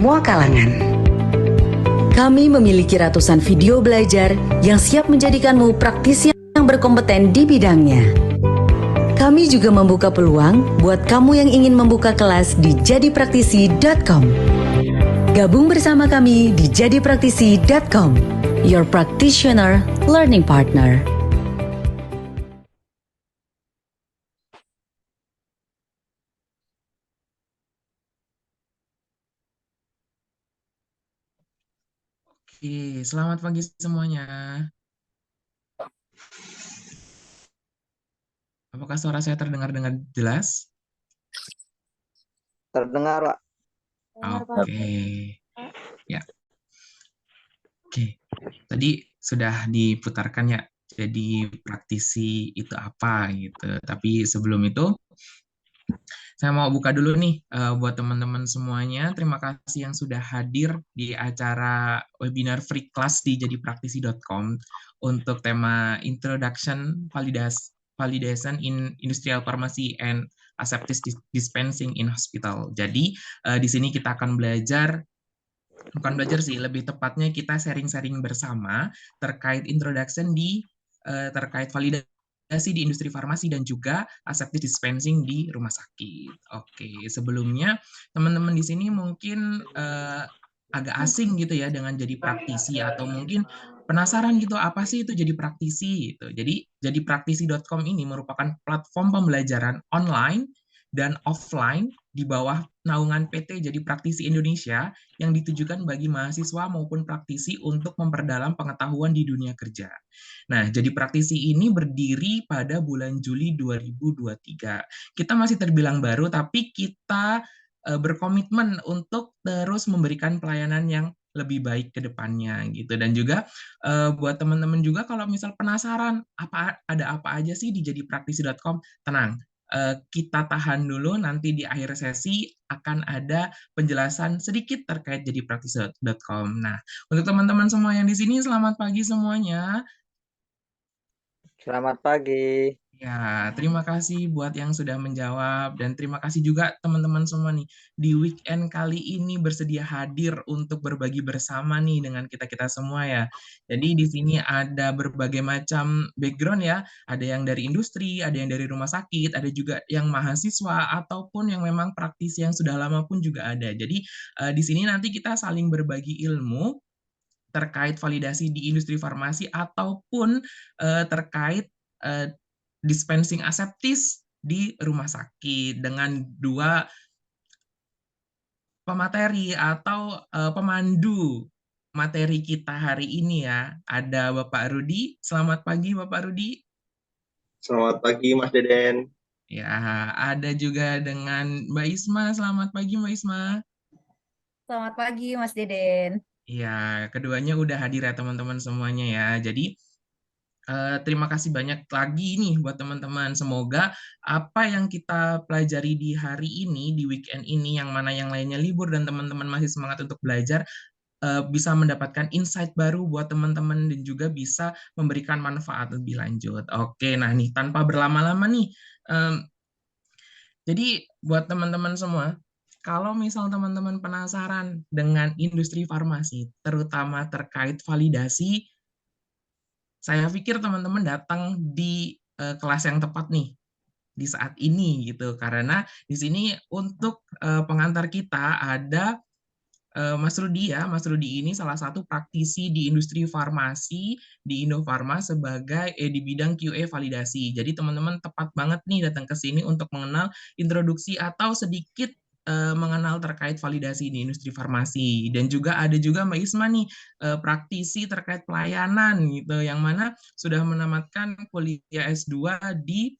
semua kalangan. Kami memiliki ratusan video belajar yang siap menjadikanmu praktisi yang berkompeten di bidangnya. Kami juga membuka peluang buat kamu yang ingin membuka kelas di jadipraktisi.com. Gabung bersama kami di jadipraktisi.com, your practitioner learning partner. Oke, selamat pagi semuanya. Apakah suara saya terdengar dengan jelas? Terdengar, Pak. Oke, ya. Oke, tadi sudah diputarkan ya. Jadi praktisi itu apa gitu. Tapi sebelum itu, saya mau buka dulu nih buat teman-teman semuanya. Terima kasih yang sudah hadir di acara webinar free class di jadipraktisi.com untuk tema Introduction Validation in Industrial Pharmacy and Aseptic Dispensing in Hospital. Jadi di sini kita akan belajar, bukan belajar sih, lebih tepatnya kita sharing-sharing bersama terkait introduction terkait validasi di industri farmasi dan juga aseptic dispensing di rumah sakit. Oke, sebelumnya teman-teman di sini mungkin agak asing gitu ya dengan jadi praktisi, atau mungkin penasaran gitu apa sih itu jadi praktisi gitu. Jadi jadipraktisi.com ini merupakan platform pembelajaran online dan offline di bawah naungan PT Jadi Praktisi Indonesia yang ditujukan bagi mahasiswa maupun praktisi untuk memperdalam pengetahuan di dunia kerja. Nah, Jadi Praktisi ini berdiri pada bulan Juli 2023. Kita masih terbilang baru, tapi kita berkomitmen untuk terus memberikan pelayanan yang lebih baik ke depannya gitu. Dan juga buat teman-teman juga kalau misal penasaran ada apa aja sih di jadipraktisi.com, tenang, kita tahan dulu, nanti di akhir sesi akan ada penjelasan sedikit terkait jadipraktisi.com. Nah, untuk teman-teman semua yang di sini, selamat pagi semuanya. Selamat pagi. Ya, terima kasih buat yang sudah menjawab, dan terima kasih juga teman-teman semua nih di weekend kali ini bersedia hadir untuk berbagi bersama nih dengan kita-kita semua ya. Jadi di sini ada berbagai macam background ya, ada yang dari industri, ada yang dari rumah sakit, ada juga yang mahasiswa ataupun yang memang praktisi yang sudah lama pun juga ada. Jadi di sini nanti kita saling berbagi ilmu terkait validasi di industri farmasi ataupun terkait dispensing aseptis di rumah sakit dengan dua pemateri atau pemandu materi kita hari ini ya. Ada Bapak Rudi. Selamat pagi Bapak Rudi. Selamat pagi Mas Deden. Ya, ada juga dengan Mbak Isma. Selamat pagi Mbak Isma. Selamat pagi Mas Deden. Ya, keduanya udah hadir ya teman-teman semuanya ya. Jadi terima kasih banyak lagi nih buat teman-teman. Semoga apa yang kita pelajari di hari ini, di weekend ini, yang mana yang lainnya libur dan teman-teman masih semangat untuk belajar, bisa mendapatkan insight baru buat teman-teman dan juga bisa memberikan manfaat lebih lanjut. Oke, nah nih tanpa berlama-lama nih, jadi buat teman-teman semua, kalau misal teman-teman penasaran dengan industri farmasi, terutama terkait validasi, saya pikir teman-teman datang di kelas yang tepat nih di saat ini gitu, karena di sini untuk pengantar kita ada Mas Rudi ya. Mas Rudi ini salah satu praktisi di industri farmasi di Indofarma sebagai di bidang QA validasi. Jadi teman-teman tepat banget nih datang ke sini untuk mengenal introduksi atau sedikit mengenal terkait validasi di industri farmasi. Dan juga ada juga Mbak Isma nih, praktisi terkait pelayanan gitu, yang mana sudah menamatkan kuliah S2 di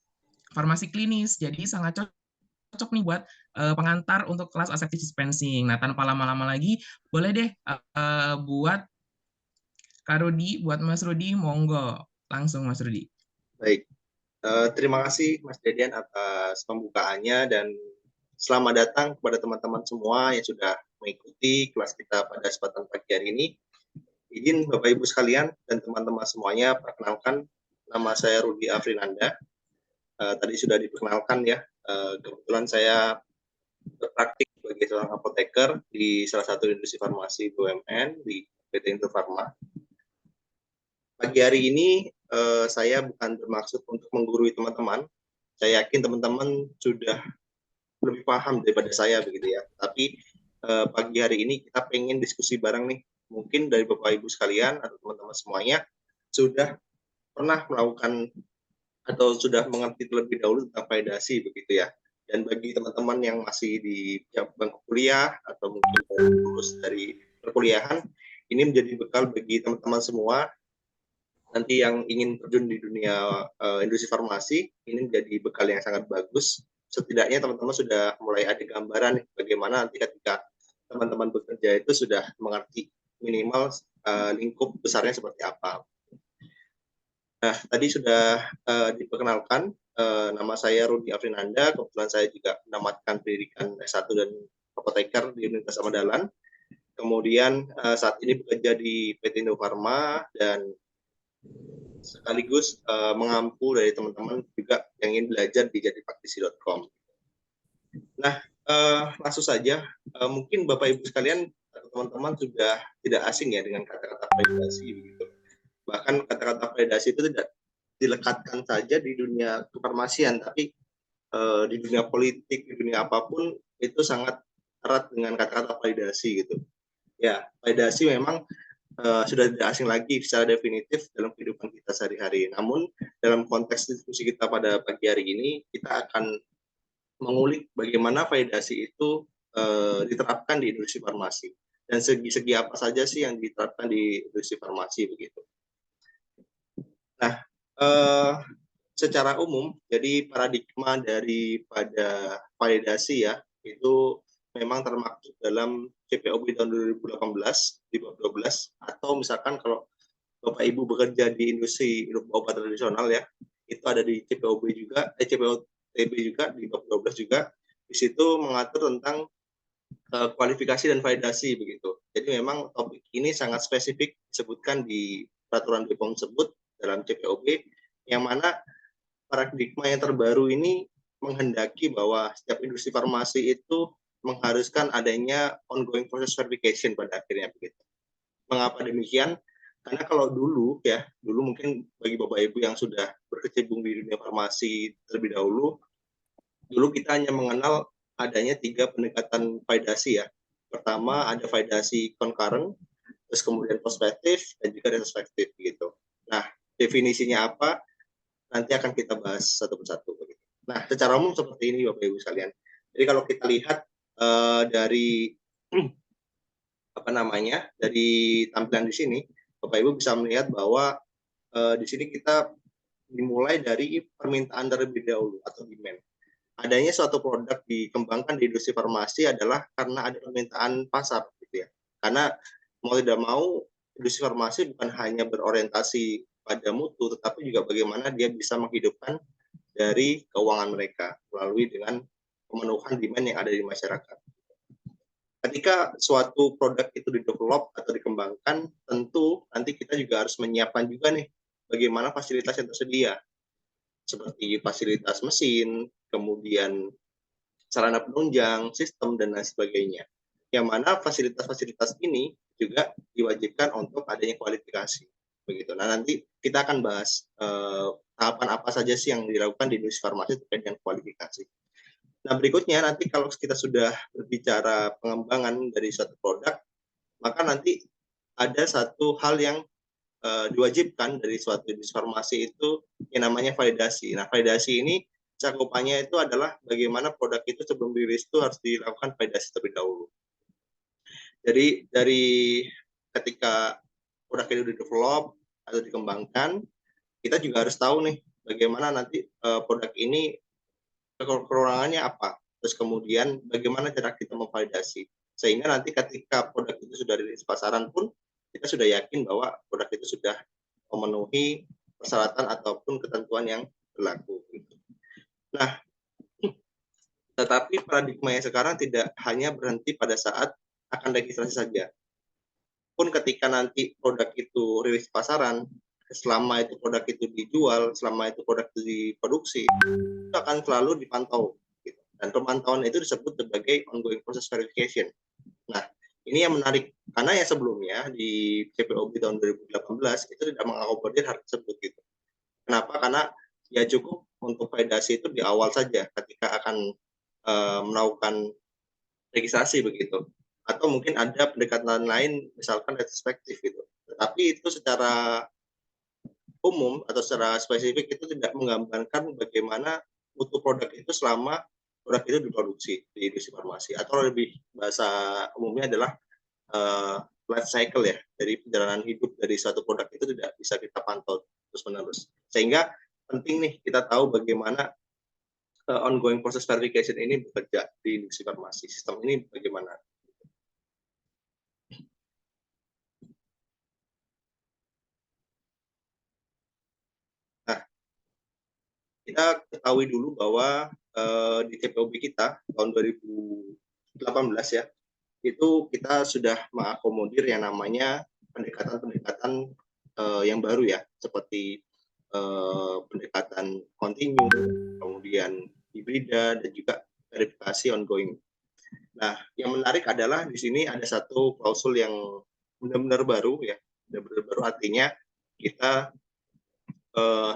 farmasi klinis. Jadi sangat cocok nih buat pengantar untuk kelas aseptic dispensing. Nah, tanpa lama-lama lagi, boleh deh buat Kak Rudi, buat Mas Rudi, monggo. Langsung Mas Rudi. Baik, terima kasih Mas Deden atas pembukaannya, dan selamat datang kepada teman-teman semua yang sudah mengikuti kelas kita pada kesempatan pagi hari ini. Izin Bapak Ibu sekalian dan teman-teman semuanya, perkenalkan, nama saya Rudi Afrinanda. Tadi sudah diperkenalkan ya, kebetulan saya berpraktik sebagai seorang apoteker di salah satu industri farmasi BUMN di PT Indofarma. Pagi hari ini saya bukan bermaksud untuk menggurui teman-teman. Saya yakin teman-teman sudah lebih paham daripada saya begitu ya. Tapi pagi hari ini kita pengen diskusi bareng nih. Mungkin dari Bapak Ibu sekalian atau teman-teman semuanya sudah pernah melakukan atau sudah mengerti terlebih dahulu tentang validasi begitu ya. Dan bagi teman-teman yang masih di bangku kuliah atau mungkin lulus dari perkuliahan, ini menjadi bekal bagi teman-teman semua nanti yang ingin terjun di dunia industri farmasi. Ini menjadi bekal yang sangat bagus. Setidaknya teman-teman sudah mulai ada gambaran nih, bagaimana nanti ketika teman-teman bekerja itu sudah mengerti minimal lingkup besarnya seperti apa. Nah, tadi sudah diperkenalkan, nama saya Rudi Afrinanda, kebetulan saya juga menamatkan pendidikan S1 dan apoteker di Universitas Andalan. Kemudian saat ini bekerja di PT Indofarma dan sekaligus mengampu dari teman-teman juga yang ingin belajar di jadipraktisi.com. Nah, langsung saja, mungkin Bapak Ibu sekalian, teman-teman sudah tidak asing ya dengan kata-kata validasi begitu. Bahkan kata-kata validasi itu tidak dilekatkan saja di dunia kefarmasian, tapi di dunia politik, di dunia apapun itu sangat erat dengan kata-kata validasi gitu. Ya, validasi memang sudah tidak asing lagi secara definitif dalam kehidupan kita sehari-hari. Namun dalam konteks diskusi kita pada pagi hari ini, kita akan mengulik bagaimana validasi itu diterapkan di industri farmasi dan segi-segi apa saja sih yang diterapkan di industri farmasi begitu. Nah, secara umum, jadi paradigma daripada validasi ya itu memang termaktub dalam CPOB tahun 2018 di bab 12, atau misalkan kalau Bapak Ibu bekerja di industri obat tradisional ya, itu ada di CPOB juga, CPOTB juga di bab 12 juga. Di situ mengatur tentang kualifikasi dan validasi begitu. Jadi memang topik ini sangat spesifik disebutkan di peraturan BPOM tersebut dalam CPOB, yang mana paradigma yang terbaru ini menghendaki bahwa setiap industri farmasi itu mengharuskan adanya ongoing process verification pada akhirnya begitu. Mengapa demikian? Karena kalau dulu ya, dulu mungkin bagi Bapak Ibu yang sudah berkecimpung di dunia farmasi terlebih dahulu, dulu kita hanya mengenal adanya 3 pendekatan validasi ya. Pertama ada validasi concurrent, terus kemudian prospektif dan juga retrospektif gitu. Nah, definisinya apa? Nanti akan kita bahas satu persatu begitu. Nah, secara umum seperti ini Bapak Ibu sekalian. Jadi kalau kita lihat dari dari tampilan di sini, Bapak Ibu bisa melihat bahwa di sini kita dimulai dari permintaan terlebih dahulu atau demand. Adanya suatu produk dikembangkan di industri farmasi adalah karena ada permintaan pasar gitu ya. Karena mau tidak mau industri farmasi bukan hanya berorientasi pada mutu, tetapi juga bagaimana dia bisa menghidupkan dari keuangan mereka melalui dengan pemenuhan demand yang ada di masyarakat. Ketika suatu produk itu didevelop atau dikembangkan, tentu nanti kita juga harus menyiapkan juga nih bagaimana fasilitas yang tersedia, seperti fasilitas mesin, kemudian sarana penunjang, sistem, dan lain sebagainya. Yang mana fasilitas-fasilitas ini juga diwajibkan untuk adanya kualifikasi. Begitu. Nah, nanti kita akan bahas tahapan apa saja sih yang dilakukan di industri farmasi terkait dengan kualifikasi. Nah, berikutnya nanti kalau kita sudah berbicara pengembangan dari suatu produk, maka nanti ada satu hal yang diwajibkan dari suatu industri farmasi itu yang namanya validasi. Nah, validasi ini cakupannya itu adalah bagaimana produk itu sebelum dirilis itu harus dilakukan validasi terlebih dahulu. Jadi dari ketika produk itu di-develop atau dikembangkan, kita juga harus tahu nih bagaimana nanti produk ini kekurangannya apa, terus kemudian bagaimana cara kita memvalidasi, sehingga nanti ketika produk itu sudah dirilis pasaran pun kita sudah yakin bahwa produk itu sudah memenuhi persyaratan ataupun ketentuan yang berlaku. Nah, tetapi paradigma yang sekarang tidak hanya berhenti pada saat akan registrasi saja. Pun ketika nanti produk itu rilis pasaran, selama itu produk itu dijual, selama itu produk itu diproduksi, itu akan selalu dipantau. Gitu. Dan pemantauan itu disebut sebagai ongoing process verification. Nah, ini yang menarik karena yang sebelumnya di CPOB tahun 2018 itu tidak mengakomodir hal tersebut gitu. Kenapa? Karena ya cukup untuk validasi itu di awal saja ketika akan melakukan registrasi begitu. Atau mungkin ada pendekatan lain misalkan retrospektif gitu. Tetapi itu secara umum atau secara spesifik itu tidak menggambarkan bagaimana mutu produk itu selama produk itu diproduksi di industri farmasi, atau lebih bahasa umumnya adalah life cycle ya, dari perjalanan hidup dari suatu produk itu tidak bisa kita pantau terus-menerus. Sehingga penting nih kita tahu bagaimana ongoing process verification ini bekerja di industri farmasi. Sistem ini bagaimana? Nah, kita ketahui dulu bahwa di TPOB kita tahun 2018 ya, itu kita sudah mengakomodir yang namanya pendekatan-pendekatan yang baru ya, seperti pendekatan kontinu, kemudian hibrida, dan juga verifikasi ongoing. Nah, yang menarik adalah di sini ada satu klausul yang benar-benar baru ya, benar-benar baru artinya kita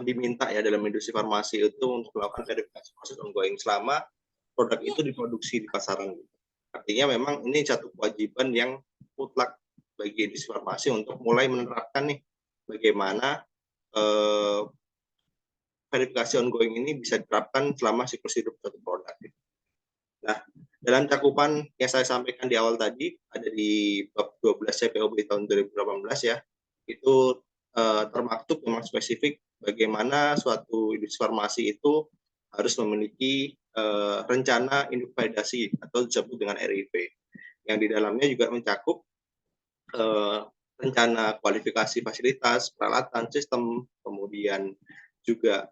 diminta ya dalam industri farmasi itu untuk melakukan verifikasi proses ongoing selama produk itu diproduksi di pasaran. Artinya memang ini satu kewajiban yang mutlak bagi industri farmasi untuk mulai menerapkan nih bagaimana verifikasi ongoing ini bisa diterapkan selama siklus hidup suatu produk. Nah, dalam cakupan yang saya sampaikan di awal tadi, ada di bab 12 CPOB tahun 2018 ya, itu termaktub memang spesifik bagaimana suatu industri farmasi itu harus memiliki rencana induk validasi atau disebut dengan RIV, yang di dalamnya juga mencakup rencana kualifikasi fasilitas, peralatan, sistem, kemudian juga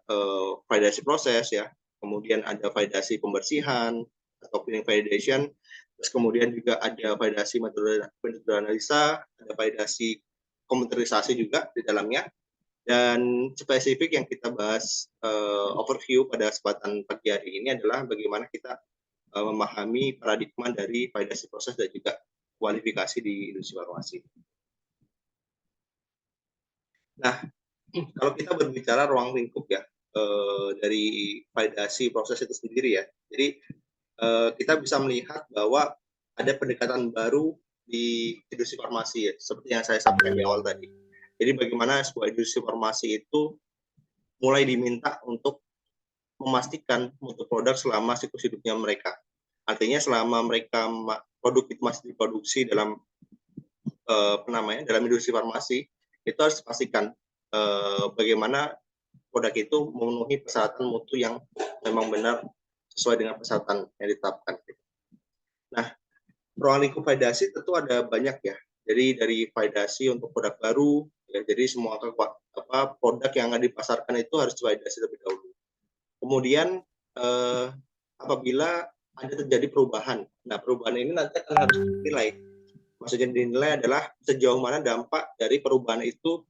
validasi proses ya, kemudian ada validasi pembersihan atau cleaning validation, terus kemudian juga ada validasi metode analisa, ada validasi komputerisasi juga di dalamnya. Dan spesifik yang kita bahas overview pada kesempatan pagi hari ini adalah bagaimana kita memahami paradigma dari validasi proses dan juga kualifikasi di industri farmasi. Nah, kalau kita berbicara ruang lingkup ya dari validasi proses itu sendiri ya, jadi kita bisa melihat bahwa ada pendekatan baru di industri farmasi ya, seperti yang saya sampaikan di awal tadi. Jadi bagaimana sebuah industri farmasi itu mulai diminta untuk memastikan mutu produk selama siklus hidupnya mereka. Artinya selama mereka produk itu masih diproduksi dalam dalam industri farmasi, itu harus dipastikan bagaimana produk itu memenuhi persyaratan mutu yang memang benar sesuai dengan persyaratan yang ditetapkan. Nah, ruang lingkup validasi tentu ada banyak ya. Jadi dari validasi untuk produk baru, ya, jadi semua produk yang akan dipasarkan itu harus divalidasi terlebih dahulu. Kemudian apabila ada terjadi perubahan, nah perubahan ini nanti akan harus dinilai. Maksudnya dinilai adalah sejauh mana dampak dari perubahan itu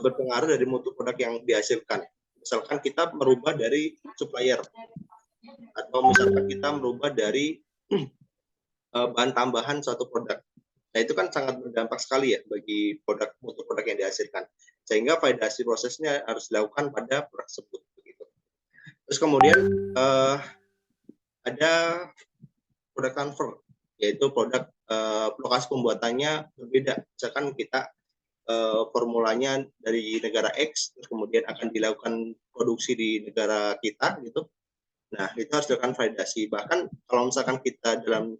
berpengaruh dari mutu produk yang dihasilkan. Misalkan kita merubah dari supplier, atau misalkan kita merubah dari bahan tambahan suatu produk. Nah, itu kan sangat berdampak sekali ya bagi mutu produk yang dihasilkan. Sehingga validasi prosesnya harus dilakukan pada produk tersebut. Begitu. Terus kemudian ada produk transfer, yaitu produk lokasi pembuatannya berbeda. Misalkan kita formulanya dari negara X, terus kemudian akan dilakukan produksi di negara kita, gitu. Nah, itu harus dilakukan validasi. Bahkan kalau misalkan kita dalam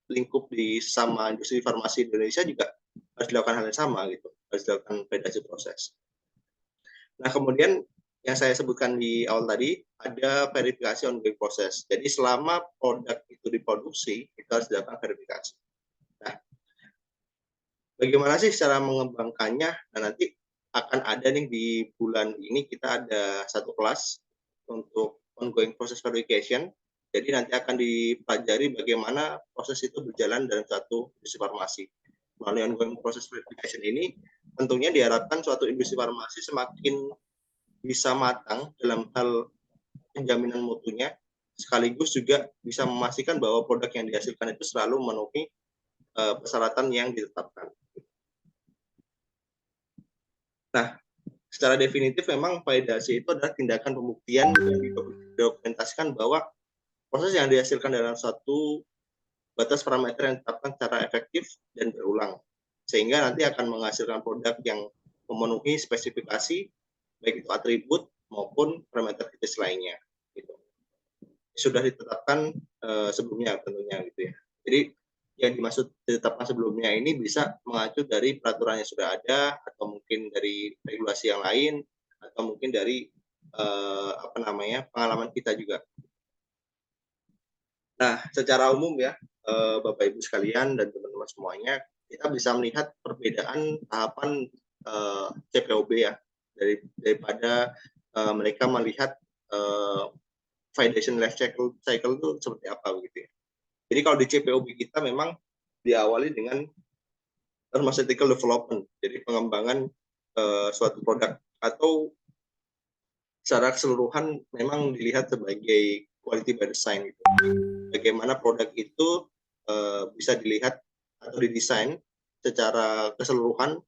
lingkup di sama industri farmasi Indonesia juga harus dilakukan hal yang sama, gitu. Harus dilakukan validasi proses. Nah, kemudian yang saya sebutkan di awal tadi, ada verifikasi ongoing proses. Jadi selama produk itu diproduksi, itu harus dilakukan verifikasi. Nah, bagaimana sih cara mengembangkannya? Nah, nanti akan ada nih di bulan ini kita ada satu kelas untuk ongoing process verification. Jadi nanti akan dipelajari bagaimana proses itu berjalan dalam suatu industri farmasi. Melalui ongoing process verification ini, tentunya diharapkan suatu industri farmasi semakin bisa matang dalam hal penjaminan mutunya, sekaligus juga bisa memastikan bahwa produk yang dihasilkan itu selalu memenuhi persyaratan yang ditetapkan. Nah, secara definitif memang validasi itu adalah tindakan pembuktian yang didokumentasikan bahwa proses yang dihasilkan dalam suatu batas parameter yang ditetapkan secara efektif dan berulang, sehingga nanti akan menghasilkan produk yang memenuhi spesifikasi, baik itu atribut maupun parameter kritis lainnya. Gitu. Sudah ditetapkan sebelumnya tentunya gitu ya. Jadi yang dimaksud ditetapkan sebelumnya ini bisa mengacu dari peraturan yang sudah ada, atau mungkin dari regulasi yang lain, atau mungkin dari pengalaman kita juga. Nah, secara umum ya, Bapak Ibu sekalian dan teman-teman semuanya, kita bisa melihat perbedaan tahapan CPOB ya, daripada mereka melihat validation life cycle itu seperti apa begitu ya. Jadi kalau di CPOB kita memang diawali dengan pharmaceutical development, jadi pengembangan suatu produk, atau secara keseluruhan memang dilihat sebagai quality by design gitu. Bagaimana produk itu bisa dilihat atau didesain secara keseluruhan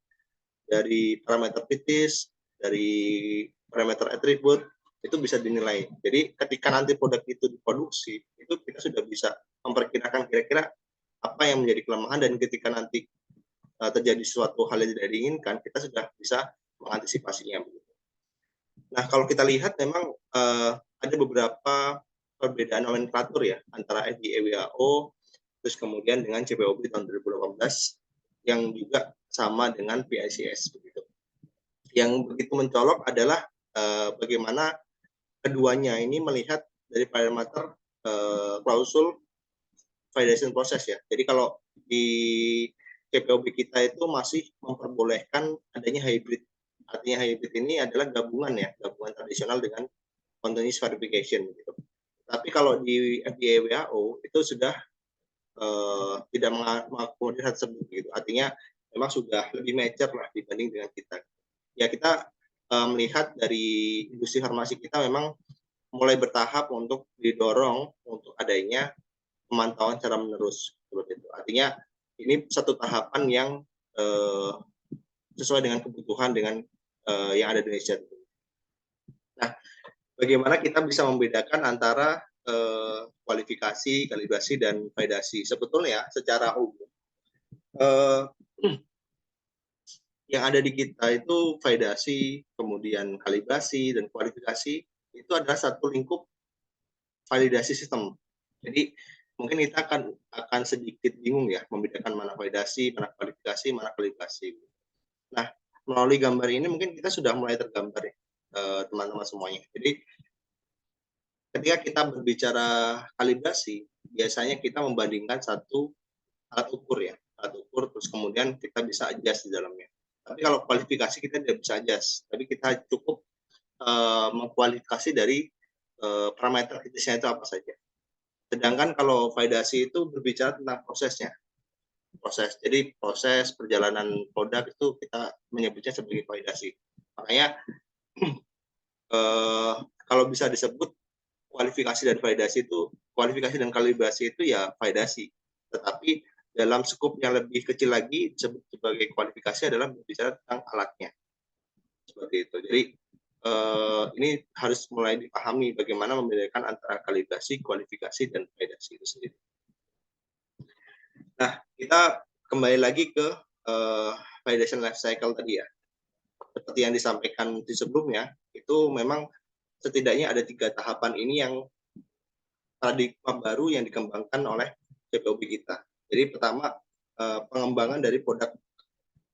dari parameter kritis, dari parameter atribut, itu bisa dinilai. Jadi ketika nanti produk itu diproduksi, itu kita sudah bisa memperkirakan kira-kira apa yang menjadi kelemahan, dan ketika nanti terjadi suatu hal yang tidak diinginkan, kita sudah bisa mengantisipasinya. Nah, kalau kita lihat memang ada beberapa perbedaan nomenklatur ya antara FDA WHO, terus kemudian dengan CPOB tahun 2018 yang juga sama dengan PICS begitu. Yang begitu mencolok adalah bagaimana keduanya ini melihat dari parameter klausul validation proses ya. Jadi kalau di CPOB kita itu masih memperbolehkan adanya hybrid. Artinya hybrid ini adalah gabungan tradisional dengan continuous verification gitu. Tapi kalau di FDA WHO itu sudah tidak mengakomodir hal tersebut gitu. Artinya memang sudah lebih mature lah dibanding dengan kita. Ya kita melihat dari industri farmasi kita memang mulai bertahap untuk didorong untuk adanya pemantauan secara menerus seperti itu. Artinya ini satu tahapan yang sesuai dengan kebutuhan dengan yang ada di Indonesia. Nah, bagaimana kita bisa membedakan antara kualifikasi, kalibrasi, dan validasi? Sebetulnya secara umum yang ada di kita itu validasi, kemudian kalibrasi, dan kualifikasi itu adalah satu lingkup validasi sistem. Jadi mungkin kita akan sedikit bingung ya membedakan mana validasi, mana kualifikasi, mana kalibrasi. Nah, melalui gambar ini mungkin kita sudah mulai tergambar ya teman-teman semuanya. Jadi ketika kita berbicara kalibrasi, biasanya kita membandingkan satu alat ukur ya, alat ukur, terus kemudian kita bisa adjust di dalamnya. Tapi kalau kualifikasi kita tidak bisa adjust, tapi kita cukup mengkualifikasi dari parameter kritisnya itu apa saja. Sedangkan kalau validasi itu berbicara tentang prosesnya. Jadi proses perjalanan produk itu kita menyebutnya sebagai validasi. Makanya kalau bisa disebut kualifikasi dan kalibrasi itu ya validasi. Tetapi dalam skup yang lebih kecil lagi disebut sebagai kualifikasi adalah berbicara tentang alatnya. Seperti itu. Jadi ini harus mulai dipahami bagaimana membedakan antara kalibrasi, kualifikasi, dan validasi itu sendiri. Nah, kita kembali lagi ke validation life cycle tadi ya. Seperti yang disampaikan di sebelumnya, itu memang setidaknya ada 3 tahapan ini yang paradigma baru yang dikembangkan oleh CPOB kita. Jadi pertama, pengembangan dari produk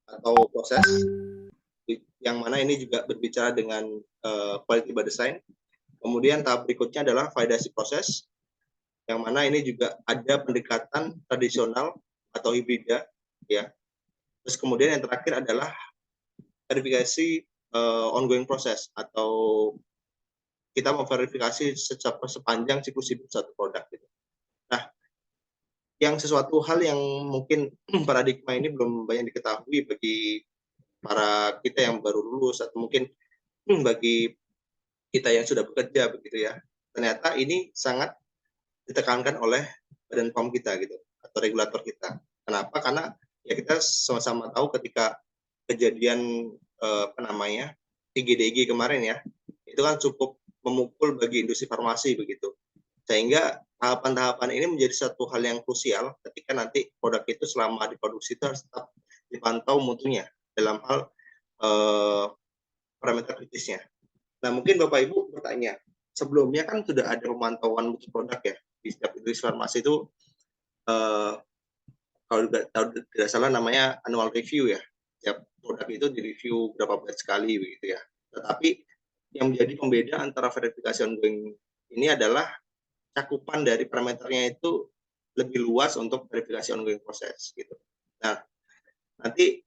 atau proses, yang mana ini juga berbicara dengan quality by design. Kemudian tahap berikutnya adalah validasi proses, yang mana ini juga ada pendekatan tradisional atau hibrida, ya. Terus kemudian yang terakhir adalah verifikasi ongoing proses, atau kita memverifikasi sepanjang siklus hidup satu produk. Gitu. Nah, yang sesuatu hal yang mungkin paradigma ini belum banyak diketahui bagi para kita yang baru lulus, atau mungkin bagi kita yang sudah bekerja begitu ya. Ternyata ini sangat ditekankan oleh badan POM kita gitu atau regulator kita. Kenapa? Karena ya kita sama-sama tahu ketika kejadian IGDG kemarin ya, itu kan cukup memukul bagi industri farmasi begitu. Sehingga tahapan-tahapan ini menjadi satu hal yang krusial ketika nanti produk itu selama diproduksi itu harus tetap dipantau mutunya dalam hal parameter kritisnya. Nah, mungkin Bapak Ibu bertanya, sebelumnya kan sudah ada pemantauan mutu produk ya di setiap industri farmasi itu, kalau tidak salah namanya annual review ya. Setiap produk itu direview berapa bulan sekali begitu ya. Tetapi yang menjadi pembeda antara verifikasi ongoing ini adalah cakupan dari parameternya itu lebih luas untuk verifikasi ongoing proses gitu. Nah, nanti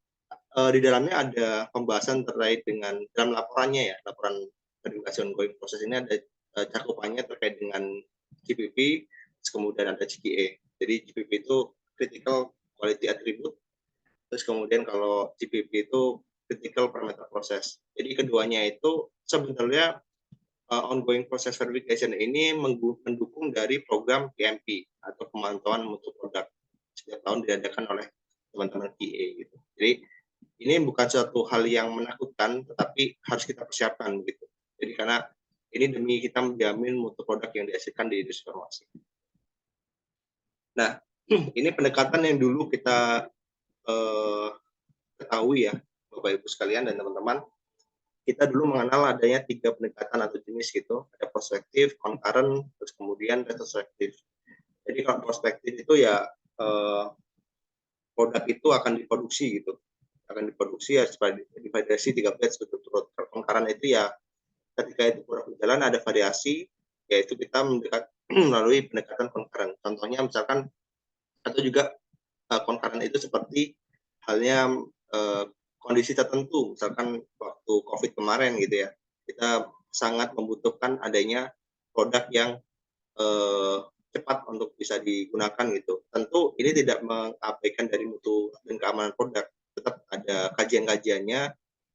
di dalamnya ada pembahasan terkait dengan dalam laporannya ya, laporan verifikasi ongoing proses ini ada cakupannya terkait dengan GPP, kemudian ada GQA. Jadi GPP itu critical quality attribute, terus kemudian kalau GPP itu critical parameter proses. Jadi keduanya itu sebenarnya ongoing process verification ini mendukung dari program PMP atau pemantauan mutu produk setiap tahun diadakan oleh teman-teman QA gitu. Jadi ini bukan suatu hal yang menakutkan, tetapi harus kita persiapkan gitu. Jadi karena ini demi kita menjamin mutu produk yang dihasilkan di industri farmasi. Nah, ini pendekatan yang dulu kita ketahui ya, Bapak Ibu sekalian dan teman-teman. Kita dulu mengenal adanya 3 pendekatan atau jenis gitu, ada prospektif, concurrent, terus kemudian retrospektif. Jadi kalau prospektif itu ya produk itu akan diproduksi gitu, ya divalidasi 3 batch berturut-turut. Concurrent itu ya ketika itu produk berjalan ada variasi, yaitu kita melalui pendekatan concurrent. Contohnya misalkan atau juga concurrent itu seperti halnya kondisi tertentu, misalkan waktu COVID kemarin gitu ya, kita sangat membutuhkan adanya produk yang cepat untuk bisa digunakan gitu. Tentu ini tidak mengabaikan dari mutu dan keamanan produk, tetap ada kajian-kajiannya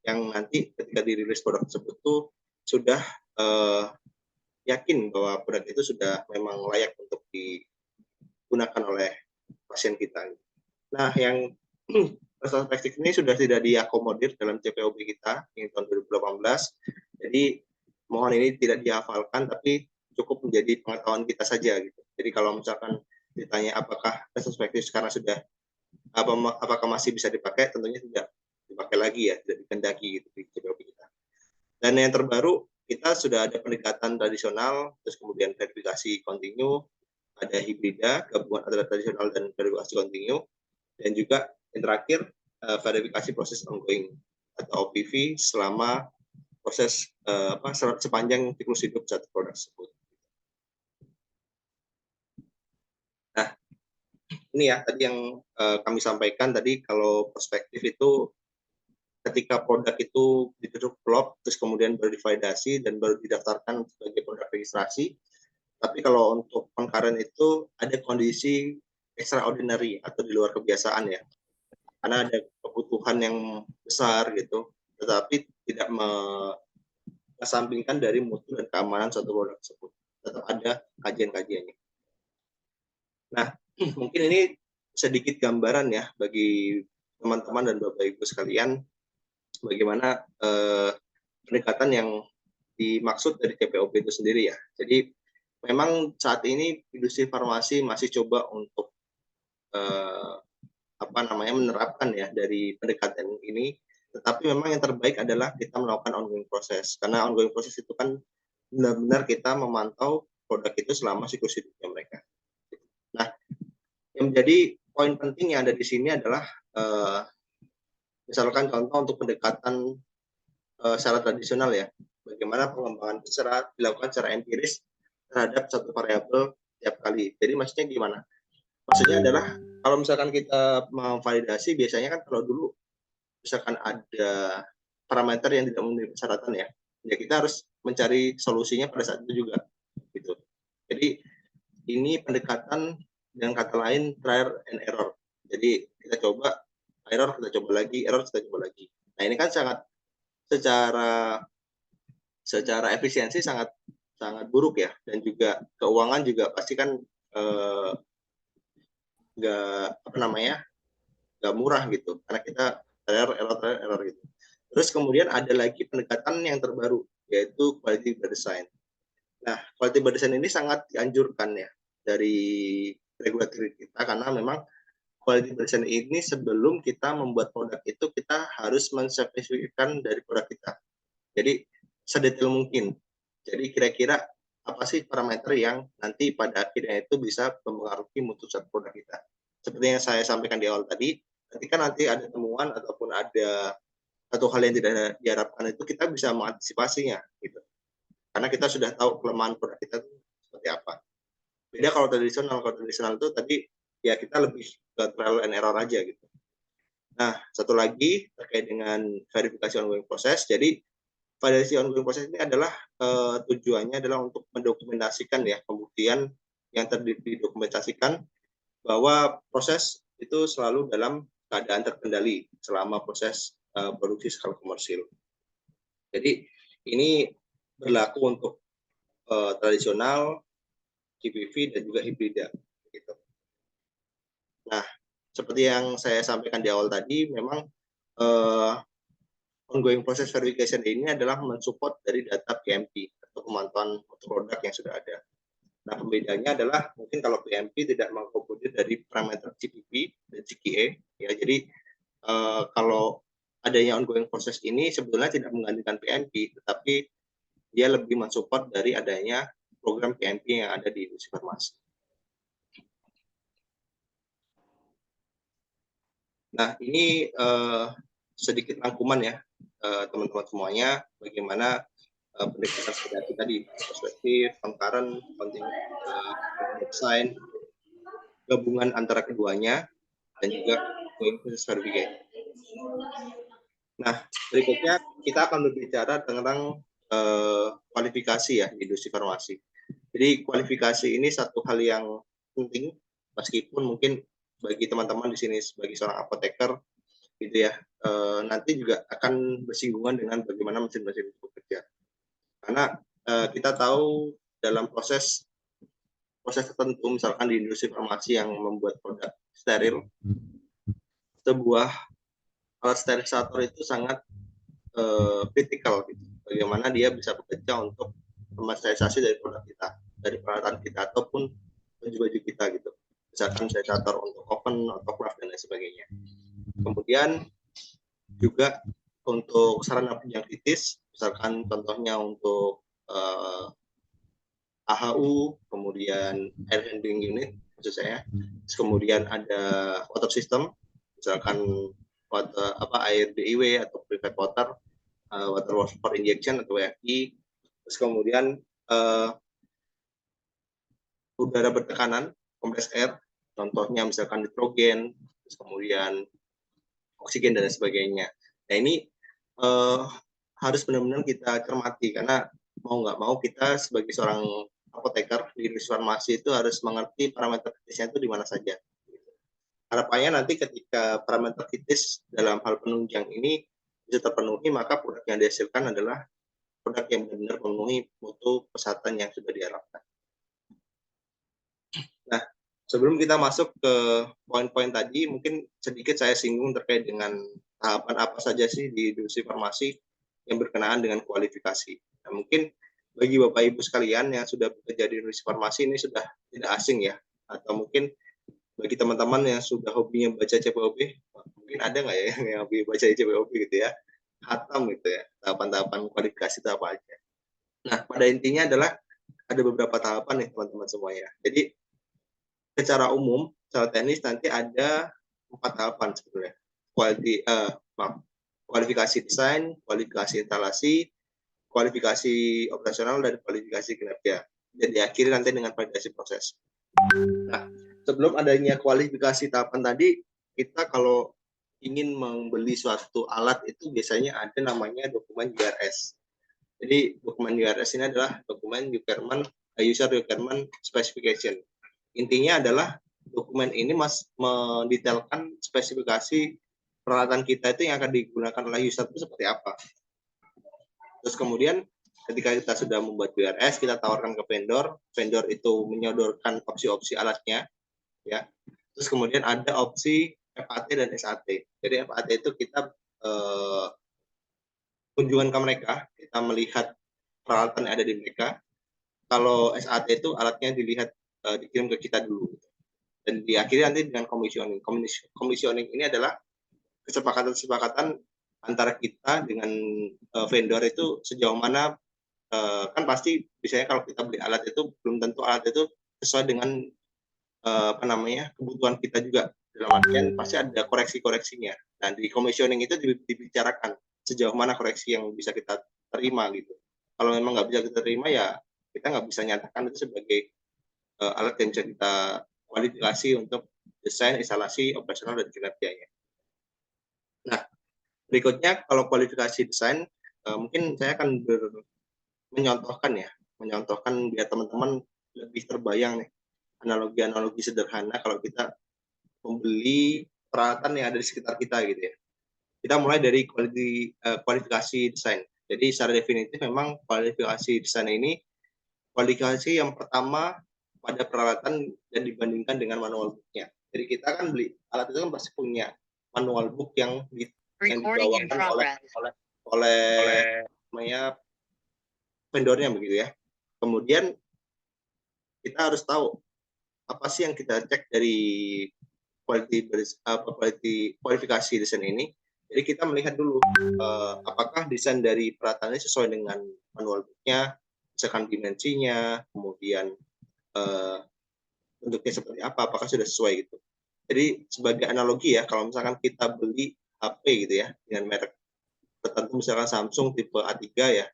yang nanti ketika dirilis produk tersebut tuh sudah yakin bahwa produk itu sudah memang layak untuk digunakan oleh pasien kita. Nah, yang retrospektif ini sudah tidak diakomodir dalam CPOB kita yang tahun 2018. Jadi mohon ini tidak dihafalkan, tapi cukup menjadi pengetahuan kita saja gitu. Jadi kalau misalkan ditanya apakah retrospektif sekarang sudah apakah masih bisa dipakai, tentunya tidak dipakai lagi ya, tidak dikendaki gitu di CPOB kita. Dan yang terbaru kita sudah ada pendekatan tradisional, terus kemudian verifikasi kontinu, ada hibrida, gabungan antara tradisional dan verifikasi kontinu, dan juga yang terakhir verifikasi proses ongoing atau OPV selama proses sepanjang siklus hidup satu produk tersebut. Nah, ini ya tadi yang kami sampaikan tadi, kalau perspektif itu ketika produk itu didevelop terus kemudian baru divalidasi dan baru didaftarkan sebagai produk registrasi. Tapi kalau untuk concurrent itu ada kondisi extraordinary atau di luar kebiasaan ya, karena ada kebutuhan yang besar gitu, tetapi tidak mengesampingkan dari mutu dan keamanan suatu produk tersebut. Tetap ada kajian-kajiannya. Nah, mungkin ini sedikit gambaran ya bagi teman-teman dan Bapak Ibu sekalian, bagaimana pendekatan yang dimaksud dari CPOB itu sendiri ya. Jadi memang saat ini industri farmasi masih coba untuk menerapkan ya dari pendekatan ini, tetapi memang yang terbaik adalah kita melakukan ongoing proses, karena ongoing proses itu kan benar-benar kita memantau produk itu selama siklus hidupnya mereka. Nah, yang menjadi poin penting yang ada di sini adalah misalkan contoh untuk pendekatan secara tradisional ya, bagaimana pengembangan dilakukan secara empiris terhadap satu variabel tiap kali. Jadi maksudnya gimana? Maksudnya adalah kalau misalkan kita memvalidasi, biasanya kan kalau dulu misalkan ada parameter yang tidak memenuhi persyaratan ya kita harus mencari solusinya pada saat itu juga gitu. Jadi ini pendekatan dengan kata lain trial and error. Jadi kita coba error, kita coba lagi, error, kita coba lagi. Nah ini kan sangat secara efisiensi sangat buruk ya, dan juga keuangan juga pasti kan eh, nggak murah gitu, karena kita error gitu. Terus kemudian ada lagi pendekatan yang terbaru, yaitu quality by design. Nah, quality by design ini sangat dianjurkan ya dari regulatory kita, karena memang quality by design ini sebelum kita membuat produk itu kita harus menspesifikasikan dari produk kita. Jadi sedetail mungkin. Jadi kira-kira apa sih parameter yang nanti pada akhirnya itu bisa mempengaruhi mutu suatu produk kita. Seperti yang saya sampaikan di awal tadi, ketika nanti ada temuan ataupun ada satu hal yang tidak diharapkan, itu kita bisa mengantisipasinya gitu. Karena kita sudah tahu kelemahan produk kita itu seperti apa. Beda kalau tradisional itu tadi ya kita lebih ke trial and error aja gitu. Nah, satu lagi terkait dengan verifikasi ongoing proses. Jadi validasi ongoing proses ini adalah tujuannya adalah untuk mendokumentasikan ya pembuktian yang didokumentasikan bahwa proses itu selalu dalam keadaan terkendali selama proses produksi skala komersil. Jadi ini berlaku untuk tradisional, GPV dan juga hibrida. Gitu. Nah, seperti yang saya sampaikan di awal tadi, memang ongoing process verification ini adalah mensupport dari data PMP atau pemantauan produk yang sudah ada. Nah, pembedanya adalah mungkin kalau PMP tidak mengakomodir dari parameter GPV dan GKE, ya. Jadi kalau adanya ongoing process ini sebetulnya tidak menggantikan PMP, tetapi dia lebih mensupport dari adanya program PMP yang ada di industri farmasi. Nah, ini sedikit rangkuman ya, teman-teman semuanya, bagaimana pendekatan kita tadi, perspektif, concurrent, design, gabungan antara keduanya, dan juga ongoing process verification. Nah, berikutnya kita akan berbicara tentang kualifikasi ya di industri farmasi. Jadi kualifikasi ini satu hal yang penting, meskipun mungkin bagi teman-teman di sini sebagai seorang apoteker gitu ya, nanti juga akan bersinggungan dengan bagaimana mesin-mesin itu bekerja. Karena kita tahu dalam proses tertentu, misalkan di industri farmasi yang membuat produk steril, sebuah alat sterilisator itu sangat kritikal gitu. Bagaimana dia bisa bekerja untuk mensterilisasi dari produk kita, dari peralatan kita ataupun baju-baju kita gitu. Misalkan sterilisator untuk oven, autoclave dan lain sebagainya. Kemudian juga untuk sarana penunjang kritis, misalkan contohnya untuk AHU, kemudian air handling unit maksud saya. Kemudian ada water system, misalkan air DIW atau purified water, water for injection atau WFI. Terus kemudian udara bertekanan, compressed air, contohnya misalkan nitrogen, terus kemudian oksigen dan sebagainya. Nah, ini harus benar-benar kita cermati, karena mau nggak mau kita sebagai seorang apoteker di industri farmasi itu harus mengerti parameter kritisnya itu di mana saja. Harapannya nanti ketika parameter kritis dalam hal penunjang ini bisa terpenuhi, maka produk yang dihasilkan adalah produk yang benar-benar memenuhi mutu kesehatan yang sudah diharapkan. Nah, sebelum kita masuk ke poin-poin tadi, mungkin sedikit saya singgung terkait dengan tahapan apa saja sih di industri farmasi yang berkenaan dengan kualifikasi. Nah, mungkin bagi Bapak Ibu sekalian yang sudah bekerja di industri farmasi ini sudah tidak asing ya, atau mungkin bagi teman-teman yang sudah hobinya baca CPOP, mungkin ada nggak ya yang hobi baca CPOP gitu ya, hatam gitu ya, tahapan-tahapan kualifikasi itu apa aja. Nah, pada intinya adalah ada beberapa tahapan nih teman-teman semuanya. Jadi secara umum, secara teknis nanti ada 4 tahapan sebenarnya. Kualifikasi desain, kualifikasi instalasi, kualifikasi operasional, dan kualifikasi kinerja. Dan diakhiri nanti dengan validasi proses. Nah, sebelum adanya kualifikasi tahapan tadi, kita kalau ingin membeli suatu alat itu biasanya ada namanya dokumen URS. Jadi dokumen URS ini adalah dokumen user requirement specification. Intinya adalah dokumen ini mendetailkan spesifikasi peralatan kita itu yang akan digunakan oleh user itu seperti apa. Terus kemudian ketika kita sudah membuat BRS, kita tawarkan ke vendor, vendor itu menyodorkan opsi-opsi alatnya, ya. Terus kemudian ada opsi FAT dan SAT. Jadi FAT itu kita kunjungan ke mereka, kita melihat peralatan yang ada di mereka. Kalau SAT itu alatnya dilihat dikirim ke kita dulu, dan diakhiri nanti dengan commissioning. Commissioning ini adalah kesepakatan antara kita dengan vendor itu sejauh mana, kan pasti biasanya kalau kita beli alat itu belum tentu alat itu sesuai dengan kebutuhan kita juga, dalam artian pasti ada koreksi-koreksinya. Nah, di commissioning itu dibicarakan sejauh mana koreksi yang bisa kita terima gitu. Kalau memang nggak bisa kita terima, ya kita nggak bisa nyatakan itu sebagai alat yang bisa kita kualifikasi untuk desain, instalasi, operasional, dan kinerjanya. Nah, berikutnya kalau kualifikasi desain, mungkin saya akan menyontohkan biar teman-teman lebih terbayang nih, analogi-analogi sederhana kalau kita membeli peralatan yang ada di sekitar kita gitu ya. Kita mulai dari kualifikasi desain. Jadi secara definitif memang kualifikasi desain ini kualifikasi yang pertama pada peralatan dan dibandingkan dengan manual book-nya. Jadi kita kan beli alat itu kan pasti punya manual book yang dibawakan oleh vendornya begitu ya. Kemudian kita harus tahu apa sih yang kita cek dari kualifikasi desain ini. Jadi kita melihat dulu apakah desain dari peralatan ini sesuai dengan manual book-nya, misalkan dimensinya, kemudian bentuknya seperti apa, apakah sudah sesuai gitu. Jadi sebagai analogi ya, kalau misalkan kita beli HP gitu ya dengan merek tertentu, misalkan Samsung tipe A3 ya,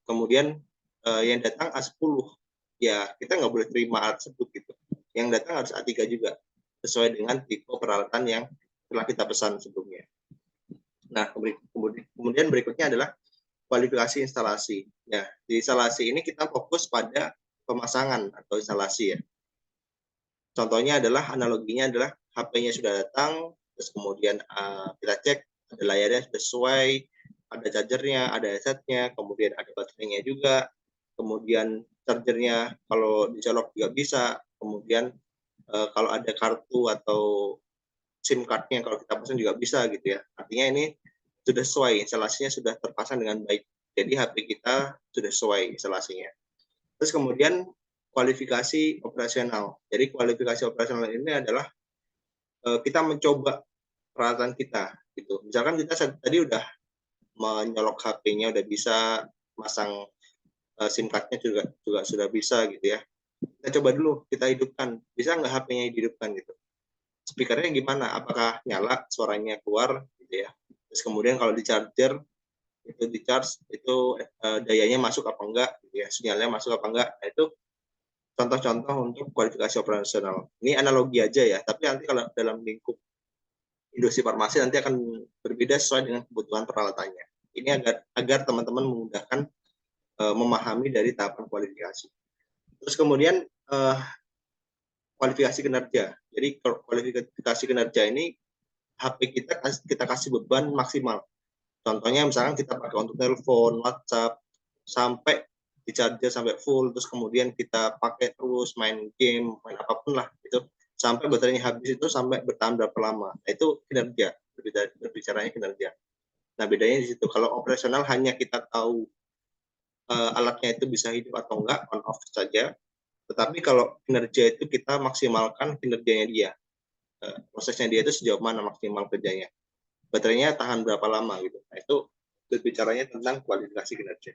kemudian yang datang A10, ya kita nggak boleh terima alat tersebut gitu. Yang datang harus A3 juga, sesuai dengan tipe peralatan yang telah kita pesan sebelumnya. Nah, kemudian berikutnya adalah kualifikasi instalasi. Ya, di instalasi ini kita fokus pada pemasangan atau instalasi ya. Contohnya adalah, analoginya adalah HP-nya sudah datang, terus kemudian kita cek ada layarnya sudah sesuai, ada chargernya, ada headsetnya, kemudian ada baterainya juga, kemudian chargernya kalau dicolok juga bisa, kemudian kalau ada kartu atau SIM card-nya kalau kita pasang juga bisa gitu ya. Artinya ini sudah sesuai, instalasinya sudah terpasang dengan baik. Jadi HP kita sudah sesuai instalasinya. Terus kemudian kualifikasi operasional. Jadi kualifikasi operasional ini adalah kita mencoba peralatan kita gitu. Misalkan kita tadi udah menyolok HP-nya, udah bisa masang SIM card-nya juga sudah bisa gitu ya. Kita coba dulu, kita hidupkan. Bisa nggak HP-nya dihidupkan gitu? Speakernya gimana? Apakah nyala, suaranya keluar gitu ya. Terus kemudian kalau di charger, itu di charge, itu dayanya masuk apa enggak gitu ya, sinyalnya masuk apa enggak. Nah, itu contoh-contoh untuk kualifikasi operasional. Ini analogi aja ya, tapi nanti kalau dalam lingkup industri farmasi nanti akan berbeda sesuai dengan kebutuhan peralatannya. Ini agar teman-teman memudahkan memahami dari tahapan kualifikasi. Terus kemudian kualifikasi kinerja. Jadi kualifikasi kinerja ini HP kita kasih beban maksimal. Contohnya misalkan kita pakai untuk telepon, WhatsApp, sampai di charger sampai full, terus kemudian kita pakai terus main game, main apapun lah itu, sampai baterainya habis itu sampai bertahan berapa lama. Nah, itu kinerja, berbicaranya kinerja. Nah, bedanya di situ. Kalau operasional hanya kita tahu alatnya itu bisa hidup atau enggak, on off saja. Tetapi kalau kinerja itu kita maksimalkan kinerjanya dia. Prosesnya dia itu sejauh mana maksimal kerjanya. Baterainya tahan berapa lama gitu. Nah, itu berbicaranya tentang kualifikasi kinerja.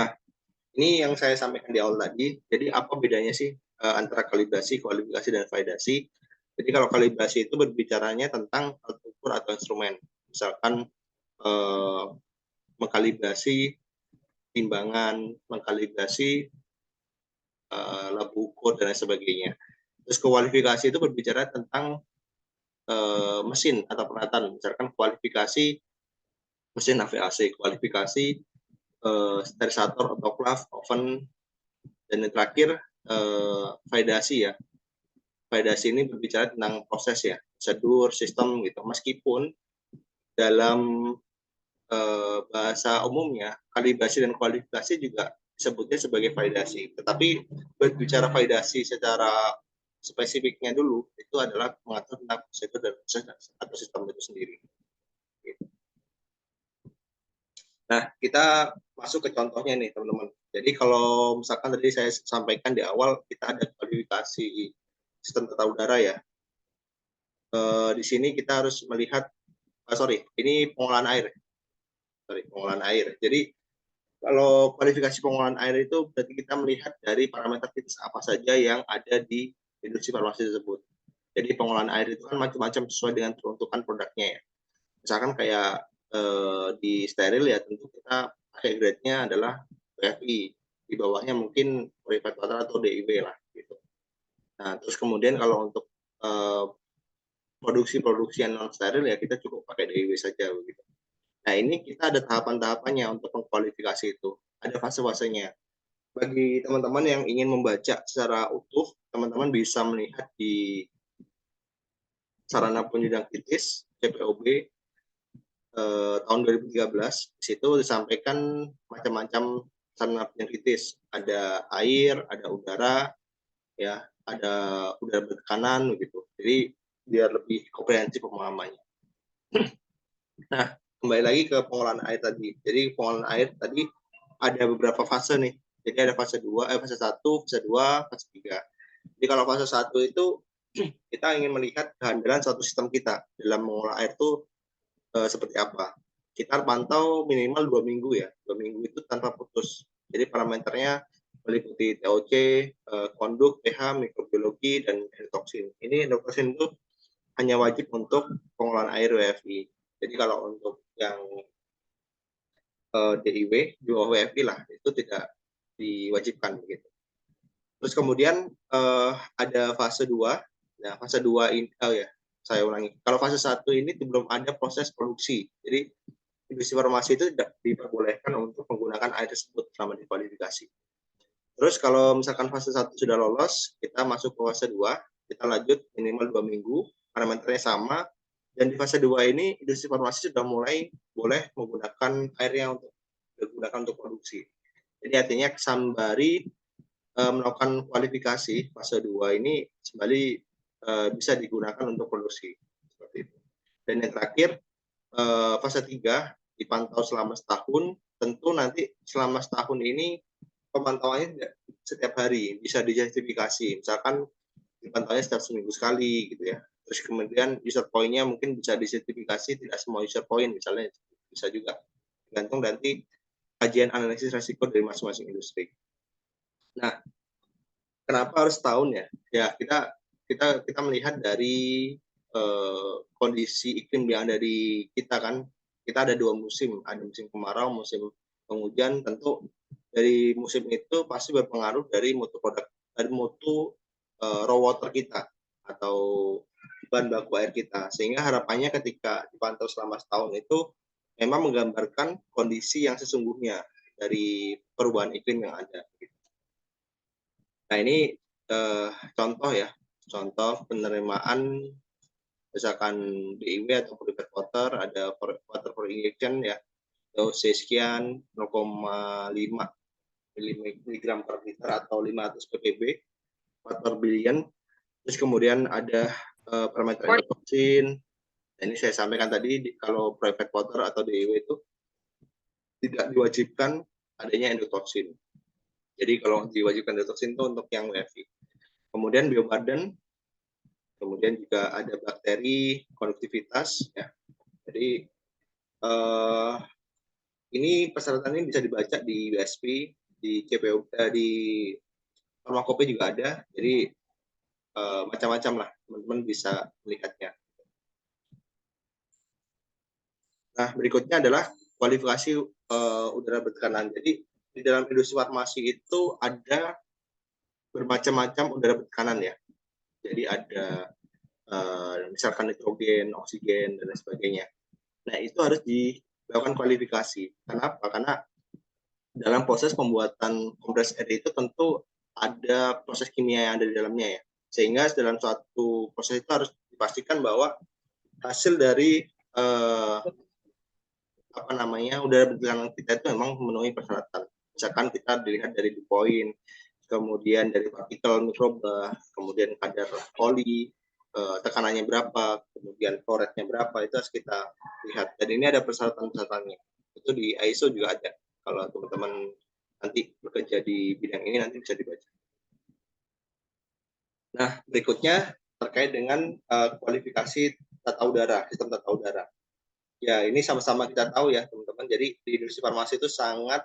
Nah, ini yang saya sampaikan di awal tadi. Jadi apa bedanya sih antara kalibrasi, kualifikasi, dan validasi? Jadi kalau kalibrasi itu berbicaranya tentang alat ukur atau instrumen. Misalkan mengkalibrasi timbangan, mengkalibrasi labu ukur, dan lain sebagainya. Terus kualifikasi itu berbicara tentang mesin atau peralatan. Misalkan kualifikasi mesin AVAC, kualifikasi sterilisator, autoclave, oven, dan yang terakhir validasi ya. Validasi ini berbicara tentang proses ya, prosedur, sistem gitu. Meskipun dalam bahasa umumnya kalibrasi dan kualifikasi juga disebutnya sebagai validasi. Tetapi berbicara validasi secara spesifiknya dulu itu adalah mengatur tentang prosedur dan proses atau sistem itu sendiri. Nah, kita masuk ke contohnya nih, teman-teman. Jadi kalau misalkan tadi saya sampaikan di awal, kita ada kualifikasi sistem tata udara ya. Di sini kita harus melihat, ini pengolahan air. Pengolahan air. Jadi kalau kualifikasi pengolahan air itu berarti kita melihat dari parameter kritis apa saja yang ada di industri farmasi tersebut. Jadi pengolahan air itu kan macam-macam sesuai dengan peruntukan produknya ya. Misalkan kayak di steril ya tentu kita pakai grade-nya adalah WFI. Di bawahnya mungkin purified water atau DIW lah gitu. Nah, terus kemudian kalau untuk produksi-produksi yang non steril ya kita cukup pakai DIW saja begitu. Nah, ini kita ada tahapan-tahapannya untuk mengkualifikasi itu. Ada fase-fasenya. Bagi teman-teman yang ingin membaca secara utuh, teman-teman bisa melihat di sarana penunjang kritis CPOB tahun 2013. Di situ disampaikan macam-macam sarana penunjang kritis. Ada air, ada udara, ya, ada udara bertekanan gitu. Jadi biar lebih komprehensif pemahamannya. Nah, kembali lagi ke pengolahan air tadi. Jadi pengolahan air tadi ada beberapa fase nih. Jadi ada fase 2, fase 1, fase 2, fase 3. Jadi kalau fase 1 itu kita ingin melihat kehandalan suatu sistem kita dalam mengolah air itu seperti apa. Kita pantau minimal 2 minggu ya. 2 minggu itu tanpa putus. Jadi parameternya meliputi TOC, konduk, pH, mikrobiologi, dan endotoksin. Ini endotoksin itu hanya wajib untuk pengolahan air WFI. Jadi kalau untuk yang DIW, di bawah WFI lah, itu tidak diwajibkan begitu. Terus kemudian ada fase 2. Nah, fase 2 ini, saya ulangi. Kalau fase 1 ini belum ada proses produksi. Jadi industri farmasi itu tidak diperbolehkan untuk menggunakan air tersebut selama dikualifikasi. Terus kalau misalkan fase 1 sudah lolos, kita masuk ke fase 2, kita lanjut minimal 2 minggu, parameternya sama, dan di fase 2 ini industri farmasi sudah mulai boleh menggunakan airnya untuk digunakan untuk produksi. Jadi artinya sembari melakukan kualifikasi fase 2 ini sembari bisa digunakan untuk produksi seperti itu. Dan yang terakhir fase 3 dipantau selama setahun. Tentu nanti selama setahun ini pemantauannya tidak setiap hari, bisa dijustifikasi. Misalkan dipantaunya setiap seminggu sekali gitu ya. Terus kemudian user point-nya mungkin bisa disertifikasi, tidak semua user point misalnya bisa juga. Tergantung nanti kajian analisis risiko dari masing-masing industri. Nah, kenapa harus tahun ya? Ya kita melihat dari kondisi iklim yang ada di kita kan. Kita ada 2 musim, ada musim kemarau, musim penghujan. Tentu dari musim itu pasti berpengaruh dari mutu produk, dari mutu raw water kita atau bahan baku air kita. Sehingga harapannya ketika dipantau selama setahun itu memang menggambarkan kondisi yang sesungguhnya dari perubahan iklim yang ada. Nah, ini contoh ya, contoh penerimaan misalkan DIW atau purified water, ada water for injection ya, dose sekian 0,5 mg per liter atau 500 ppb per billion. Terus kemudian ada parameter endotoksin. Ini saya sampaikan tadi, kalau purified water atau DIW itu tidak diwajibkan adanya endotoksin. Jadi kalau diwajibkan endotoksin itu untuk yang WFI. Kemudian bioburden, kemudian juga ada bakteri, konduktivitas. Ya. Jadi ini persyaratan ini bisa dibaca di USP, di CPO, di farmakope juga ada. Jadi macam-macam lah, teman-teman bisa melihatnya. Nah, berikutnya adalah kualifikasi udara bertekanan. Jadi di dalam industri farmasi itu ada bermacam-macam udara bertekanan ya. Jadi ada misalkan nitrogen, oksigen, dan lain sebagainya. Nah, itu harus dilakukan kualifikasi. Kenapa? Karena dalam proses pembuatan kompres air itu tentu ada proses kimia yang ada di dalamnya ya. Sehingga dalam suatu proses itu harus dipastikan bahwa hasil dari udara berjalan kita itu memang memenuhi persyaratan. Misalkan kita dilihat dari dew point, kemudian dari partikel mikroba, kemudian kadar oli, tekanannya berapa, kemudian flow rate-nya berapa, itu harus kita lihat. Dan ini ada persyaratan-persyaratannya. Itu di ISO juga ada. Kalau teman-teman nanti bekerja di bidang ini nanti bisa dibaca. Nah, berikutnya terkait dengan kualifikasi tata udara, sistem tata udara. Ya, ini sama-sama kita tahu ya, teman-teman. Jadi di industri farmasi itu sangat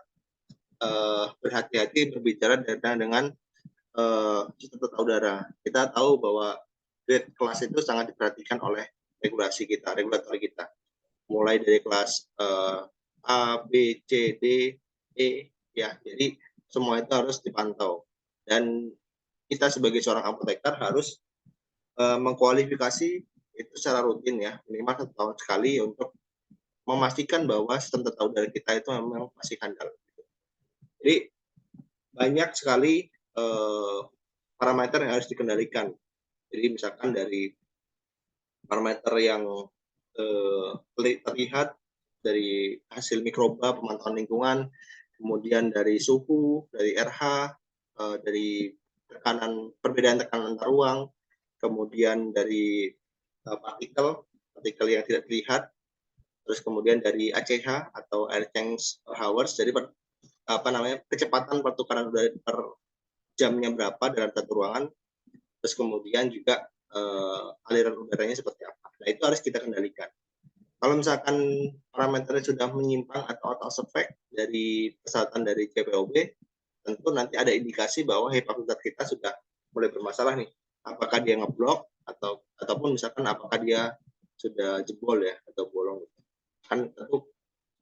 berhati-hati berbicara dengan sistem tata udara. Kita tahu bahwa grade kelas itu sangat diperhatikan oleh regulasi kita, regulator kita. Mulai dari kelas A, B, C, D, E, ya. Jadi semua itu harus dipantau. Dan kita sebagai seorang apoteker harus mengkualifikasi itu secara rutin ya, minimal 1 tahun sekali untuk memastikan bahwa sistem tata udara kita itu memang masih handal. Jadi banyak sekali parameter yang harus dikendalikan. Jadi misalkan dari parameter yang terlihat dari hasil mikroba, pemantauan lingkungan, kemudian dari suhu, dari RH, dari perbedaan tekanan antar ruang, kemudian dari partikel yang tidak terlihat, terus kemudian dari ACH atau air change per hours, jadi kecepatan pertukaran udara per jamnya berapa dalam satu ruangan, terus kemudian juga aliran udaranya seperti apa. Nah, itu harus kita kendalikan. Kalau misalkan parameternya sudah menyimpang atau out of spec dari persyaratan dari CPOB, tentu nanti ada indikasi bahwa HEPA filter kita sudah mulai bermasalah nih. Apakah dia ngeblok ataupun misalkan apakah dia sudah jebol ya atau bolong. Kan tentu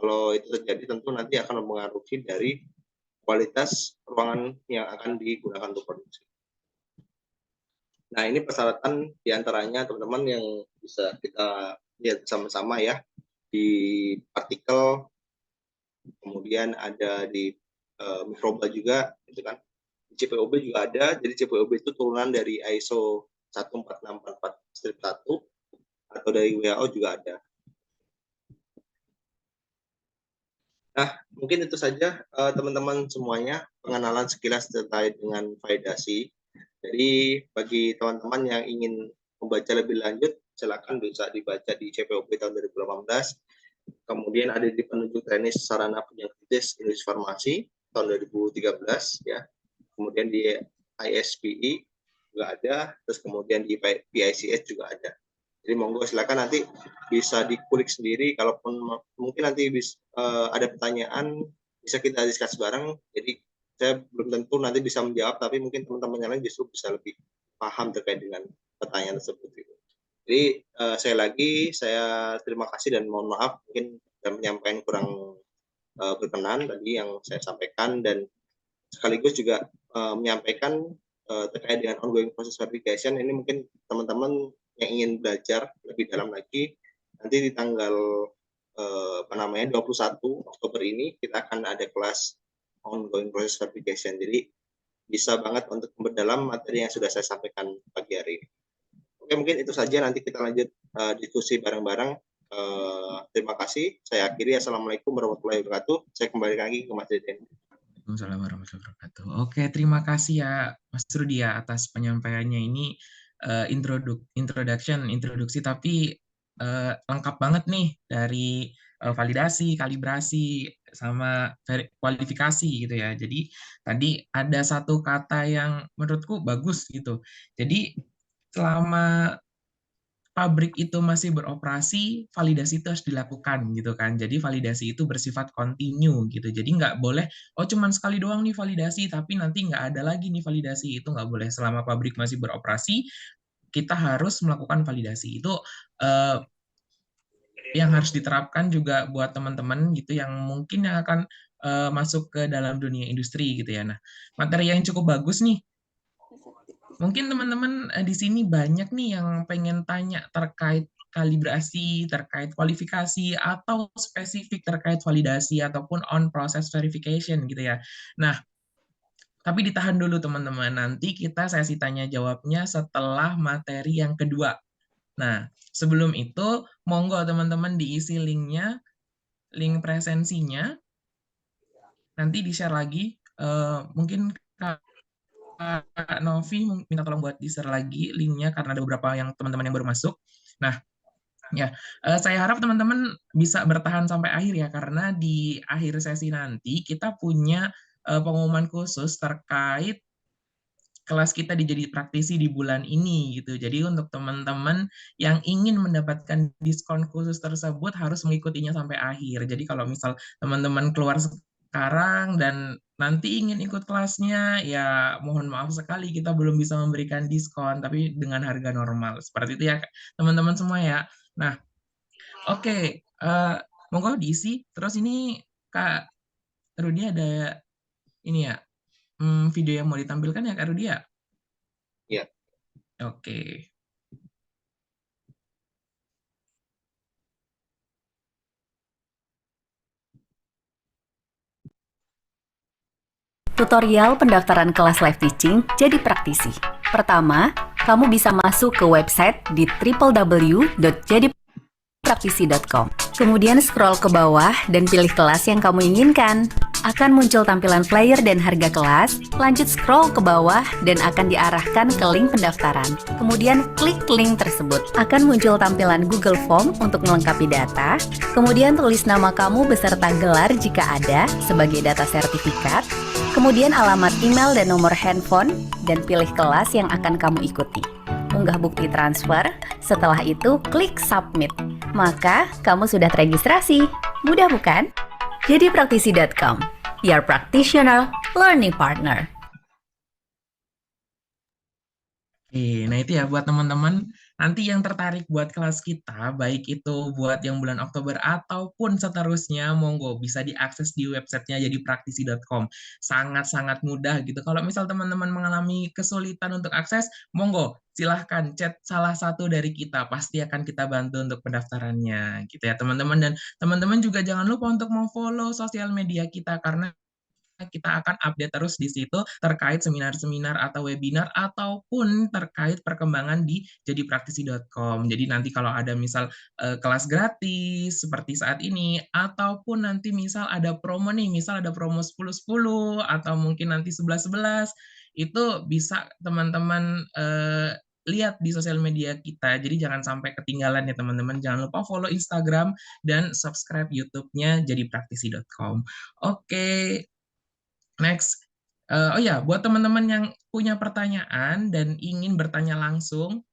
kalau itu terjadi tentu nanti akan mempengaruhi dari kualitas ruangan yang akan digunakan untuk produksi. Nah, ini persyaratan diantaranya teman-teman yang bisa kita lihat sama-sama ya, di partikel, kemudian ada di mikroba juga, gitu kan. Di CPOB juga ada, jadi CPOB itu turunan dari ISO 14644-1 atau dari WHO juga ada. Nah, mungkin itu saja teman-teman semuanya pengenalan sekilas terkait dengan validasi. Jadi bagi teman-teman yang ingin membaca lebih lanjut, silakan bisa dibaca di CPOB tahun 2018. Kemudian ada di penunjuk teknis sarana penunjang kritis industri farmasi tahun 2013 ya. Kemudian di ISPI juga ada, terus kemudian di PICS juga ada. Jadi monggo silakan nanti bisa dikulik sendiri, kalaupun mungkin nanti ada pertanyaan bisa kita diskus bareng. Jadi saya belum tentu nanti bisa menjawab, tapi mungkin teman-teman yang lain justru bisa lebih paham terkait dengan pertanyaan tersebut. Jadi saya terima kasih dan mohon maaf mungkin saya menyampaikan kurang berkenan tadi yang saya sampaikan, dan sekaligus juga menyampaikan terkait dengan ongoing proses verification. Ini mungkin teman-teman yang ingin belajar lebih dalam lagi, nanti di tanggal 21 Oktober ini kita akan ada kelas ongoing proses verification. Jadi bisa banget untuk memperdalam materi yang sudah saya sampaikan pagi hari ini. Oke, mungkin itu saja, nanti kita lanjut diskusi bareng-bareng. Terima kasih. Saya akhiri. Assalamualaikum warahmatullahi wabarakatuh. Saya kembali lagi ke Mas Deden. Waalaikumsalam warahmatullahi wabarakatuh. Oke, terima kasih ya Mas Rudi ya atas penyampaiannya ini, introduksi, tapi lengkap banget nih dari validasi, kalibrasi, sama kualifikasi gitu ya. Jadi tadi ada satu kata yang menurutku bagus gitu. Jadi selama pabrik itu masih beroperasi, validasi itu harus dilakukan gitu kan. Jadi validasi itu bersifat kontinu gitu. Jadi nggak boleh, oh cuman sekali doang nih validasi, tapi nanti nggak ada lagi nih validasi. Itu nggak boleh. Selama pabrik masih beroperasi, kita harus melakukan validasi. Itu yang harus diterapkan juga buat teman-teman gitu yang mungkin yang akan masuk ke dalam dunia industri gitu ya. Nah, materi yang cukup bagus nih. Mungkin teman-teman di sini banyak nih yang pengen tanya terkait kalibrasi, terkait kualifikasi, atau spesifik terkait validasi ataupun on process verification gitu ya. Nah, tapi ditahan dulu teman-teman. Nanti kita sesi tanya jawabnya setelah materi yang kedua. Nah, sebelum itu, monggo teman-teman diisi linknya link presensinya, nanti di-share lagi. Mungkin Kak Novi minta tolong buat di-share lagi linknya karena ada beberapa yang teman-teman yang baru masuk. Nah, ya, saya harap teman-teman bisa bertahan sampai akhir ya, karena di akhir sesi nanti kita punya pengumuman khusus terkait kelas kita jadi praktisi di bulan ini gitu. Jadi untuk teman-teman yang ingin mendapatkan diskon khusus tersebut harus mengikutinya sampai akhir. Jadi kalau misal teman-teman keluar sekarang dan nanti ingin ikut kelasnya, ya mohon maaf sekali kita belum bisa memberikan diskon, tapi dengan harga normal. Seperti itu ya teman-teman semua ya. Nah, oke, monggo diisi. Terus ini Kak Rudi ada ini ya, video yang mau ditampilkan ya Kak Rudi ya? Ya. Oke. Tutorial pendaftaran kelas live teaching jadi praktisi. Pertama, kamu bisa masuk ke website di www.jadipraktisi.com. Kemudian scroll ke bawah dan pilih kelas yang kamu inginkan. Akan muncul tampilan flyer dan harga kelas. Lanjut scroll ke bawah dan akan diarahkan ke link pendaftaran. Kemudian klik link tersebut. Akan muncul tampilan Google Form untuk melengkapi data. Kemudian tulis nama kamu beserta gelar jika ada sebagai data sertifikat. Kemudian alamat email dan nomor handphone, dan pilih kelas yang akan kamu ikuti. Unggah bukti transfer, setelah itu klik submit. Maka kamu sudah terregistrasi. Mudah bukan? Jadi praktisi.com, your practitioner learning partner. Nah itu ya buat teman-teman nanti yang tertarik buat kelas kita, baik itu buat yang bulan Oktober ataupun seterusnya, monggo bisa diakses di websitenya jadi praktisi.com. Sangat-sangat mudah gitu. Kalau misal teman-teman mengalami kesulitan untuk akses, monggo silahkan chat salah satu dari kita, pasti akan kita bantu untuk pendaftarannya gitu ya teman-teman. Dan teman-teman juga jangan lupa untuk follow sosial media kita, karena kita akan update terus di situ terkait seminar-seminar atau webinar ataupun terkait perkembangan di jadipraktisi.com. Jadi nanti kalau ada misal kelas gratis seperti saat ini, ataupun nanti misal ada promo nih, misal ada promo 10-10 atau mungkin nanti 11-11, itu bisa teman-teman lihat di sosial media kita. Jadi jangan sampai ketinggalan ya teman-teman. Jangan lupa follow Instagram dan subscribe YouTube-nya jadipraktisi.com. Oke, next. Oh ya, buat teman-teman yang punya pertanyaan dan ingin bertanya langsung,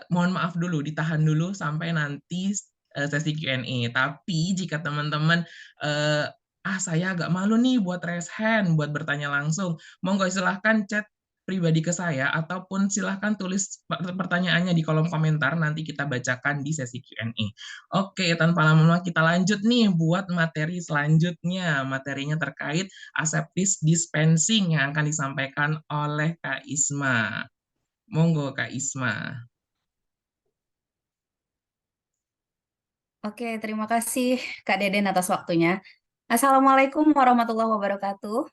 mohon maaf dulu, ditahan dulu sampai nanti sesi Q&A. Tapi jika teman-teman, saya agak malu nih buat raise hand, buat bertanya langsung, monggo silahkan chat pribadi ke saya, ataupun silahkan tulis pertanyaannya di kolom komentar, nanti kita bacakan di sesi Q&A. Oke, tanpa lama-lama kita lanjut nih buat materi selanjutnya. Materinya terkait aseptis dispensing yang akan disampaikan oleh Kak Isma. Monggo Kak Isma. Oke, terima kasih Kak Deden atas waktunya. Assalamualaikum warahmatullahi wabarakatuh.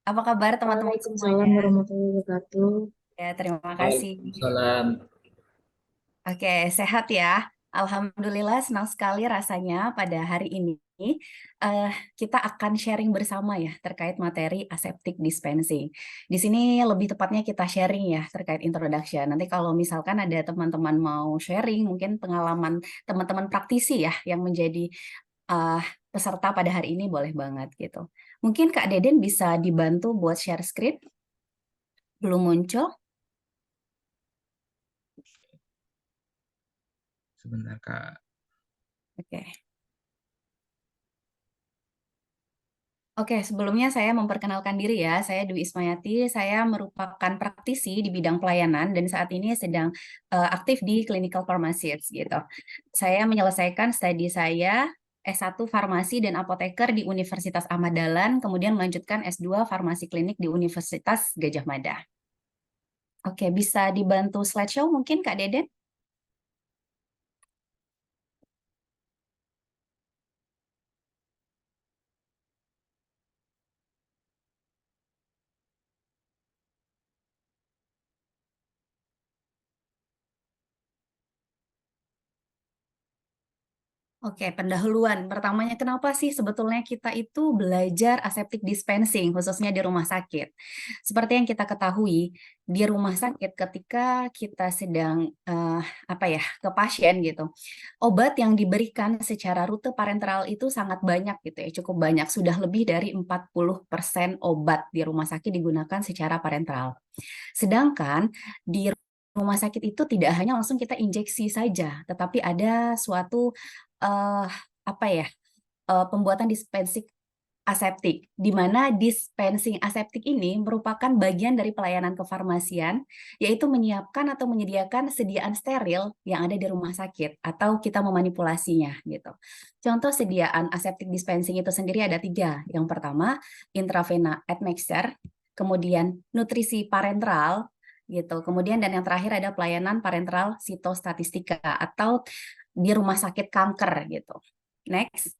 Apa kabar teman-teman Waalaikumsalam semuanya? warahmatullahi wabarakatuh. Ya, terima kasih. Waalaikumsalam. Oke, sehat ya. Alhamdulillah, senang sekali rasanya pada hari ini eh, kita akan sharing bersama ya terkait materi aseptic dispensing. Di sini lebih tepatnya kita sharing ya terkait introduction. Nanti kalau misalkan ada teman-teman mau sharing, mungkin pengalaman teman-teman praktisi ya yang menjadi eh, peserta pada hari ini boleh banget gitu. Mungkin Kak Deden bisa dibantu buat share screen? Belum muncul? Sebentar Kak. Oke. Oke, sebelumnya saya memperkenalkan diri ya. Saya Dwi Ismayati, saya merupakan praktisi di bidang pelayanan dan saat ini sedang aktif di clinical pharmacist gitu. Saya menyelesaikan studi saya S1 Farmasi dan Apoteker di Universitas Ahmad Dahlan, kemudian melanjutkan S2 Farmasi Klinik di Universitas Gajah Mada. Oke, bisa dibantu slideshow mungkin Kak Deden? Oke, pendahuluan. Pertamanya, kenapa sih sebetulnya kita itu belajar aseptic dispensing, khususnya di rumah sakit? Seperti yang kita ketahui, di rumah sakit ketika kita sedang ke pasien gitu, obat yang diberikan secara rute parenteral itu sangat banyak gitu ya, cukup banyak. Sudah lebih dari 40% obat di rumah sakit digunakan secara parenteral. Sedangkan di rumah sakit itu tidak hanya langsung kita injeksi saja, tetapi ada suatu eh, pembuatan dispensing aseptik, di mana dispensing aseptik ini merupakan bagian dari pelayanan kefarmasian, yaitu menyiapkan atau menyediakan sediaan steril yang ada di rumah sakit, atau kita memanipulasinya gitu. Contoh sediaan aseptik dispensing itu sendiri ada 3. Yang pertama, intravena admixture, kemudian nutrisi parenteral, gitu. Kemudian dan yang terakhir ada pelayanan parenteral sitostatistika atau di rumah sakit kanker gitu. Next.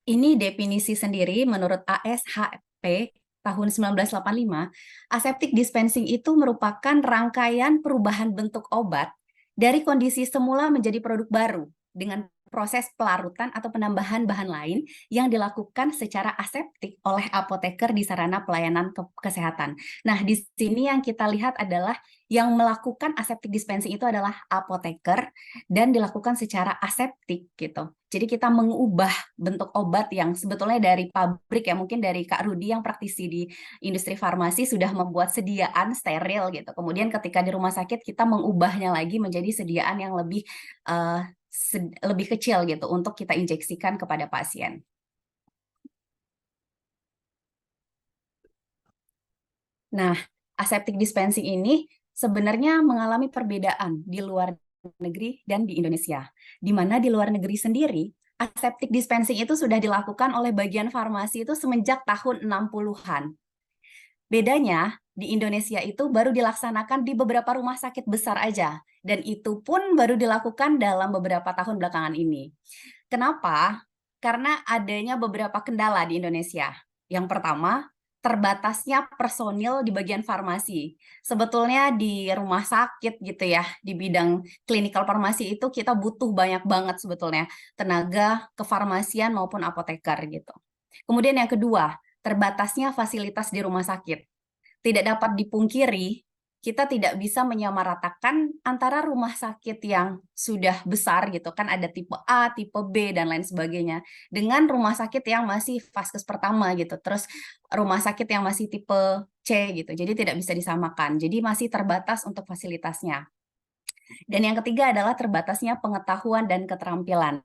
Ini definisi sendiri menurut ASHP tahun 1985, aseptic dispensing itu merupakan rangkaian perubahan bentuk obat dari kondisi semula menjadi produk baru dengan proses pelarutan atau penambahan bahan lain yang dilakukan secara aseptik oleh apoteker di sarana pelayanan kesehatan. Nah, di sini yang kita lihat adalah yang melakukan aseptic dispensing itu adalah apoteker dan dilakukan secara aseptik gitu. Jadi kita mengubah bentuk obat yang sebetulnya dari pabrik ya, mungkin dari Kak Rudi yang praktisi di industri farmasi sudah membuat sediaan steril gitu. Kemudian ketika di rumah sakit kita mengubahnya lagi menjadi sediaan yang lebih kecil gitu untuk kita injeksikan kepada pasien. Nah, aseptic dispensing ini sebenarnya mengalami perbedaan di luar negeri dan di Indonesia. Di mana di luar negeri sendiri, aseptic dispensing itu sudah dilakukan oleh bagian farmasi itu semenjak tahun 60-an. Bedanya, di Indonesia itu baru dilaksanakan di beberapa rumah sakit besar aja. Dan itu pun baru dilakukan dalam beberapa tahun belakangan ini. Kenapa? Karena adanya beberapa kendala di Indonesia. Yang pertama, terbatasnya personil di bagian farmasi. Sebetulnya di rumah sakit gitu ya, di bidang klinikal farmasi itu kita butuh banyak banget sebetulnya tenaga kefarmasian maupun apoteker gitu. Kemudian yang kedua, terbatasnya fasilitas di rumah sakit. Tidak dapat dipungkiri, kita tidak bisa menyamaratakan antara rumah sakit yang sudah besar gitu kan, ada tipe A, tipe B dan lain sebagainya, dengan rumah sakit yang masih vaskes pertama gitu, terus rumah sakit yang masih tipe C gitu. Jadi tidak bisa disamakan. Jadi masih terbatas untuk fasilitasnya. Dan yang ketiga adalah terbatasnya pengetahuan dan keterampilan.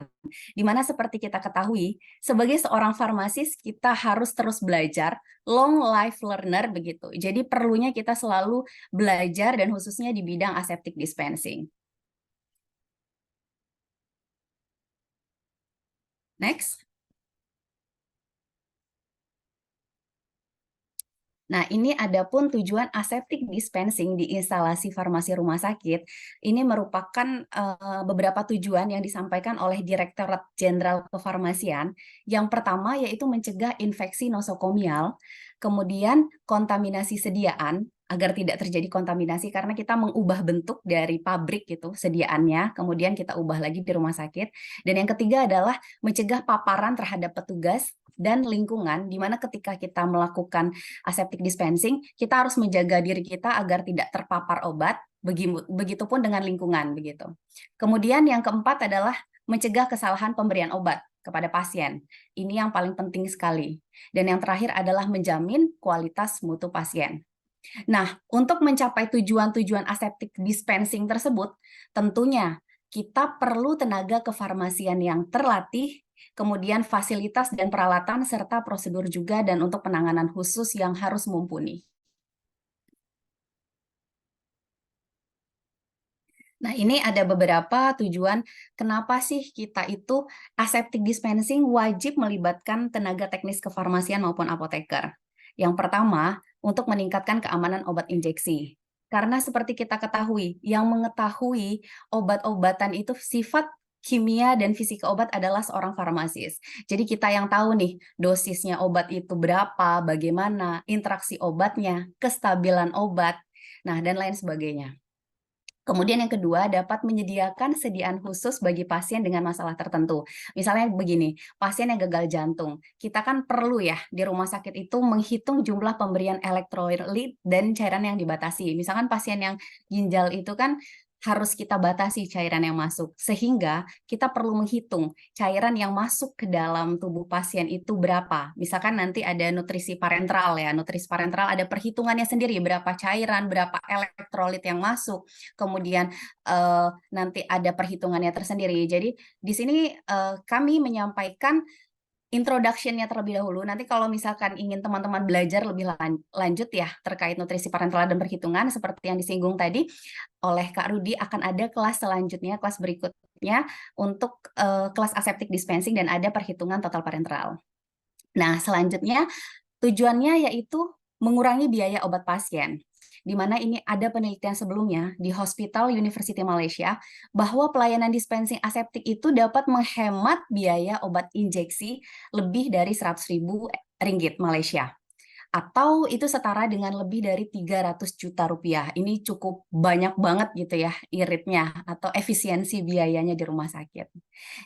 Di mana seperti kita ketahui, sebagai seorang farmasis kita harus terus belajar, long life learner begitu. Jadi perlunya kita selalu belajar dan khususnya di bidang aseptic dispensing. Next. Nah, ini adapun tujuan aseptic dispensing di instalasi farmasi rumah sakit, ini merupakan beberapa tujuan yang disampaikan oleh Direktorat Jenderal Kefarmasian. Yang pertama yaitu mencegah infeksi nosokomial, kemudian kontaminasi sediaan, agar tidak terjadi kontaminasi karena kita mengubah bentuk dari pabrik gitu sediaannya, kemudian kita ubah lagi di rumah sakit. Dan yang ketiga adalah mencegah paparan terhadap petugas dan lingkungan, di mana ketika kita melakukan aseptic dispensing, kita harus menjaga diri kita agar tidak terpapar obat, begitupun dengan lingkungan begitu. Kemudian yang keempat adalah mencegah kesalahan pemberian obat kepada pasien. Ini yang paling penting sekali. Dan yang terakhir adalah menjamin kualitas mutu pasien. Nah, untuk mencapai tujuan-tujuan aseptic dispensing tersebut, tentunya kita perlu tenaga kefarmasian yang terlatih, kemudian fasilitas dan peralatan, serta prosedur juga, dan untuk penanganan khusus yang harus mumpuni. Nah, ini ada beberapa tujuan kenapa sih kita itu aseptic dispensing wajib melibatkan tenaga teknis kefarmasian maupun apoteker. Yang pertama, untuk meningkatkan keamanan obat injeksi. Karena seperti kita ketahui, yang mengetahui obat-obatan itu sifat kimia dan fisika obat adalah seorang farmasis. Jadi kita yang tahu nih, dosisnya obat itu berapa, bagaimana, interaksi obatnya, kestabilan obat, nah dan lain sebagainya. Kemudian yang kedua, dapat menyediakan sediaan khusus bagi pasien dengan masalah tertentu. Misalnya begini, pasien yang gagal jantung. Kita kan perlu ya di rumah sakit itu menghitung jumlah pemberian elektrolit dan cairan yang dibatasi. Misalkan pasien yang ginjal itu kan harus kita batasi cairan yang masuk. Sehingga kita perlu menghitung cairan yang masuk ke dalam tubuh pasien itu berapa. Misalkan nanti ada nutrisi parenteral ya. Nutrisi parenteral ada perhitungannya sendiri, berapa cairan, berapa elektrolit yang masuk. Kemudian nanti ada perhitungannya tersendiri. Jadi di sini kami menyampaikan introduction-nya terlebih dahulu. Nanti kalau misalkan ingin teman-teman belajar lebih lanjut ya terkait nutrisi parenteral dan perhitungan seperti yang disinggung tadi oleh Kak Rudi, akan ada kelas selanjutnya, kelas berikutnya untuk kelas aseptic dispensing dan ada perhitungan total parenteral. Nah, selanjutnya tujuannya yaitu mengurangi biaya obat pasien, di mana ini ada penelitian sebelumnya di Hospital University Malaysia bahwa pelayanan dispensing aseptik itu dapat menghemat biaya obat injeksi lebih dari 100.000 ringgit Malaysia. Atau itu setara dengan lebih dari 300 juta rupiah. Ini cukup banyak banget gitu ya iritnya atau efisiensi biayanya di rumah sakit.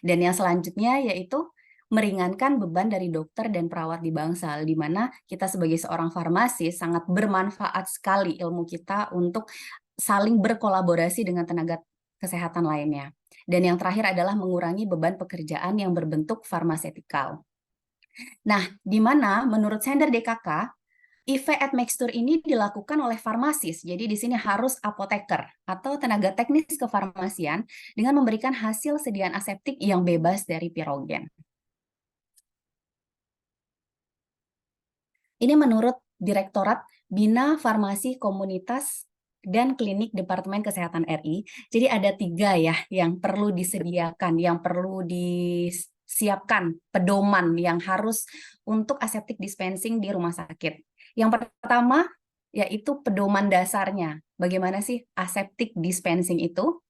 Dan yang selanjutnya yaitu meringankan beban dari dokter dan perawat di Bangsal, di mana kita sebagai seorang farmasis sangat bermanfaat sekali ilmu kita untuk saling berkolaborasi dengan tenaga kesehatan lainnya. Dan yang terakhir adalah mengurangi beban pekerjaan yang berbentuk farmasetikal. Nah, di mana menurut Sender DKK, IV admixture ini dilakukan oleh farmasis, jadi di sini harus apoteker atau tenaga teknis kefarmasian dengan memberikan hasil sediaan aseptik yang bebas dari pirogen. Ini menurut Direktorat Bina Farmasi Komunitas dan Klinik Departemen Kesehatan RI. Jadi ada 3 ya yang perlu disediakan, yang perlu disiapkan pedoman yang harus untuk aseptic dispensing di rumah sakit. Yang pertama yaitu pedoman dasarnya. Bagaimana sih aseptic dispensing itu?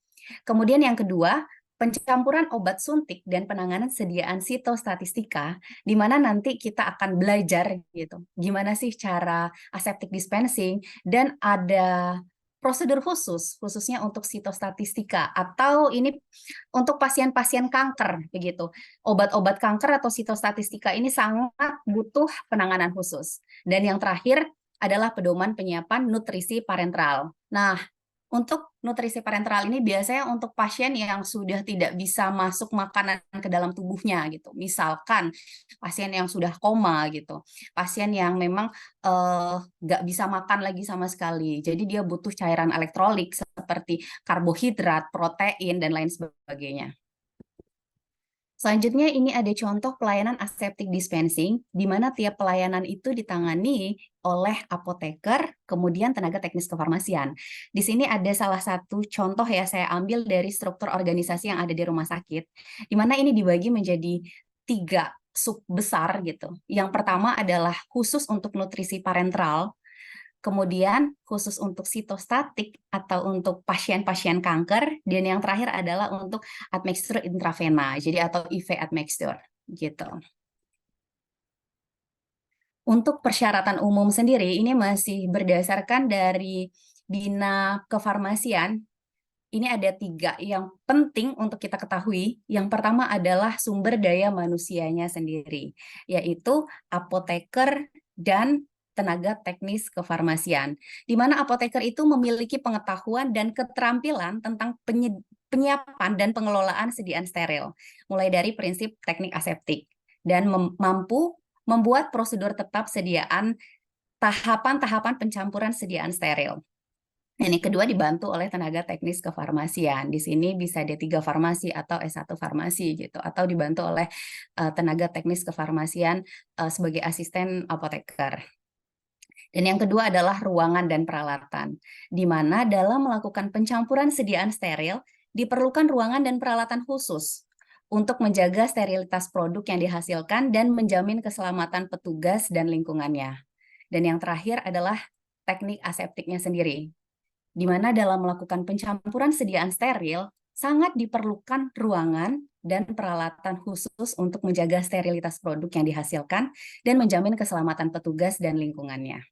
Kemudian yang kedua, pencampuran obat suntik dan penanganan sediaan sitostatistika, di mana nanti kita akan belajar gitu, gimana sih cara aseptic dispensing, dan ada prosedur khususnya untuk sitostatistika, atau ini untuk pasien-pasien kanker, begitu. Obat-obat kanker atau sitostatistika ini sangat butuh penanganan khusus. Dan yang terakhir adalah pedoman penyiapan nutrisi parenteral. Nah, untuk nutrisi parenteral ini biasanya untuk pasien yang sudah tidak bisa masuk makanan ke dalam tubuhnya gitu. Misalkan pasien yang sudah koma gitu, pasien yang memang nggak bisa makan lagi sama sekali. Jadi dia butuh cairan elektrolit seperti karbohidrat, protein, dan lain sebagainya. Selanjutnya ini ada contoh pelayanan aseptic dispensing, di mana tiap pelayanan itu ditangani oleh apoteker, kemudian tenaga teknis kefarmasian. Di sini ada salah satu contoh ya, saya ambil dari struktur organisasi yang ada di rumah sakit, di mana ini dibagi menjadi 3 sub besar gitu. Yang pertama adalah khusus untuk nutrisi parenteral, kemudian khusus untuk sitostatik atau untuk pasien-pasien kanker, dan yang terakhir adalah untuk admixture intravena, jadi atau IV admixture gitu. Untuk persyaratan umum sendiri ini masih berdasarkan dari Bina Kefarmasian. Ini ada 3 yang penting untuk kita ketahui. Yang pertama adalah sumber daya manusianya sendiri, yaitu apoteker dan tenaga teknis kefarmasian, di mana apoteker itu memiliki pengetahuan dan keterampilan tentang penyiapan dan pengelolaan sediaan steril, mulai dari prinsip teknik aseptik, dan mampu membuat prosedur tetap sediaan tahapan-tahapan pencampuran sediaan steril. Dan yang kedua dibantu oleh tenaga teknis kefarmasian. Di sini bisa D3 farmasi atau S1 farmasi gitu, atau dibantu oleh tenaga teknis kefarmasian sebagai asisten apoteker. Dan yang kedua adalah ruangan dan peralatan, di mana dalam melakukan pencampuran sediaan steril diperlukan ruangan dan peralatan khusus untuk menjaga sterilitas produk yang dihasilkan dan menjamin keselamatan petugas dan lingkungannya. Dan yang terakhir adalah teknik aseptiknya sendiri, di mana dalam melakukan pencampuran sediaan steril sangat diperlukan ruangan dan peralatan khusus untuk menjaga sterilitas produk yang dihasilkan dan menjamin keselamatan petugas dan lingkungannya.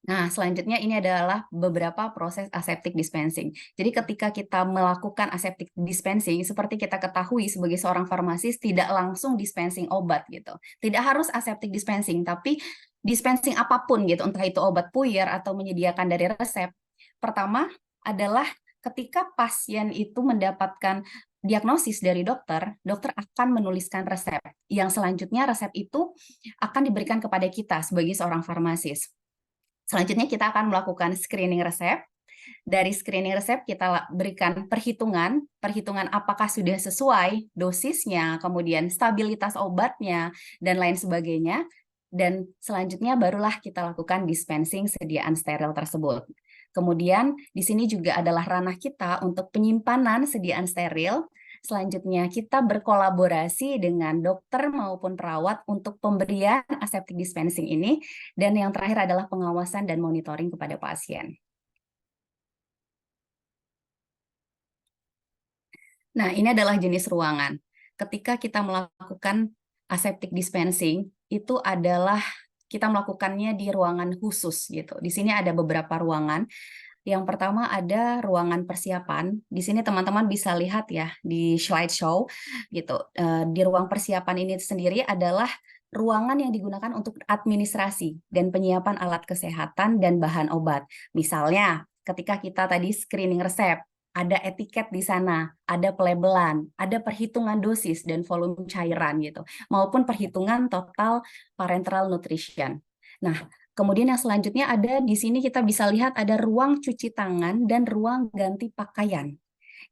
Nah, selanjutnya ini adalah beberapa proses aseptic dispensing. Jadi ketika kita melakukan aseptic dispensing, seperti kita ketahui sebagai seorang farmasis tidak langsung dispensing obat gitu. Tidak harus aseptic dispensing, tapi dispensing apapun gitu, entah itu obat puyer atau menyediakan dari resep. Pertama adalah ketika pasien itu mendapatkan diagnosis dari dokter, dokter akan menuliskan resep. Yang selanjutnya resep itu akan diberikan kepada kita sebagai seorang farmasis. Selanjutnya kita akan melakukan screening resep. Dari screening resep kita berikan perhitungan apakah sudah sesuai dosisnya, kemudian stabilitas obatnya, dan lain sebagainya. Dan selanjutnya barulah kita lakukan dispensing sediaan steril tersebut. Kemudian di sini juga adalah ranah kita untuk penyimpanan sediaan steril. Selanjutnya kita berkolaborasi dengan dokter maupun perawat untuk pemberian aseptic dispensing ini. Dan yang terakhir adalah pengawasan dan monitoring kepada pasien. Nah, ini adalah jenis ruangan. Ketika kita melakukan aseptic dispensing, itu adalah kita melakukannya di ruangan khusus gitu. Di sini ada beberapa ruangan. Yang pertama ada ruangan persiapan. Di sini teman-teman bisa lihat ya di slideshow gitu. Di ruang persiapan ini sendiri adalah ruangan yang digunakan untuk administrasi dan penyiapan alat kesehatan dan bahan obat. Misalnya, ketika kita tadi screening resep, ada etiket di sana, ada pelabelan, ada perhitungan dosis dan volume cairan gitu, maupun perhitungan total parenteral nutrition. Nah, kemudian yang selanjutnya ada di sini kita bisa lihat ada ruang cuci tangan dan ruang ganti pakaian.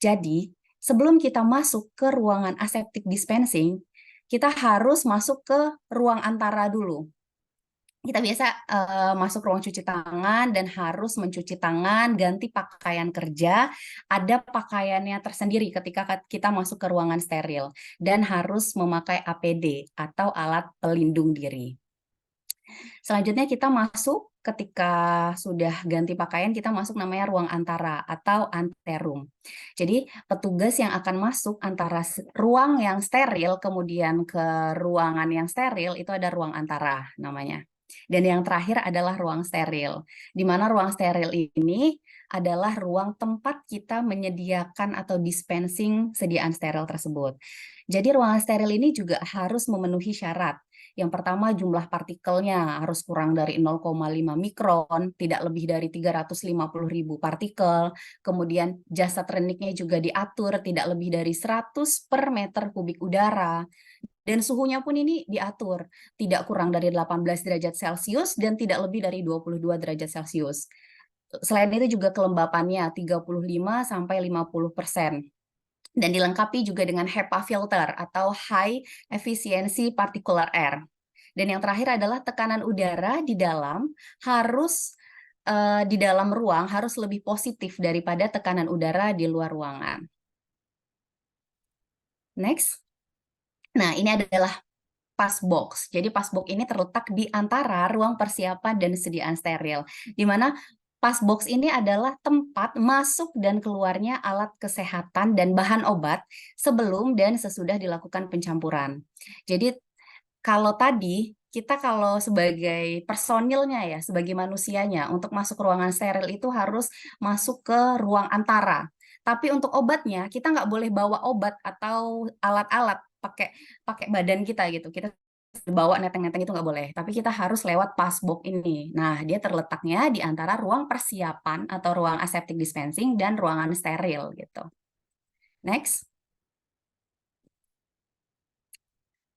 Jadi, sebelum kita masuk ke ruangan aseptic dispensing, kita harus masuk ke ruang antara dulu. Kita biasa masuk ruang cuci tangan dan harus mencuci tangan, ganti pakaian kerja, ada pakaiannya tersendiri ketika kita masuk ke ruangan steril, dan harus memakai APD atau alat pelindung diri. Selanjutnya kita masuk ketika sudah ganti pakaian, kita masuk namanya ruang antara atau anterum. Jadi petugas yang akan masuk antara ruang yang steril kemudian ke ruangan yang steril itu ada ruang antara namanya. Dan yang terakhir adalah ruang steril, di mana ruang steril ini adalah ruang tempat kita menyediakan atau dispensing sediaan steril tersebut. Jadi ruangan steril ini juga harus memenuhi syarat. Yang pertama jumlah partikelnya harus kurang dari 0,5 mikron, tidak lebih dari 350.000 partikel. Kemudian jasa treniknya juga diatur tidak lebih dari 100 per meter kubik udara. Dan suhunya pun ini diatur, tidak kurang dari 18 derajat Celcius dan tidak lebih dari 22 derajat Celcius. Selain itu juga kelembapannya 35–50%. Dan dilengkapi juga dengan HEPA filter atau High Efficiency Particular Air. Dan yang terakhir adalah tekanan udara di dalam ruang harus lebih positif daripada tekanan udara di luar ruangan. Next. Nah, ini adalah pass box. Jadi pass box ini terletak di antara ruang persiapan dan sediaan steril, di mana pass box ini adalah tempat masuk dan keluarnya alat kesehatan dan bahan obat sebelum dan sesudah dilakukan pencampuran. Jadi kalau tadi kita kalau sebagai personilnya ya, sebagai manusianya untuk masuk ruangan steril itu harus masuk ke ruang antara. Tapi untuk obatnya kita nggak boleh bawa obat atau alat-alat pakai badan kita gitu. Kita bawa neteng-neteng itu nggak boleh, tapi kita harus lewat passbox ini. Nah, dia terletaknya di antara ruang persiapan atau ruang aseptic dispensing dan ruangan steril gitu. Next.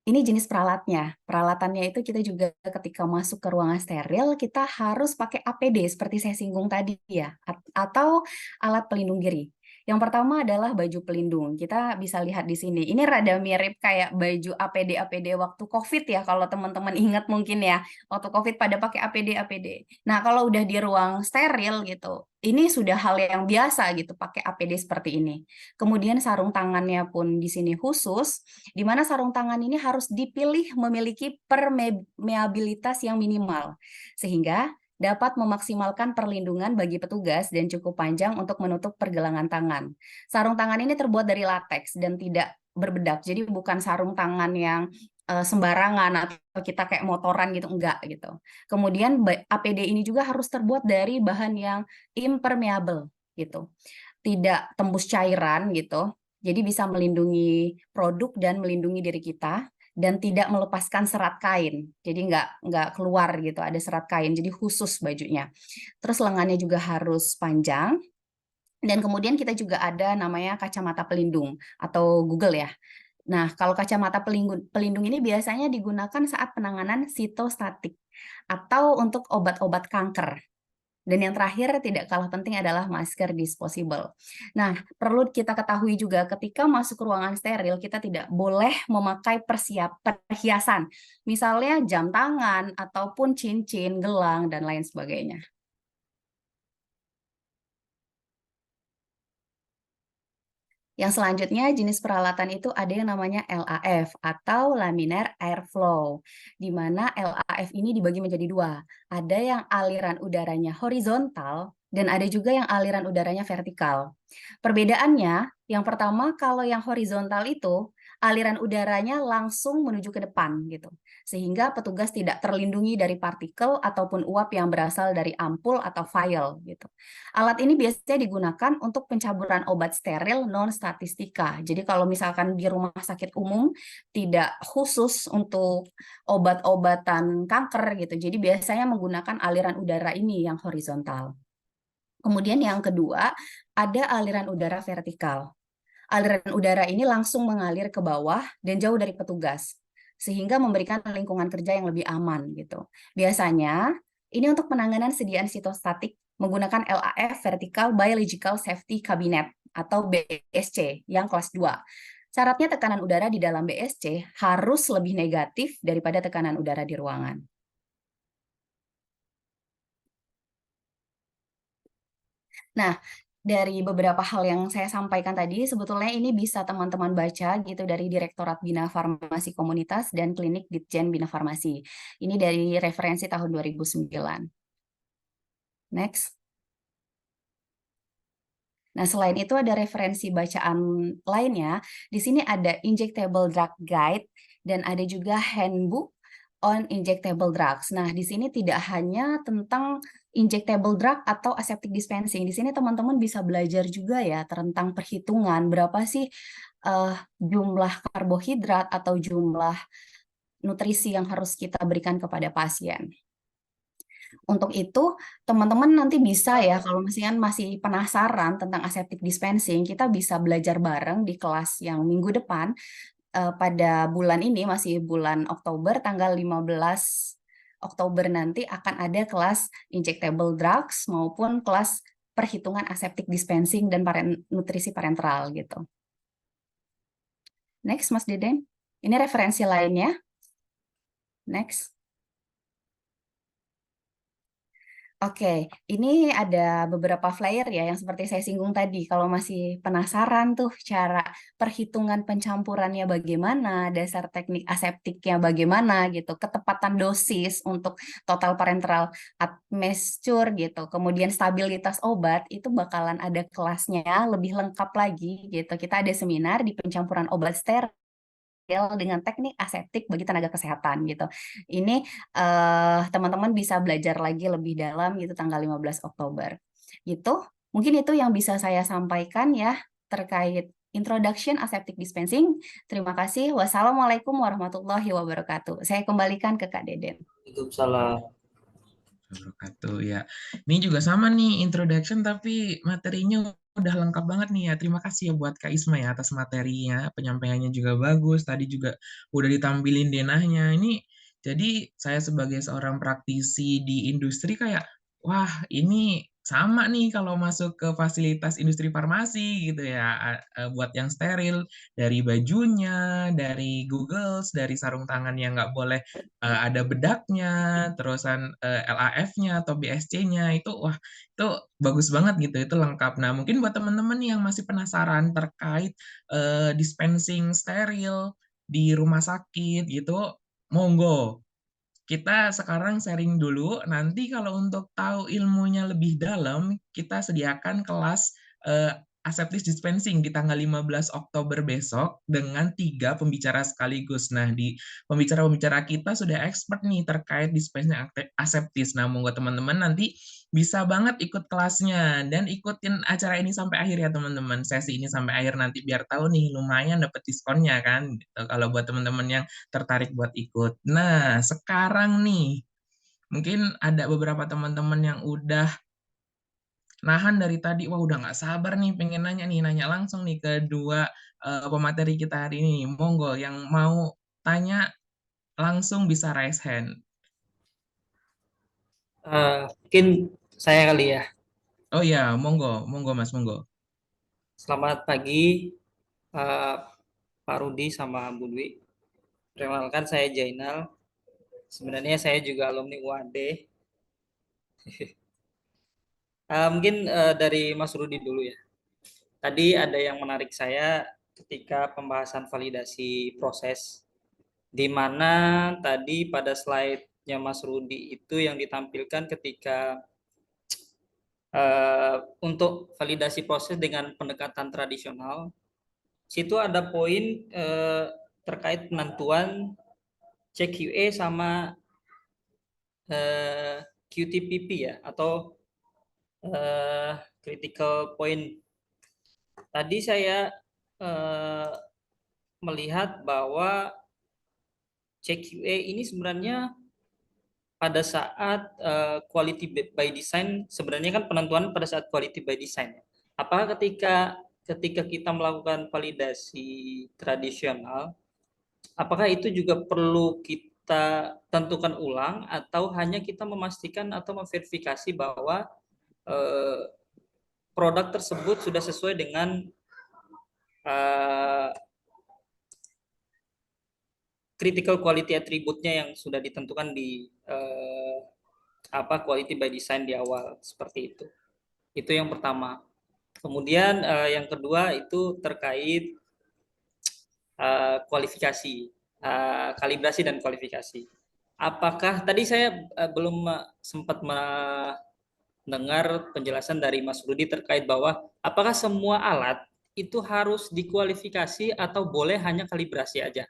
Ini jenis peralatnya. Peralatannya itu kita juga ketika masuk ke ruangan steril, kita harus pakai APD seperti saya singgung tadi ya, atau alat pelindung diri. Yang pertama adalah baju pelindung. Kita bisa lihat di sini. Ini rada mirip kayak baju APD waktu COVID ya, kalau teman-teman ingat mungkin ya. Waktu COVID pada pakai APD. Nah, kalau udah di ruang steril gitu, ini sudah hal yang biasa gitu, pakai APD seperti ini. Kemudian sarung tangannya pun di sini khusus, di mana sarung tangan ini harus dipilih memiliki permeabilitas yang minimal, sehingga dapat memaksimalkan perlindungan bagi petugas dan cukup panjang untuk menutup pergelangan tangan. Sarung tangan ini terbuat dari lateks dan tidak berbedak, jadi bukan sarung tangan yang sembarangan atau kita kayak motoran gitu, enggak gitu. Kemudian APD ini juga harus terbuat dari bahan yang impermeable gitu, tidak tembus cairan gitu. Jadi bisa melindungi produk dan melindungi diri kita dan tidak melepaskan serat kain. Jadi nggak keluar gitu, ada serat kain. Jadi khusus bajunya. Terus lengannya juga harus panjang. Dan kemudian kita juga ada namanya kacamata pelindung atau Google ya. Nah, kalau kacamata pelindung ini biasanya digunakan saat penanganan sitostatik atau untuk obat-obat kanker. Dan yang terakhir tidak kalah penting adalah masker disposable. Nah, perlu kita ketahui juga ketika masuk ke ruangan steril, kita tidak boleh memakai perhiasan. Misalnya jam tangan, ataupun cincin, gelang, dan lain sebagainya. Yang selanjutnya jenis peralatan itu ada yang namanya LAF atau Laminar Airflow, di mana LAF ini dibagi menjadi dua. Ada yang aliran udaranya horizontal dan ada juga yang aliran udaranya vertikal. Perbedaannya, yang pertama kalau yang horizontal itu aliran udaranya langsung menuju ke depan gitu, sehingga petugas tidak terlindungi dari partikel ataupun uap yang berasal dari ampul atau vial gitu. Alat ini biasanya digunakan untuk pencaburan obat steril non-statistika. Jadi kalau misalkan di rumah sakit umum tidak khusus untuk obat-obatan kanker gitu. Jadi biasanya menggunakan aliran udara ini yang horizontal. Kemudian yang kedua, ada aliran udara vertikal. Aliran udara ini langsung mengalir ke bawah dan jauh dari petugas, sehingga memberikan lingkungan kerja yang lebih aman gitu. Biasanya ini untuk penanganan sediaan sitostatik menggunakan LAF Vertical Biological Safety Cabinet atau BSC yang kelas 2. Syaratnya tekanan udara di dalam BSC harus lebih negatif daripada tekanan udara di ruangan. Nah, dari beberapa hal yang saya sampaikan tadi, sebetulnya ini bisa teman-teman baca gitu dari Direktorat Bina Farmasi Komunitas dan Klinik Ditjen Bina Farmasi. Ini dari referensi tahun 2009. Next. Nah, selain itu ada referensi bacaan lainnya. Di sini ada Injectable Drug Guide dan ada juga Handbook on Injectable Drugs. Nah, di sini tidak hanya tentang injectable drug atau aseptic dispensing. Di sini teman-teman bisa belajar juga ya tentang perhitungan berapa sih jumlah karbohidrat atau jumlah nutrisi yang harus kita berikan kepada pasien. Untuk itu, teman-teman nanti bisa ya, kalau misalnya masih penasaran tentang aseptic dispensing, kita bisa belajar bareng di kelas yang minggu depan. Pada bulan ini, masih bulan Oktober, tanggal 15 Oktober nanti akan ada kelas injectable drugs maupun kelas perhitungan aseptic dispensing dan nutrisi parenteral gitu. Next, Mas Deden. Ini referensi lainnya. Next. Oke, ini ada beberapa flyer ya yang seperti saya singgung tadi. Kalau masih penasaran tuh cara perhitungan pencampurannya bagaimana, dasar teknik aseptiknya bagaimana gitu, ketepatan dosis untuk total parenteral admixture gitu, kemudian stabilitas obat itu bakalan ada kelasnya lebih lengkap lagi gitu. Kita ada seminar di pencampuran obat steril dengan teknik aseptik bagi tenaga kesehatan gitu. Ini teman-teman bisa belajar lagi lebih dalam gitu tanggal 15 Oktober. Gitu. Mungkin itu yang bisa saya sampaikan ya terkait Introduction Aseptic Dispensing. Terima kasih. Wassalamualaikum warahmatullahi wabarakatuh. Saya kembalikan ke Kak Deden. Waalaikumsalam. Wabarakatuh ya. Ini juga sama nih introduction tapi materinya udah lengkap banget nih ya. Terima kasih ya buat Kak Isma ya atas materinya, penyampaiannya juga bagus. Tadi juga udah ditampilin denahnya. Ini jadi saya sebagai seorang praktisi di industri kayak wah, ini sama nih kalau masuk ke fasilitas industri farmasi gitu ya. Buat yang steril dari bajunya, dari goggles, dari sarung tangan yang nggak boleh ada bedaknya, terusan LAF-nya atau BSC-nya itu wah itu bagus banget gitu, itu lengkap. Nah, mungkin buat teman-teman yang masih penasaran terkait dispensing steril di rumah sakit gitu, monggo. Kita sekarang sharing dulu, nanti kalau untuk tahu ilmunya lebih dalam, kita sediakan kelas aseptis dispensing di tanggal 15 Oktober besok dengan 3 pembicara sekaligus. Nah, di pembicara-pembicara kita sudah expert nih terkait dispensing aseptis. Nah, monggo teman-teman nanti bisa banget ikut kelasnya dan ikutin acara ini sampai akhir ya teman-teman. Sesi ini sampai akhir nanti biar tahu nih lumayan dapat diskonnya kan gitu, kalau buat teman-teman yang tertarik buat ikut. Nah, sekarang nih mungkin ada beberapa teman-teman yang udah nahan dari tadi, wah udah nggak sabar nih pengen nanya nih, nanya langsung nih ke dua pemateri kita hari ini. Monggo yang mau tanya langsung bisa raise hand. Mungkin saya kali ya. Oh ya, monggo, monggo Mas, monggo. Selamat pagi Pak Rudi sama Bu Dwi. Perkenalkan saya Jainal. Sebenarnya saya juga alumni UAD. Mungkin dari Mas Rudi dulu ya. Tadi ada yang menarik saya ketika pembahasan validasi proses, di mana tadi pada slide-nya Mas Rudi itu yang ditampilkan ketika untuk validasi proses dengan pendekatan tradisional, situ ada poin terkait penentuan CQA sama QTPP ya, atau critical point. Tadi saya melihat bahwa CQA ini sebenarnya pada saat quality by design, sebenarnya kan penentuan pada saat quality by design. Apakah ketika kita melakukan validasi tradisional, apakah itu juga perlu kita tentukan ulang atau hanya kita memastikan atau memverifikasi bahwa produk tersebut sudah sesuai dengan critical quality attribute-nya yang sudah ditentukan di quality by design di awal, seperti itu. Itu yang pertama. Kemudian yang kedua itu terkait kualifikasi, kalibrasi dan kualifikasi. Apakah tadi saya belum sempat mendengar penjelasan dari Mas Rudi terkait bahwa apakah semua alat itu harus dikualifikasi atau boleh hanya kalibrasi aja?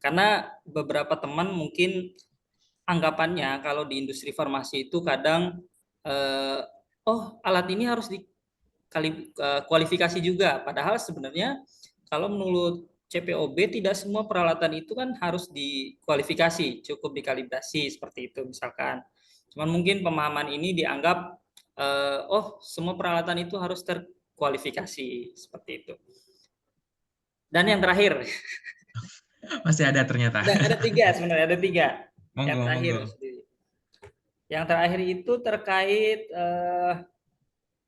Karena beberapa teman mungkin anggapannya kalau di industri farmasi itu kadang alat ini harus dikualifikasi juga, padahal sebenarnya kalau menurut CPOB tidak semua peralatan itu kan harus dikualifikasi, cukup dikalibrasi seperti itu misalkan. Cuman mungkin pemahaman ini dianggap semua peralatan itu harus terkualifikasi seperti itu. Dan yang terakhir, masih ada ternyata. ada tiga sebenarnya, ada tiga. Monggo, yang terakhir, monggo. Yang terakhir itu terkait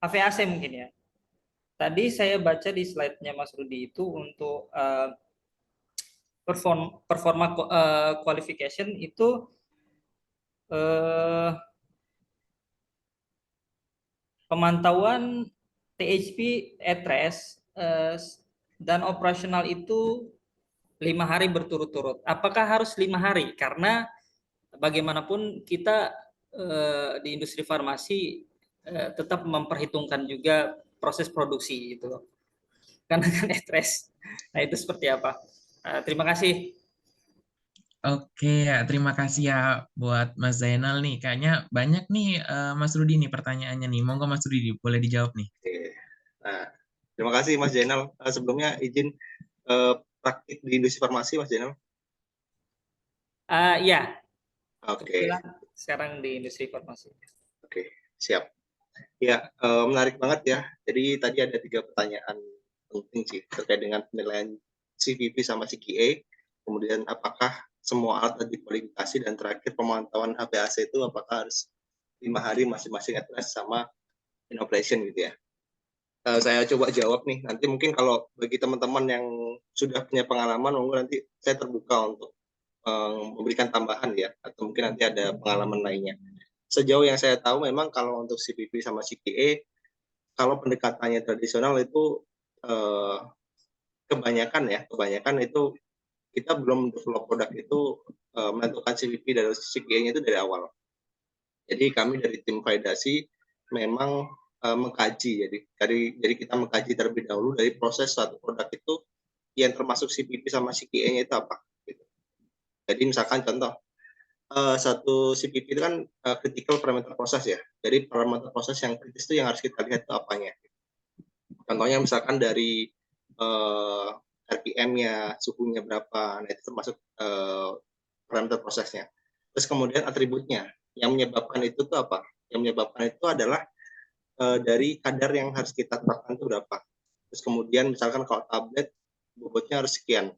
AVAC mungkin ya. Tadi saya baca di slide-nya Mas Rudi itu untuk performa qualification itu pemantauan THP at-rest dan operasional itu 5 hari berturut-turut. Apakah harus 5 hari? Karena bagaimanapun kita di industri farmasi tetap memperhitungkan juga proses produksi gitu loh. Karena kan at-rest. Nah, itu seperti apa? Terima kasih. Oke, ya, terima kasih ya buat Mas Zainal nih. Kayaknya banyak nih Mas Rudi nih pertanyaannya nih. Monggo Mas Rudi boleh dijawab nih. Oke. Nah, terima kasih Mas Zainal. Sebelumnya izin praktik di industri farmasi Mas Zainal. Ya. Oke. Sekarang di industri farmasi. Oke, siap. Ya, menarik banget ya. Jadi tadi ada 3 pertanyaan penting sih terkait dengan penilaian CVP sama CQA. Kemudian apakah semua alat dikualifikasi, dan terakhir pemantauan HPAC itu apakah harus 5 hari masing-masing at-rest sama in operation gitu ya. Saya coba jawab nih. Nanti mungkin kalau bagi teman-teman yang sudah punya pengalaman, mungkin nanti saya terbuka untuk memberikan tambahan ya, atau mungkin nanti ada pengalaman lainnya. Sejauh yang saya tahu memang kalau untuk CPP sama CQA, kalau pendekatannya tradisional itu kebanyakan itu kita belum develop produk itu menentukan CPP dan CQA-nya itu dari awal. Jadi kami dari tim validasi memang mengkaji. Jadi kita mengkaji terlebih dahulu dari proses suatu produk itu yang termasuk CPP sama CKE-nya itu apa. Gitu. Jadi misalkan contoh, satu CPP itu kan critical parameter proses ya. Jadi parameter proses yang kritis itu yang harus kita lihat itu apanya. Contohnya misalkan dari RPM-nya, suhunya berapa, nah itu termasuk parameter prosesnya. Terus kemudian atributnya, yang menyebabkan itu tuh apa? Yang menyebabkan itu adalah dari kadar yang harus kita tetapkan itu berapa. Terus kemudian misalkan kalau tablet bobotnya harus sekian,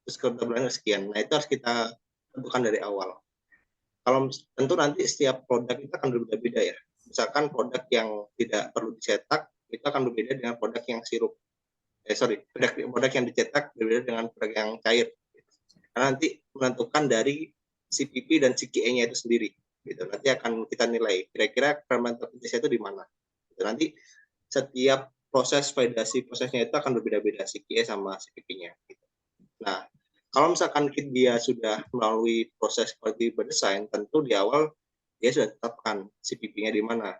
terus ketebalannya harus sekian. Nah itu harus kita tentukan dari awal. Kalau tentu nanti setiap produk itu akan berbeda-beda ya. Misalkan produk yang tidak perlu dicetak itu akan berbeda dengan produk yang sirup. Produk yang dicetak berbeda dengan produk yang cair. Karena nanti menentukan dari CPP dan CKE-nya itu sendiri. Gitu. Nanti akan kita nilai kira-kira parameter kritisnya itu di mana. Gitu. Nanti setiap proses validasi prosesnya itu akan berbeda-beda CKE sama CPP-nya. Gitu. Nah, kalau misalkan dia sudah melalui proses quality by design, tentu di awal dia sudah tetapkan CPP-nya di mana,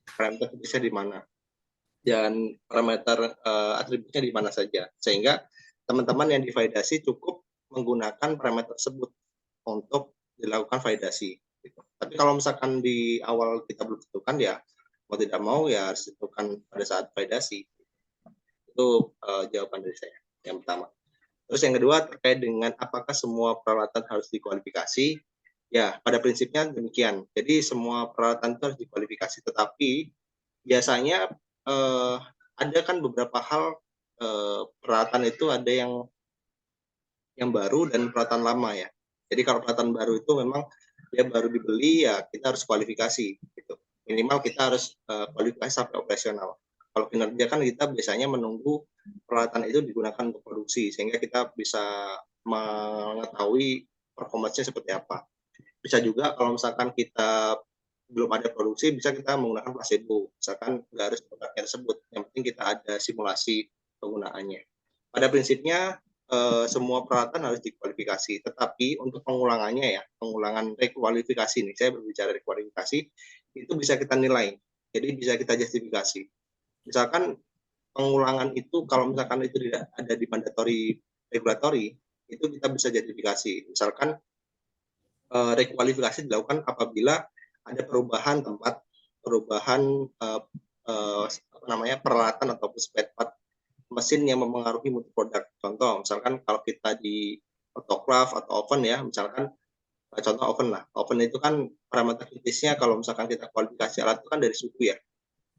parameter kritisnya di mana, dan parameter atributnya di mana saja. Sehingga teman-teman yang divalidasi cukup menggunakan parameter tersebut untuk dilakukan validasi. Gitu. Tapi kalau misalkan di awal kita belum tentukan, ya mau tidak mau ya harus tentukan pada saat validasi. Itu jawaban dari saya yang pertama. Terus yang kedua terkait dengan apakah semua peralatan harus dikualifikasi? Ya, pada prinsipnya demikian. Jadi semua peralatan itu harus dikualifikasi, tetapi biasanya ada kan beberapa hal peralatan itu ada yang baru dan peralatan lama ya. Jadi kalau peralatan baru itu memang dia baru dibeli ya kita harus kualifikasi gitu. Minimal kita harus kualifikasi sampai operasional. Kalau kinerja kan kita biasanya menunggu peralatan itu digunakan untuk produksi sehingga kita bisa mengetahui performanya seperti apa. Bisa juga kalau misalkan kita belum ada produksi, bisa kita menggunakan placebo. Misalkan nggak harus produknya tersebut, yang penting kita ada simulasi penggunaannya. Pada prinsipnya semua peralatan harus dikualifikasi, tetapi untuk pengulangannya ya, pengulangan rekualifikasi nih, saya berbicara rekualifikasi, itu bisa kita nilai, jadi bisa kita justifikasi. Misalkan pengulangan itu kalau misalkan itu tidak ada di mandatory regulatory, itu kita bisa justifikasi. Misalkan rekualifikasi dilakukan apabila ada perubahan tempat, perubahan peralatan ataupun spare part mesin yang mempengaruhi mutu produk. Contoh, misalkan kalau kita di autoclave atau oven ya, misalkan contoh oven lah. Oven itu kan parameter kritisnya kalau misalkan kita kualifikasi alat itu kan dari suhu ya.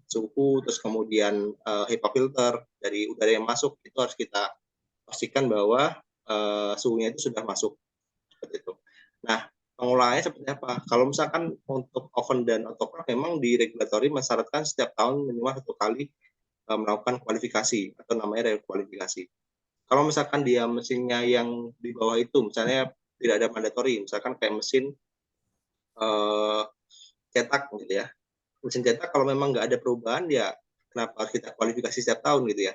Suhu, terus kemudian HEPA filter dari udara yang masuk itu harus kita pastikan bahwa suhunya itu sudah masuk seperti itu. Nah, pengulangannya seperti apa? Kalau misalkan untuk oven dan autoclave memang di regulatori mensyaratkan setiap tahun minimal 1 kali melakukan kualifikasi atau namanya rekualifikasi. Kalau misalkan dia mesinnya yang di bawah itu, misalnya tidak ada mandatori, misalkan kayak mesin cetak gitu ya. Mesin cetak kalau memang nggak ada perubahan ya kenapa harus kita kualifikasi setiap tahun gitu ya.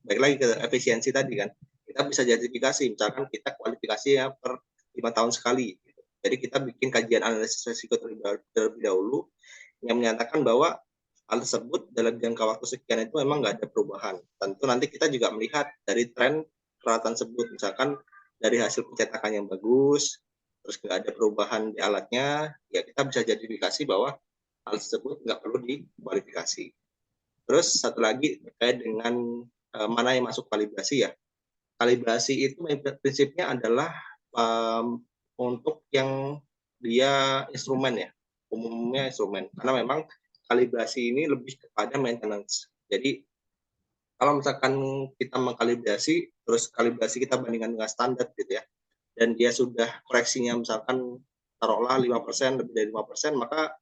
Baik lagi ke efisiensi tadi kan. Kita bisa justifikasi, misalkan kita kualifikasi ya per 5 tahun sekali. Gitu. Jadi kita bikin kajian analisis risiko terlebih dahulu yang menyatakan bahwa hal tersebut dalam jangka waktu sekian itu memang nggak ada perubahan. Tentu nanti kita juga melihat dari tren peralatan tersebut, misalkan dari hasil pencetakan yang bagus, terus nggak ada perubahan di alatnya, ya kita bisa justifikasi bahwa hal tersebut nggak perlu dikualifikasi. Terus satu lagi terkait dengan mana yang masuk kalibrasi ya. Kalibrasi itu prinsipnya adalah untuk yang dia instrumen ya, umumnya instrumen. Karena memang kalibrasi ini lebih kepada maintenance. Jadi kalau misalkan kita mengkalibrasi, terus kalibrasi kita bandingkan dengan standar gitu ya, dan dia sudah koreksinya misalkan taruhlah 5%, lebih dari 5%, maka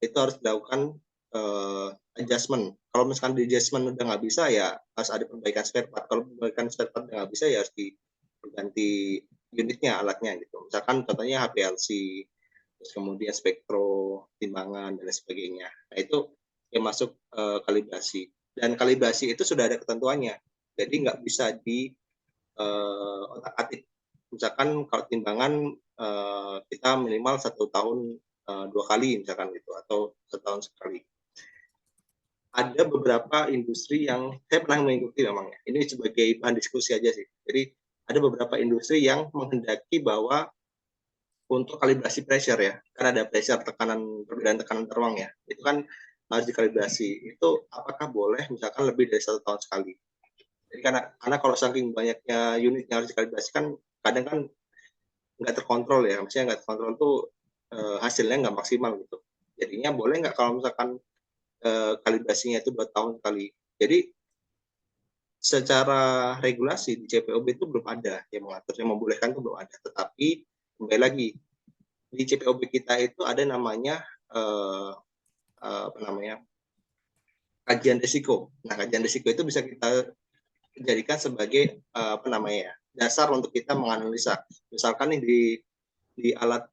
itu harus dilakukan adjustment. Kalau misalkan di adjustment udah nggak bisa, ya harus ada perbaikan spare part. Kalau perbaikan spare part nggak bisa, ya harus diganti unitnya, alatnya gitu. Misalkan contohnya HPLC, terus kemudian spektro, timbangan, dan sebagainya. Nah itu yang masuk kalibrasi. Dan kalibrasi itu sudah ada ketentuannya. Jadi nggak bisa di otak-atik. Misalkan kalau timbangan kita minimal 1 tahun 2 kali misalkan gitu, atau setahun sekali. ada beberapa industri yang saya pernah mengikuti memang ya. Ini sebagai bahan diskusi aja sih. Jadi ada beberapa industri yang menghendaki bahwa untuk kalibrasi pressure ya, kan ada pressure tekanan, perbedaan tekanan teruang ya, itu kan harus dikalibrasi. Itu apakah boleh misalkan lebih dari 1 tahun sekali? Jadi karena kalau saking banyaknya unit yang harus dikalibrasikan, kadang kan nggak terkontrol ya, maksudnya nggak terkontrol tuh hasilnya nggak maksimal gitu. Jadinya boleh nggak kalau misalkan kalibrasinya itu 2 tahun sekali? Jadi secara regulasi di CPOB itu belum ada yang mengatur, yang membolehkan itu belum ada. Tetapi kembali lagi di CPOB kita itu ada namanya apa namanya kajian risiko. Nah, kajian risiko itu bisa kita jadikan sebagai apa namanya ya, dasar untuk kita menganalisa. Misalkan nih di alat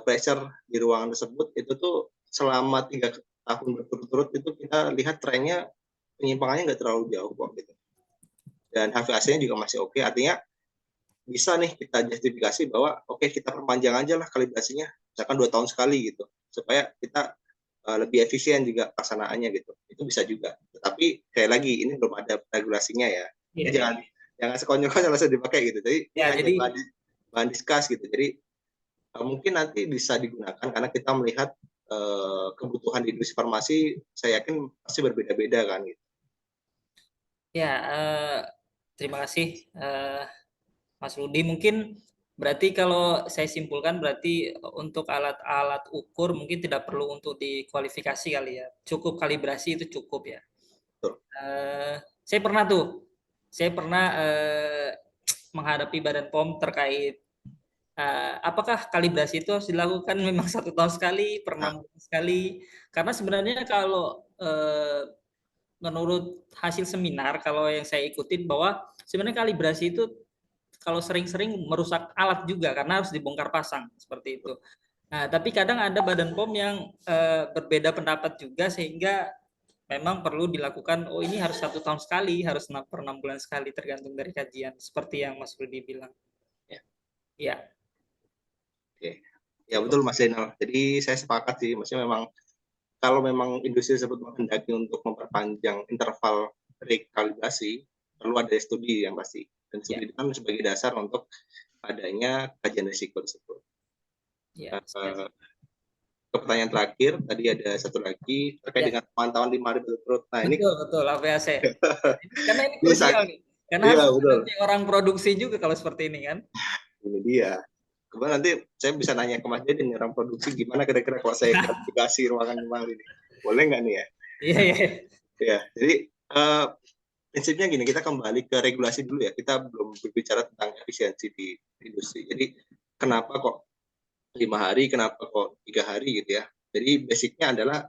pressure di ruangan tersebut itu tuh selama 3 tahun berturut-turut itu kita lihat trennya penyimpangannya nggak terlalu jauh kok gitu. Dan HVAC-nya juga masih oke. Artinya bisa nih kita justifikasi bahwa oke, kita perpanjang aja lah kalibrasinya, misalkan 2 tahun sekali gitu, supaya kita lebih efisien juga pelaksanaannya gitu. Itu bisa juga. Tetapi kayak lagi ini belum ada regulasinya ya. Iya, Jangan sekonyol-konyol langsung dipakai gitu. Jadi ini ya, hanya jadi bahan discuss gitu. Jadi mungkin nanti bisa digunakan karena kita melihat kebutuhan di industri farmasi, saya yakin pasti berbeda-beda kan gitu. ya, terima kasih Mas Rudi. Mungkin berarti kalau saya simpulkan berarti untuk alat-alat ukur mungkin tidak perlu untuk dikualifikasi kali ya. Cukup kalibrasi itu cukup ya. Betul. Saya pernah menghadapi Badan POM terkait apakah kalibrasi itu harus dilakukan memang 1 tahun sekali, per 6 bulan sekali. Karena sebenarnya kalau menurut hasil seminar, kalau yang saya ikutin bahwa sebenarnya kalibrasi itu kalau sering-sering merusak alat juga karena harus dibongkar pasang seperti itu. Nah, tapi kadang ada Badan POM yang berbeda pendapat juga sehingga memang perlu dilakukan. Oh, ini harus 1 tahun sekali, harus per 6 bulan sekali tergantung dari kajian seperti yang Mas Rudi bilang. Ya. Ya. Oke. Ya betul Mas Zainal. Jadi saya sepakat sih, maksudnya memang kalau memang industri tersebut menghendaki untuk memperpanjang interval rekalibrasi, perlu ada studi yang pasti. Dan studi itu kan sebagai dasar untuk adanya kajian risiko tersebut. Ya. Ke pertanyaan terakhir, tadi ada satu lagi terkait dengan pemantauan 5 hari berturut-turut. Nah, ini Betul HVAC. Karena ini bisa. krusial nih. Karena Iya, harus betul. nanti orang produksi juga kalau seperti ini kan. Ini dia. Kemudian nanti saya bisa nanya ke Mas Deddy, orang produksi gimana kira-kira kalau saya klasifikasi ruangan kemarin ini. Boleh nggak nih ya? Iya. Ya, jadi prinsipnya gini, kita kembali ke regulasi dulu ya. Kita belum berbicara tentang efisiensi di industri. Jadi kenapa kok 5 hari, kenapa kok 3 hari gitu ya. Jadi basicnya adalah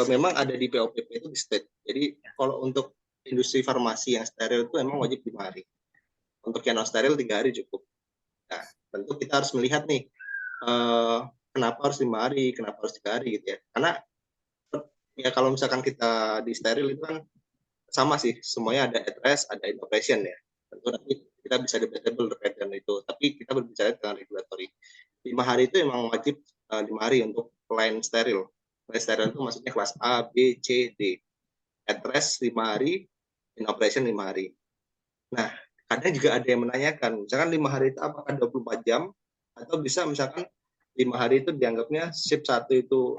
memang ada di POPP itu di state. Jadi kalau untuk industri farmasi yang steril itu memang wajib 5 hari. Untuk yang non steril 3 hari cukup. Nah, tentu kita harus melihat nih kenapa harus 5 hari, kenapa harus 3 hari gitu ya. Karena ya kalau misalkan kita di steril itu kan sama sih, semuanya ada at rest, ada in operation ya. Tentu nanti kita bisa debatable terkait dengan itu. Tapi kita berbicara tentang regulatory. 5 hari itu memang wajib 5 hari untuk line steril. Line steril itu maksudnya kelas A, B, C, D. At rest 5 hari, in operation 5 hari. Nah, kadang juga ada yang menanyakan, misalkan 5 hari itu apakah 24 jam, atau bisa misalkan 5 hari itu dianggapnya shift 1 itu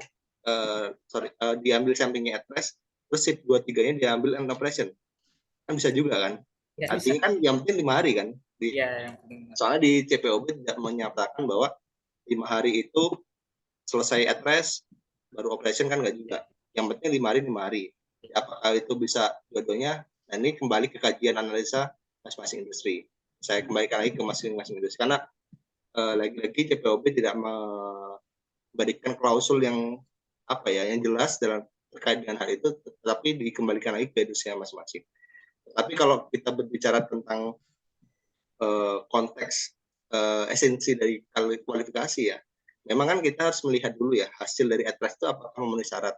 diambil sampingnya at rest, terus shift 2-3-nya diambil in operation. Kan bisa juga kan? Ya, artinya kan yang penting 5 hari kan? Iya, soalnya di CPOB tidak menyatakan bahwa 5 hari itu selesai at rest, baru operation kan nggak juga. Yang penting 5 hari, 5 hari. Apakah itu bisa dua-duanya? Nah, ini kembali ke kajian analisa masing-masing industri. Saya kembalikan lagi ke masing-masing industri. Karena lagi-lagi CPOB tidak memberikan klausul yang yang jelas dalam terkait dengan hal itu, tetapi dikembalikan lagi ke industri masing-masing. Tapi kalau kita berbicara tentang konteks esensi dari kualifikasi ya, memang kan kita harus melihat dulu ya hasil dari at rest itu apakah memenuhi syarat.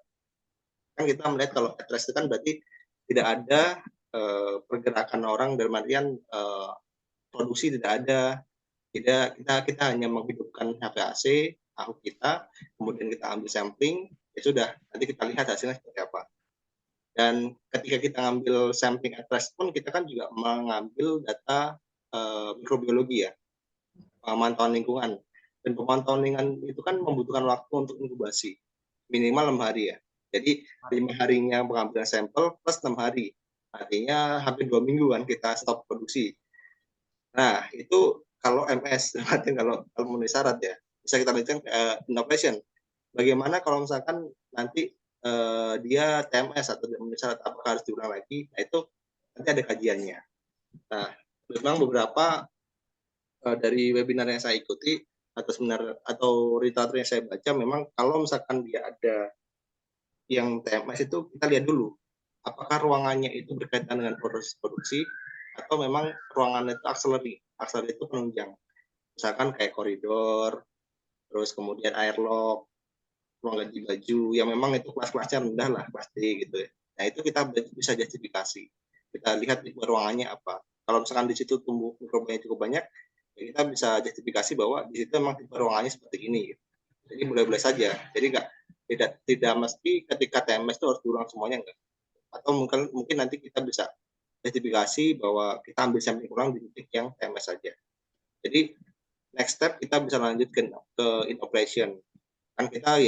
Kan kita melihat kalau at rest itu kan berarti tidak ada pergerakan orang, dalam artian produksi tidak ada, kita hanya menghidupkan HVAC kita, kemudian kita ambil sampling, ya sudah, nanti kita lihat hasilnya seperti apa. Dan ketika kita ngambil sampling at rest pun kita kan juga mengambil data mikrobiologi ya, pemantauan lingkungan. Dan pemantauan lingkungan itu kan membutuhkan waktu untuk inkubasi, minimal 6 hari ya. Jadi 5 harinya pengambilan sampel plus 6 hari. Artinya hampir 2 minggu kan kita stop produksi. Nah, itu kalau MS, berarti kalau memenuhi syarat ya. Bisa kita lanjutkan inoperation. Bagaimana kalau misalkan nanti dia TMS atau memenuhi syarat, apakah harus diulang lagi? Nah, itu nanti ada kajiannya. Nah, memang beberapa dari webinar yang saya ikuti atau seminar atau literatur yang saya baca, memang kalau misalkan dia ada yang TMS itu kita lihat dulu apakah ruangannya itu berkaitan dengan proses produksi atau memang ruangannya itu auxiliary itu penunjang, misalkan kayak koridor, terus kemudian airlock, ruang ganti baju yang memang itu kelas-kelasnya rendah lah pasti gitu ya. Nah, itu kita bisa justifikasi, kita lihat ruangannya apa. Kalau misalkan di situ tumbuh mikrobanya cukup banyak, ya kita bisa justifikasi bahwa di situ memang tipe ruangannya seperti ini gitu. Jadi boleh-boleh saja, jadi tidak mesti ketika TMS itu harus diulang semuanya, enggak. Atau mungkin nanti kita bisa justifikasi bahwa kita ambil sampling ulang di titik yang TMS saja. Jadi next step kita bisa lanjutkan ke inoperation. Kan kita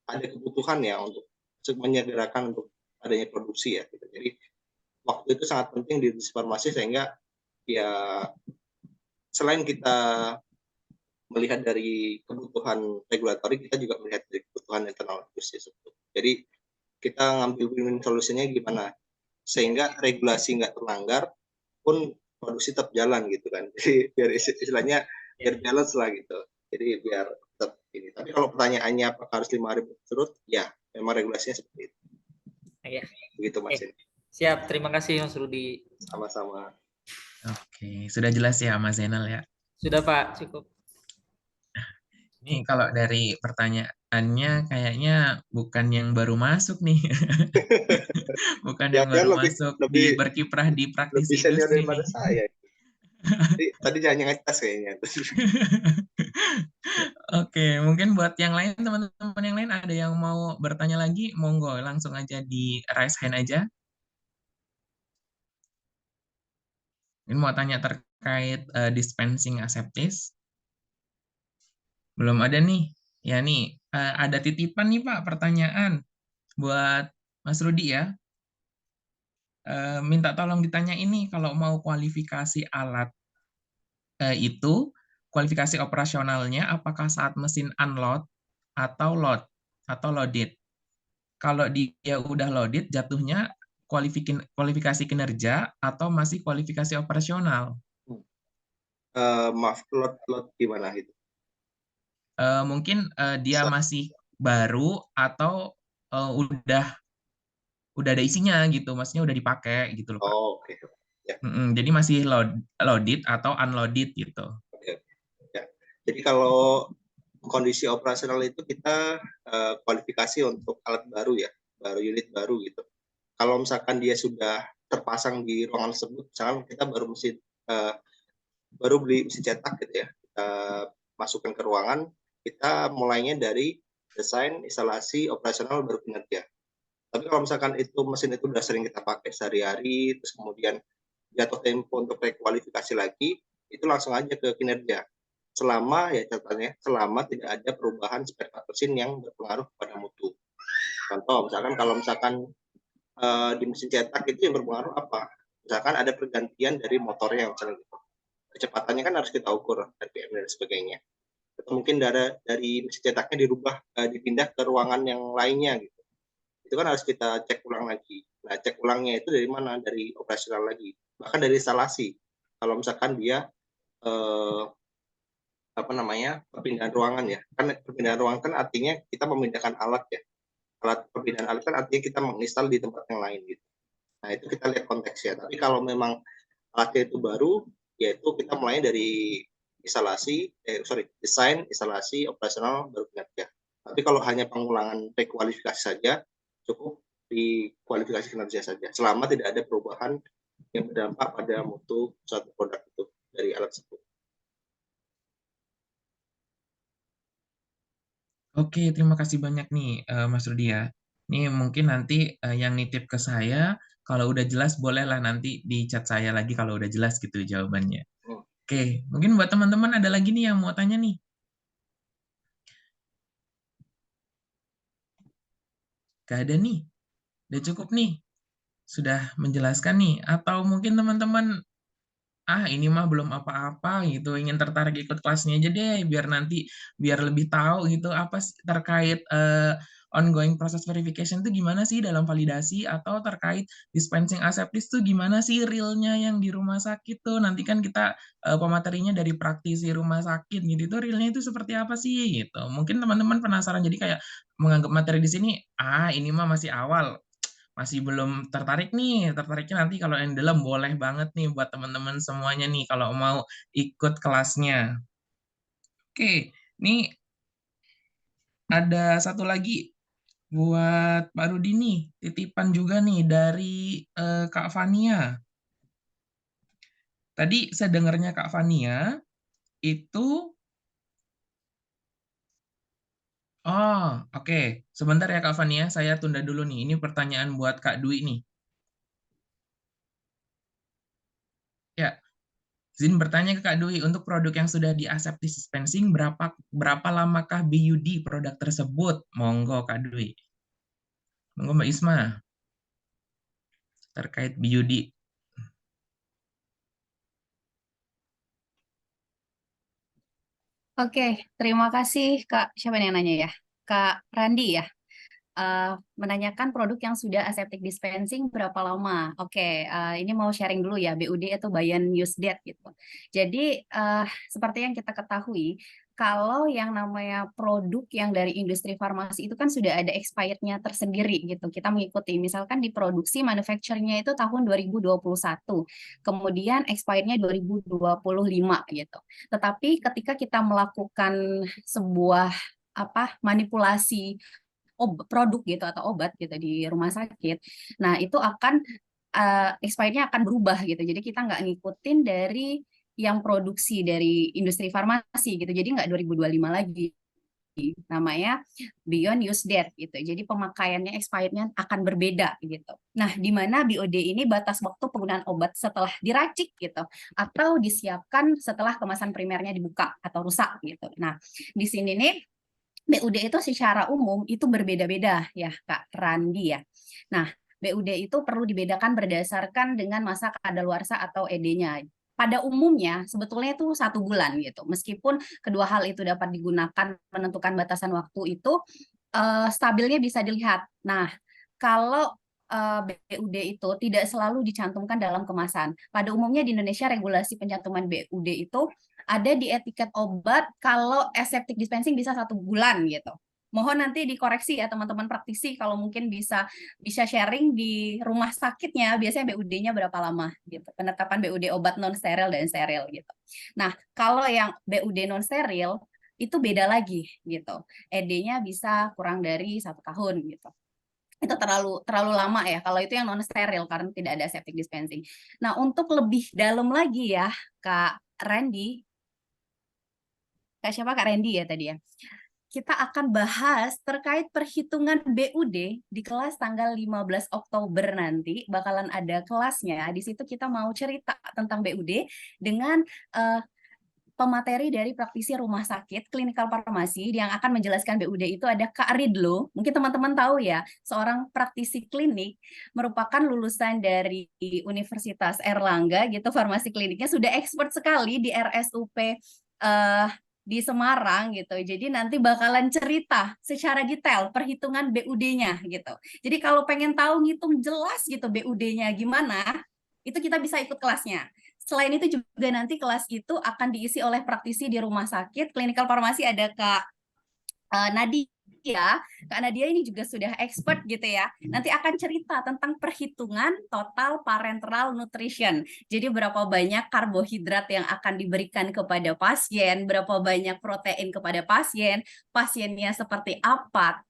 ada kebutuhan ya untuk menyegerakan untuk adanya produksi ya. Gitu. Jadi waktu itu sangat penting di farmasi, sehingga ya selain kita melihat dari kebutuhan regulatori, kita juga melihat dari kebutuhan internal bisnis. Jadi kita ngambil win-win solusinya gimana sehingga regulasi nggak terlanggar pun produksi tetap jalan gitu kan. Jadi biar istilahnya biar balance lah gitu. Jadi biar tetap ini. Tapi kalau pertanyaannya apakah harus 5 hari berturut, ya memang regulasinya seperti itu. Ya. Begitu Mas. Siap, terima kasih Mas Rudi. Sama-sama. Oke, sudah jelas ya Mas Zainal ya. Sudah Pak, cukup. Ini kalau dari pertanyaannya kayaknya bukan yang baru masuk nih. Bukan yang baru masuk berkiprah di praktisi industri daripada saya. Tadi jangan ngetes kayaknya. Oke, mungkin buat yang lain, teman-teman yang lain ada yang mau bertanya lagi, monggo langsung aja di raise hand aja. Ini mau tanya terkait dispensing aseptis. Belum ada nih. Ya nih, ada titipan nih Pak, pertanyaan buat Mas Rudi ya. Minta tolong ditanya ini kalau mau kualifikasi alat itu, kualifikasi operasionalnya apakah saat mesin unload atau load atau loaded. Kalau dia udah loaded, jatuhnya kualifikasi kinerja atau masih kualifikasi operasional? Maaf, load gimana itu? Mungkin dia masih baru atau udah ada isinya gitu, maksudnya udah dipakai gitu loh Pak. Oh, oke. Ya. Jadi masih loaded atau unloaded gitu. Oke. Ya. Jadi kalau kondisi operasional itu kita kualifikasi untuk alat baru ya, unit baru gitu. Kalau misalkan dia sudah terpasang di ruangan tersebut, misalkan kita baru beli mesin cetak gitu ya, kita masukkan ke ruangan, kita mulainya dari desain, instalasi, operasional, baru kinerja. Tapi kalau misalkan itu mesin itu udah sering kita pakai sehari-hari, terus kemudian jatuh tempo untuk rekualifikasi lagi, itu langsung aja ke kinerja. Selama ya catatannya, selama tidak ada perubahan spare part mesin yang berpengaruh pada mutu. Contoh, misalkan kalau misalkan di mesin cetak itu yang berpengaruh apa? Misalkan ada pergantian dari motornya misalnya gitu. Kecepatannya kan harus kita ukur RPM dan sebagainya. Atau mungkin dari mesin cetaknya dipindah ke ruangan yang lainnya gitu. Itu kan harus kita cek ulang lagi. Nah, cek ulangnya itu dari mana? Dari operasional lagi. Bahkan dari instalasi. Kalau misalkan dia perpindahan ruangan ya. Kan perpindahan ruangan kan artinya kita memindahkan alat ya. Perpindahan alat kan artinya kita menginstal di tempat yang lain gitu. Nah, itu kita lihat konteksnya. Tapi kalau memang alatnya itu baru, yaitu kita mulai dari desain, instalasi, operasional, baru kinerja. Tapi kalau hanya pengulangan rekualifikasi saja, cukup di kualifikasi kinerja saja, selama tidak ada perubahan yang berdampak pada mutu suatu produk itu dari alat tersebut. Oke, terima kasih banyak nih Mas Rudi ya. Ini mungkin nanti yang nitip ke saya, kalau udah jelas bolehlah nanti di chat saya lagi kalau udah jelas gitu jawabannya. Hmm. Oke, mungkin buat teman-teman ada lagi nih yang mau tanya nih. Gak ada nih, udah cukup nih. Sudah menjelaskan nih, atau mungkin teman-teman ini mah belum apa-apa gitu, ingin tertarik ikut kelasnya aja deh biar lebih tahu gitu apa terkait ongoing proses verification itu gimana sih dalam validasi, atau terkait dispensing aseptis tuh gimana sih realnya yang di rumah sakit tuh. Nanti kan kita pematerinya dari praktisi rumah sakit gitu, itu realnya itu seperti apa sih gitu. Mungkin teman-teman penasaran, jadi kayak menganggap materi di sini ini mah masih awal, masih belum tertarik nih. Tertariknya nanti kalau yang dalam boleh banget nih buat teman-teman semuanya nih kalau mau ikut kelasnya. Oke, nih ada satu lagi buat Pak Rudi nih, titipan juga nih dari Kak Fania. Tadi saya dengarnya Kak Fania itu, oke. Sebentar ya Kak Fania, saya tunda dulu nih. Ini pertanyaan buat Kak Dwi nih. Ya, izin bertanya ke Kak Dwi, untuk produk yang sudah di aseptic dispensing, berapa lamakah BUD produk tersebut? Monggo Kak Dwi. Monggo Mbak Isma, terkait BUD. Oke, terima kasih Kak. Siapa yang nanya ya? Kak Randi ya? Menanyakan produk yang sudah aseptic dispensing berapa lama. Oke, ini mau sharing dulu ya, BUD itu buy and use date gitu. Jadi seperti yang kita ketahui, kalau yang namanya produk yang dari industri farmasi itu kan sudah ada expirednya tersendiri gitu. Kita mengikuti, misalkan diproduksi manufacturernya itu tahun 2021, kemudian expirednya 2025 gitu. Tetapi ketika kita melakukan sebuah manipulasi produk gitu atau obat gitu di rumah sakit, nah itu akan expirednya akan berubah gitu. Jadi kita nggak ngikutin dari yang produksi dari industri farmasi gitu. Jadi nggak 2025 lagi. Namanya beyond use date gitu. Jadi pemakaiannya expirednya akan berbeda gitu. Nah, di mana BOD ini batas waktu penggunaan obat setelah diracik gitu atau disiapkan setelah kemasan primernya dibuka atau rusak gitu. Nah, di sini nih BUD itu secara umum itu berbeda-beda ya Kak Randi ya. Nah, BUD itu perlu dibedakan berdasarkan dengan masa kadaluarsa atau ED-nya. Pada umumnya sebetulnya itu 1 bulan gitu. Meskipun kedua hal itu dapat digunakan menentukan batasan waktu itu, stabilnya bisa dilihat. Nah, kalau BUD itu tidak selalu dicantumkan dalam kemasan. Pada umumnya di Indonesia regulasi pencantuman BUD itu ada di etiket obat kalau aseptic dispensing bisa 1 bulan gitu. Mohon nanti dikoreksi ya teman-teman praktisi kalau mungkin bisa sharing di rumah sakitnya biasanya BUD-nya berapa lama gitu. Penetapan BUD obat non steril dan steril gitu. Nah, kalau yang BUD non steril itu beda lagi gitu. ED-nya bisa kurang dari 1 tahun gitu. Itu terlalu lama ya kalau itu yang non steril karena tidak ada aseptic dispensing. Nah, untuk lebih dalam lagi ya Kak Randy, Kak siapa? Kak Randy ya tadi ya. Kita akan bahas terkait perhitungan BUD di kelas tanggal 15 Oktober nanti. Bakalan ada kelasnya. Di situ kita mau cerita tentang BUD dengan pemateri dari praktisi rumah sakit, klinikal farmasi yang akan menjelaskan BUD itu ada Kak Ridlo. Mungkin teman-teman tahu ya, seorang praktisi klinik merupakan lulusan dari Universitas Erlangga gitu, farmasi kliniknya sudah expert sekali di RSUP di Semarang gitu. Jadi nanti bakalan cerita secara detail perhitungan BUD-nya gitu. Jadi kalau pengen tahu ngitung jelas gitu BUD-nya gimana, itu kita bisa ikut kelasnya. Selain itu juga nanti kelas itu akan diisi oleh praktisi di rumah sakit, klinikal farmasi ada Kak Nadia. Kak Nadia ini juga sudah expert gitu ya. Nanti akan cerita tentang perhitungan total parenteral nutrition. Jadi berapa banyak karbohidrat yang akan diberikan kepada pasien, berapa banyak protein kepada pasien, pasiennya seperti apa,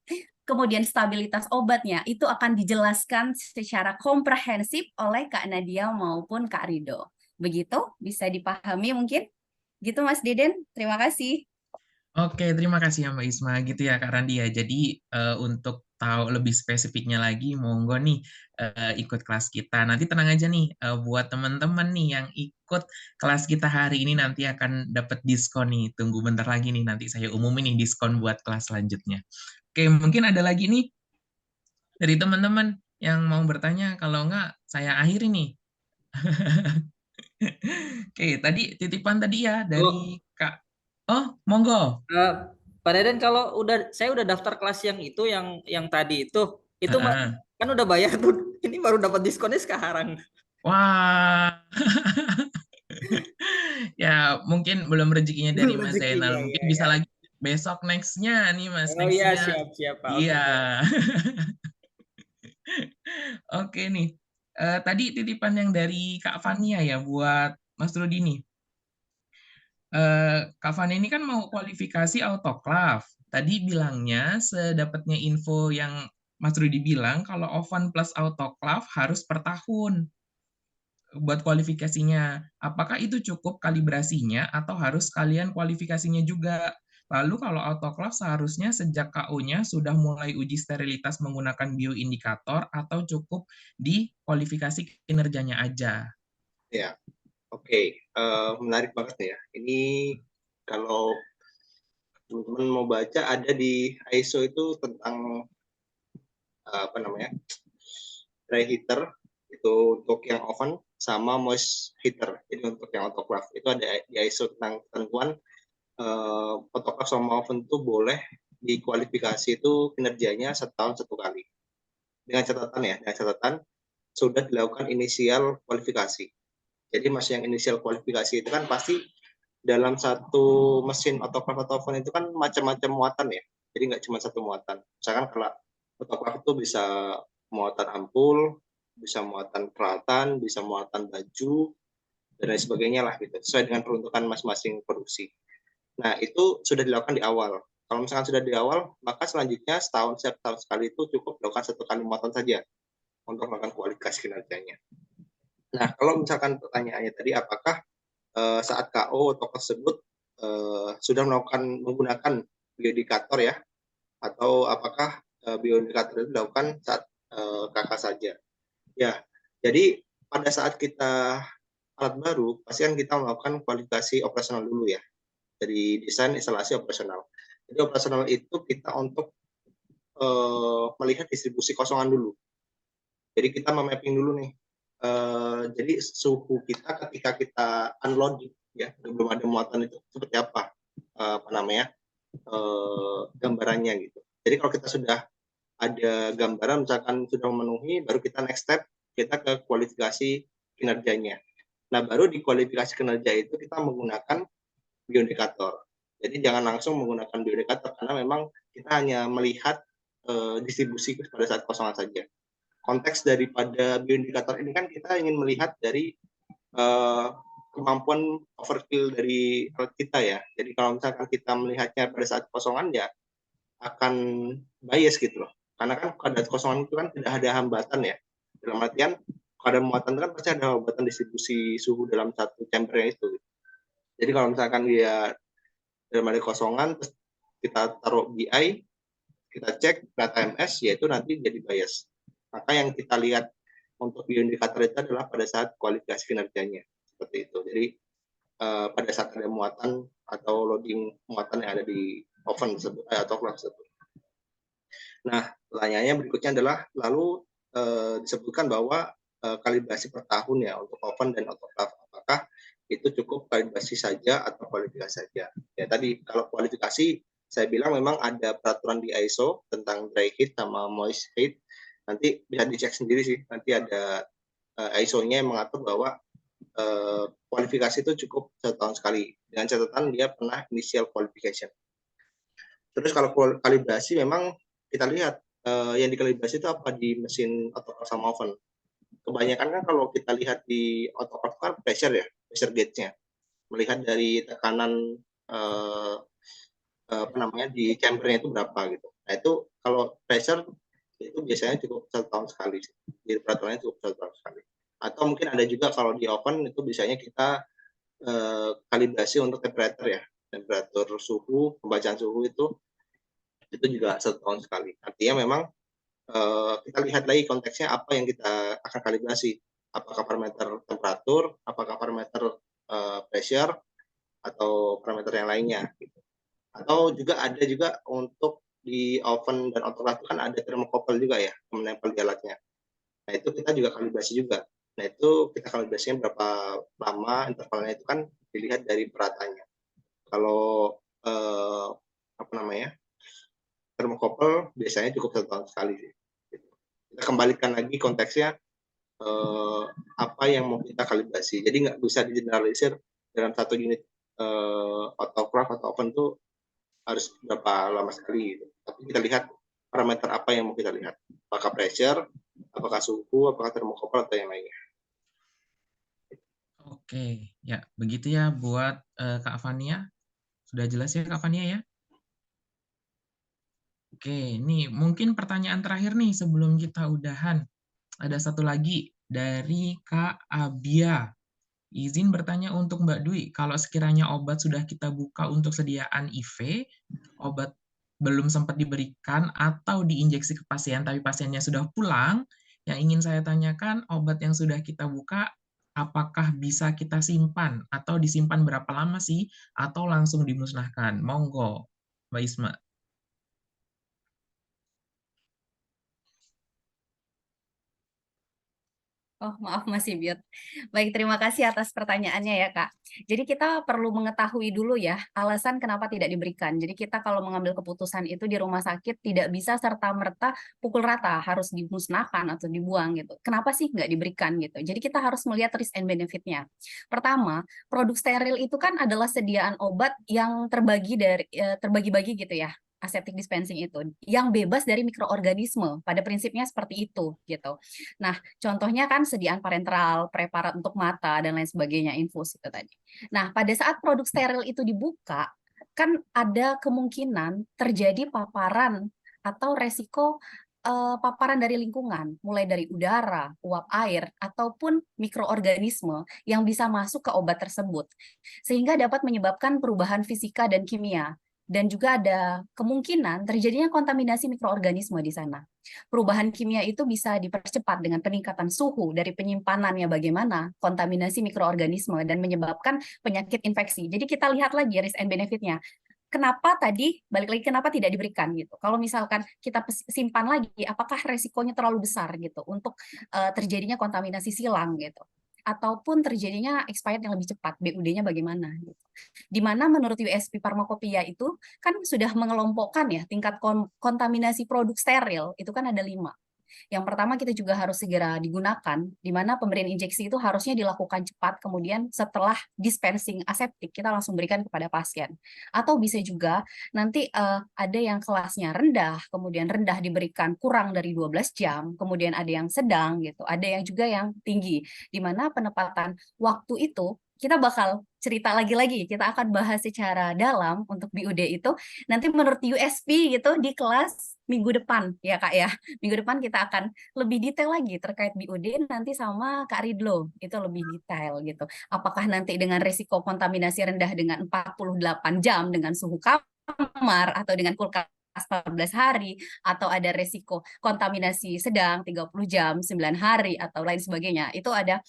kemudian stabilitas obatnya, itu akan dijelaskan secara komprehensif oleh Kak Nadia maupun Kak Rido. Begitu, bisa dipahami mungkin? Gitu Mas Deden, terima kasih. Oke, terima kasih ya Mbak Isma gitu ya Kak Randi ya. Jadi untuk tahu lebih spesifiknya lagi, monggo nih ikut kelas kita. Nanti tenang aja nih buat teman-teman nih yang ikut kelas kita hari ini nanti akan dapat diskon nih. Tunggu bentar lagi nih nanti saya umumin nih diskon buat kelas selanjutnya. Oke, mungkin ada lagi nih dari teman-teman yang mau bertanya. Kalau enggak, saya akhiri nih. Oke, tadi titipan tadi ya Oh, dari Kak. Oh, monggo. Pak Deden, kalau saya udah daftar kelas yang itu, yang tadi itu Heeh. kan udah bayar tuh. Ini baru dapat diskonnya sekarang. Wah, ya mungkin belum rezekinya dari Belum Mas rezekinya Zainal. Mungkin ya, bisa ya. lagi besok nextnya nih Mas, Oh iya, nextnya. siap siap Pak. Iya. Oke Pak. Oke nih. Tadi titipan yang dari Kak Fania ya buat Mas Rudi nih. Kak Fania ini kan mau kualifikasi autoclave. Tadi bilangnya sedapatnya info yang Mas Rudi bilang kalau oven plus autoclave harus per tahun buat kualifikasinya. Apakah itu cukup kalibrasinya atau harus kalian kualifikasinya juga? Lalu kalau autoclave seharusnya sejak KU-nya sudah mulai uji sterilitas menggunakan bioindikator atau cukup di kualifikasi kinerjanya aja? Ya, oke. Menarik banget ya. Ini kalau teman-teman mau baca ada di ISO itu tentang apa namanya dry heater itu untuk yang oven sama moist heater. Jadi untuk yang autoclave itu ada di ISO tentang ketentuan autoclave sama oven itu boleh dikualifikasi itu kinerjanya setahun satu kali. Dengan catatan sudah dilakukan inisial kualifikasi. Jadi masih yang inisial kualifikasi itu kan pasti dalam satu mesin autoclave atau oven itu kan macam-macam muatan ya. Jadi nggak cuma satu muatan. Misalkan kalau autoclave itu bisa muatan ampul, bisa muatan peralatan, bisa muatan baju, dan lain sebagainya lah gitu. Sesuai dengan peruntukan masing-masing produksi. Nah, itu sudah dilakukan di awal. Kalau misalkan sudah di awal, maka selanjutnya setiap tahun sekali itu cukup dilakukan satu kali muatan saja untuk melakukan kualifikasi kinerjanya. Nah, kalau misalkan pertanyaannya tadi, apakah saat KO atau tersebut sudah menggunakan bioindikator ya, atau apakah bioindikator itu dilakukan saat KK saja? Ya, jadi pada saat kita alat baru, pasti kan kita melakukan kualifikasi operasional dulu ya, dari desain instalasi operasional. Jadi operasional itu kita untuk melihat distribusi kosongan dulu. Jadi kita memapping dulu nih. Jadi suhu kita ketika kita unloading ya, belum ada muatan itu seperti apa namanya gambarannya gitu. Jadi kalau kita sudah ada gambaran misalkan sudah memenuhi, baru kita next step kita ke kualifikasi kinerjanya. Nah, baru di kualifikasi kinerja itu kita menggunakan bioindikator. Jadi jangan langsung menggunakan bioindikator karena memang kita hanya melihat distribusi pada saat kosongan saja. Konteks daripada bioindikator ini kan kita ingin melihat dari kemampuan overkill dari alat kita ya. Jadi kalau misalkan kita melihatnya pada saat kosongan ya akan bias gitu loh. Karena kan pada kosongan itu kan tidak ada hambatan ya. Dalam artian kalau ada muatan itu kan pasti ada hambatan distribusi suhu dalam satu chambernya itu. Jadi kalau misalkan dia dalam ada kosongan, terus kita taruh BI, kita cek data MS, yaitu nanti jadi bias. Maka yang kita lihat untuk bioindikator itu adalah pada saat kualifikasi kinerjanya. Seperti itu. Jadi pada saat ada muatan atau loading muatan yang ada di oven tersebut, atau kelas tersebut. Nah, pertanyaannya berikutnya adalah, lalu disebutkan bahwa kalibrasi per tahun ya untuk oven dan autoclave. Apakah itu cukup kalibrasi saja atau kualifikasi saja? Ya tadi kalau kualifikasi saya bilang memang ada peraturan di ISO tentang dry heat sama moist heat. Nanti bisa dicek sendiri sih. Nanti ada ISO-nya yang mengatur bahwa kualifikasi itu cukup 1 tahun sekali. Dengan catatan dia pernah initial qualification. Terus kalau kalibrasi memang kita lihat yang dikalibrasi itu apa di mesin autoclave sama oven. Kebanyakan kan kalau kita lihat di autoclave kan pressure ya, pressure gauge-nya. Melihat dari tekanan di chambernya itu berapa gitu. Nah itu kalau pressure itu biasanya cukup 1 tahun sekali. Jadi peraturannya cukup 1 tahun sekali. Atau mungkin ada juga kalau di oven itu biasanya kita kalibrasi untuk temperatur ya, temperatur mengatur suhu, pembacaan suhu itu juga 1 tahun sekali. Artinya memang kita lihat lagi konteksnya apa yang kita akan kalibrasi. Apakah parameter temperatur, apakah parameter pressure, atau parameter yang lainnya. Gitu. Atau juga ada juga untuk di oven dan autoclave itu kan ada thermocouple juga ya, menempel di alatnya. Nah itu kita juga kalibrasi juga. Nah itu kita kalibrasinya berapa lama, intervalnya itu kan dilihat dari beratanya. Kalau thermocouple biasanya cukup 1 tahun sekali sih. Kita kembalikan lagi konteksnya apa yang mau kita kalibrasi. Jadi nggak bisa digeneralisir dalam 1 unit autoclave atau oven itu harus berapa lama sekali gitu. Tapi kita lihat parameter apa yang mau kita lihat. Apakah pressure, apakah suhu, apakah thermocouple atau yang lainnya. Oke, ya begitu ya buat Kak Fania. Sudah jelas ya Kak Fania ya? Oke, nih mungkin pertanyaan terakhir nih sebelum kita udahan. Ada satu lagi dari Kak Abia. Izin bertanya untuk Mbak Dwi, kalau sekiranya obat sudah kita buka untuk sediaan IV, obat belum sempat diberikan atau diinjeksi ke pasien, tapi pasiennya sudah pulang, yang ingin saya tanyakan, obat yang sudah kita buka, apakah bisa kita simpan? Atau disimpan berapa lama sih? Atau langsung dimusnahkan? Monggo, Mbak Isma. Oh, maaf masih mute. Baik, terima kasih atas pertanyaannya ya, Kak. Jadi kita perlu mengetahui dulu ya alasan kenapa tidak diberikan. Jadi kita kalau mengambil keputusan itu di rumah sakit tidak bisa serta-merta pukul rata harus dimusnahkan atau dibuang gitu. Kenapa sih nggak diberikan gitu? Jadi kita harus melihat risk and benefit-nya. Pertama, produk steril itu kan adalah sediaan obat yang terbagi-bagi gitu ya, aseptic dispensing itu yang bebas dari mikroorganisme. Pada prinsipnya seperti itu gitu. Nah, contohnya kan sediaan parenteral, preparat untuk mata, dan lain sebagainya, infus itu tadi. Nah, pada saat produk steril itu dibuka, kan ada kemungkinan terjadi paparan atau resiko paparan dari lingkungan, mulai dari udara, uap air, ataupun mikroorganisme yang bisa masuk ke obat tersebut. Sehingga dapat menyebabkan perubahan fisika dan kimia. Dan juga ada kemungkinan terjadinya kontaminasi mikroorganisme di sana. Perubahan kimia itu bisa dipercepat dengan peningkatan suhu dari penyimpanannya bagaimana, kontaminasi mikroorganisme, dan menyebabkan penyakit infeksi. Jadi kita lihat lagi risk and benefit-nya. Kenapa tadi, balik lagi kenapa tidak diberikan gitu. Kalau misalkan kita simpan lagi, apakah resikonya terlalu besar gitu untuk terjadinya kontaminasi silang gitu. Ataupun terjadinya expired yang lebih cepat, BUD-nya bagaimana gitu. Di mana menurut USP Pharmacopeia itu kan sudah mengelompokkan ya tingkat kontaminasi produk steril itu kan ada 5. Yang pertama kita juga harus segera digunakan, di mana pemberian injeksi itu harusnya dilakukan cepat, kemudian setelah dispensing aseptik kita langsung berikan kepada pasien. Atau bisa juga nanti ada yang kelasnya rendah, kemudian rendah diberikan kurang dari 12 jam, kemudian ada yang sedang gitu, ada yang juga yang tinggi, di mana penempatan waktu itu kita bakal cerita lagi-lagi, kita akan bahas secara dalam untuk BUD itu nanti menurut USP gitu di kelas minggu depan ya Kak ya. Minggu depan kita akan lebih detail lagi terkait BUD nanti sama Kak Ridlo, itu lebih detail gitu. Apakah nanti dengan risiko kontaminasi rendah dengan 48 jam dengan suhu kamar atau dengan kulkas 14 hari, atau ada resiko kontaminasi sedang 30 jam, 9 hari, atau lain sebagainya. Itu ada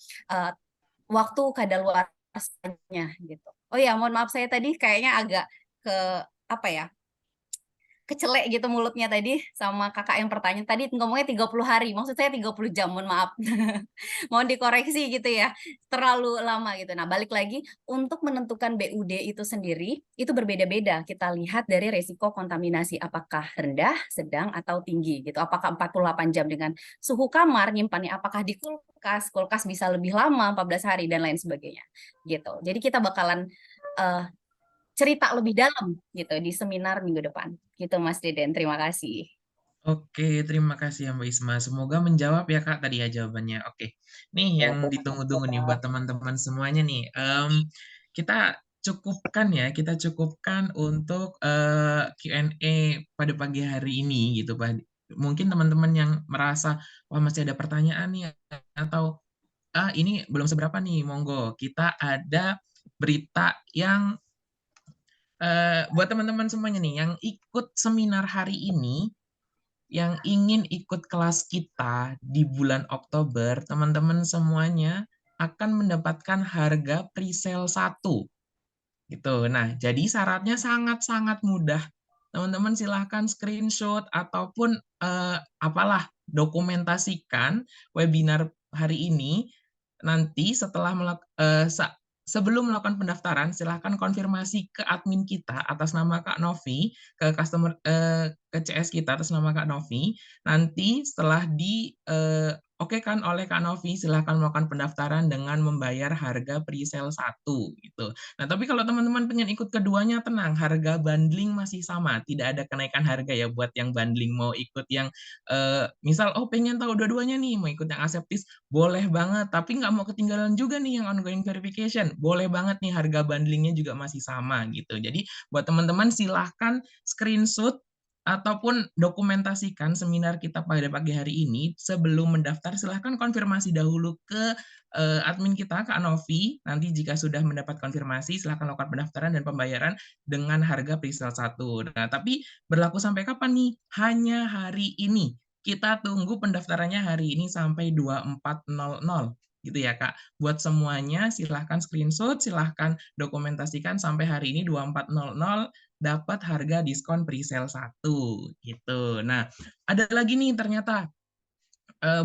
waktu kadaluarsanya gitu. Oh ya, mohon maaf saya tadi kayaknya agak ke apa ya? Kecelek gitu mulutnya tadi sama kakak yang pertanyaan tadi ngomongnya 30 hari, maksud saya 30 jam, mohon maaf. Mohon dikoreksi gitu ya, terlalu lama gitu. Nah, balik lagi, untuk menentukan BUD itu sendiri, itu berbeda-beda. Kita lihat dari resiko kontaminasi, apakah rendah, sedang, atau tinggi gitu. Apakah 48 jam dengan suhu kamar, nyimpannya apakah di kulkas, kulkas bisa lebih lama, 14 hari, dan lain sebagainya. Gitu. Jadi kita bakalan cerita lebih dalam gitu di seminar minggu depan. Gitu Mas Deden, terima kasih. Oke, terima kasih ya Mbak Isma. Semoga menjawab ya Kak tadi ya jawabannya. Oke, nih yang ditunggu-tunggu nih buat teman-teman semuanya nih. Kita cukupkan untuk Q&A pada pagi hari ini gitu Pak. Mungkin teman-teman yang merasa wah masih ada pertanyaan nih atau ini belum seberapa nih, monggo. Kita ada berita yang Buat teman-teman semuanya nih yang ikut seminar hari ini, yang ingin ikut kelas kita di bulan Oktober, teman-teman semuanya akan mendapatkan harga presale 1 gitu. Nah, jadi syaratnya sangat-sangat mudah. Teman-teman silahkan screenshot ataupun apalah dokumentasikan webinar hari ini. Nanti setelah sebelum melakukan pendaftaran, silahkan konfirmasi ke admin kita atas nama Kak Novi, ke ke CS kita atas nama Kak Novi. Nanti setelah oke kan oleh Kak Novi, silahkan melakukan pendaftaran dengan membayar harga presale 1 gitu. Nah, tapi kalau teman-teman pengen ikut keduanya, tenang, harga bundling masih sama, tidak ada kenaikan harga ya buat yang bundling. Mau ikut yang misal, oh pengen tahu dua-duanya nih, mau ikut yang aseptis, boleh banget, tapi nggak mau ketinggalan juga nih yang ongoing verification, boleh banget nih, harga bundlingnya juga masih sama gitu. Jadi buat teman-teman silahkan screenshot ataupun dokumentasikan seminar kita pada pagi hari ini. Sebelum mendaftar, silahkan konfirmasi dahulu ke admin kita, Kak Novi. Nanti jika sudah mendapat konfirmasi, silahkan lakukan pendaftaran dan pembayaran dengan harga presale 1. Nah, tapi berlaku sampai kapan nih? Hanya hari ini. Kita tunggu pendaftarannya hari ini sampai 24.00 gitu ya Kak. Buat semuanya silahkan screenshot, silahkan dokumentasikan sampai hari ini 24.00 dapat harga diskon presale 1 gitu. Nah, ada lagi nih ternyata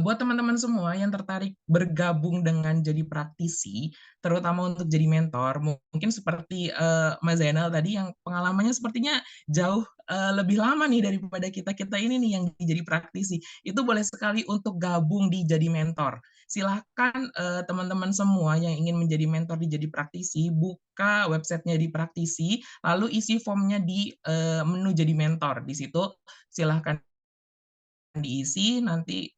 buat teman-teman semua yang tertarik bergabung dengan jadi praktisi, terutama untuk jadi mentor, mungkin seperti Mas Zainal tadi yang pengalamannya sepertinya jauh lebih lama nih daripada kita-kita ini nih yang jadi praktisi. Itu boleh sekali untuk gabung di jadi mentor. Silahkan teman-teman semua yang ingin menjadi mentor di jadi praktisi, buka websitenya di praktisi, lalu isi formnya di menu jadi mentor. Di situ silahkan diisi, nanti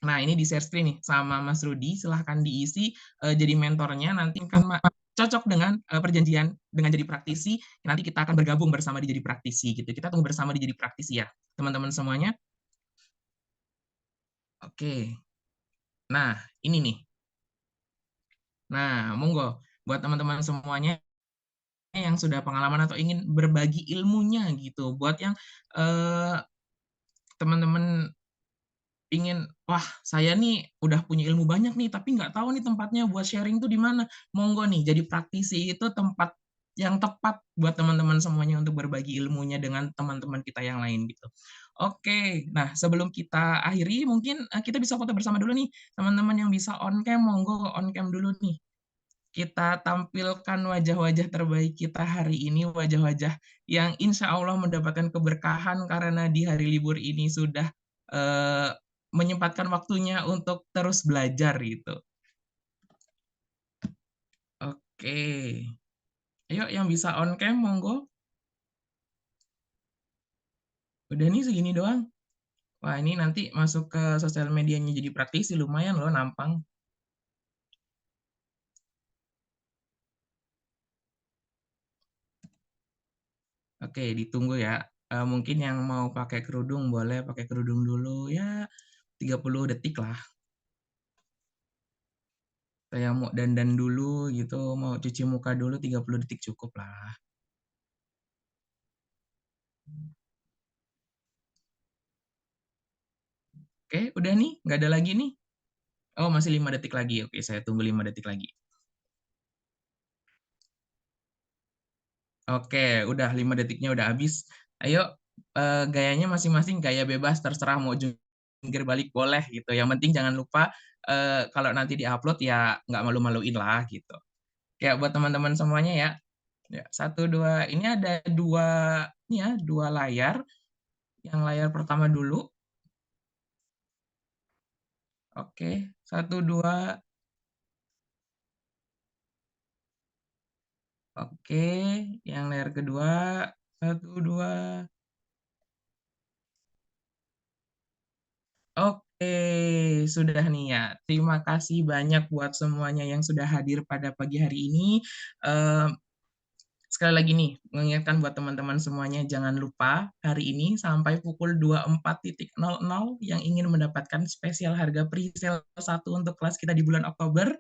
nah, ini di share screen nih sama Mas Rudi, silahkan diisi jadi mentornya, nanti kan cocok dengan perjanjian dengan jadi praktisi, nanti kita akan bergabung bersama di jadi praktisi gitu. Kita tunggu bersama di jadi praktisi ya, teman-teman semuanya. Oke. Nah, ini nih. Nah, monggo buat teman-teman semuanya yang sudah pengalaman atau ingin berbagi ilmunya gitu, buat yang teman-teman ingin, wah saya nih udah punya ilmu banyak nih, tapi nggak tahu nih tempatnya buat sharing tuh di mana. Monggo nih, jadi praktisi itu tempat yang tepat buat teman-teman semuanya untuk berbagi ilmunya dengan teman-teman kita yang lain gitu. Oke, nah sebelum kita akhiri, mungkin kita bisa foto bersama dulu nih. Teman-teman yang bisa on cam, monggo on cam dulu nih. Kita tampilkan wajah-wajah terbaik kita hari ini, wajah-wajah yang insya Allah mendapatkan keberkahan karena di hari libur ini sudah eh, menyempatkan waktunya untuk terus belajar gitu. Oke. Ayo yang bisa on cam monggo. Udah nih segini doang. Wah, ini nanti masuk ke sosial medianya jadi praktisi lumayan loh nampang. Oke, ditunggu ya. Mungkin yang mau pakai kerudung boleh pakai kerudung dulu ya 30 detik lah. Saya mau dandan dulu gitu, mau cuci muka dulu 30 detik cukup lah. Oke, udah nih, nggak ada lagi nih. Oh, masih 5 detik lagi. Oke, saya tunggu 5 detik lagi. Oke, udah 5 detiknya udah habis. Ayo, gayanya masing-masing gaya bebas, terserah mau jungkir balik boleh gitu. Yang penting jangan lupa kalau nanti diupload ya nggak malu-maluin lah gitu. Kayak buat teman-teman semuanya ya. Ya, 1, 2. Ini ada dua layar. Yang layar pertama dulu. Oke, 1, 2. Oke, yang layar kedua. 1, 2. Oke, sudah nih ya. Terima kasih banyak buat semuanya yang sudah hadir pada pagi hari ini. Eh, Sekali lagi nih, mengingatkan buat teman-teman semuanya, jangan lupa hari ini sampai pukul 24.00 yang ingin mendapatkan spesial harga presale 1 untuk kelas kita di bulan Oktober.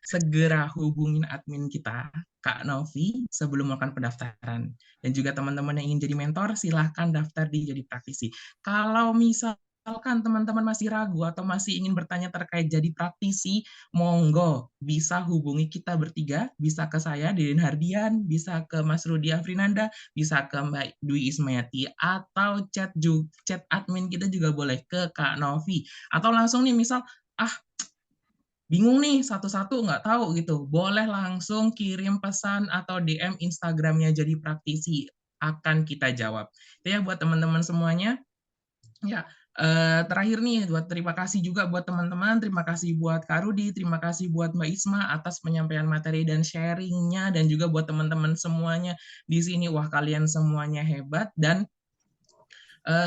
segera hubungin admin kita, Kak Novi, sebelum melakukan pendaftaran. Dan juga teman-teman yang ingin jadi mentor, silahkan daftar di Jadi Praktisi. Kalau misalkan teman-teman masih ragu atau masih ingin bertanya terkait jadi praktisi, monggo bisa hubungi kita bertiga, bisa ke saya, Deden Hardian, bisa ke Mas Rudi Afrinanda, bisa ke Mbak Dwi Ismayati, atau chat admin kita juga boleh ke Kak Novi. Atau langsung nih misal, bingung nih satu-satu nggak tahu gitu, boleh langsung kirim pesan atau DM Instagramnya Jadi Praktisi, akan kita jawab. Itu ya buat teman-teman semuanya. Ya, terakhir nih, terima kasih juga buat teman-teman, terima kasih buat Kak Rudi, terima kasih buat Mbak Isma atas penyampaian materi dan sharingnya, dan juga buat teman-teman semuanya di sini. Wah, kalian semuanya hebat, dan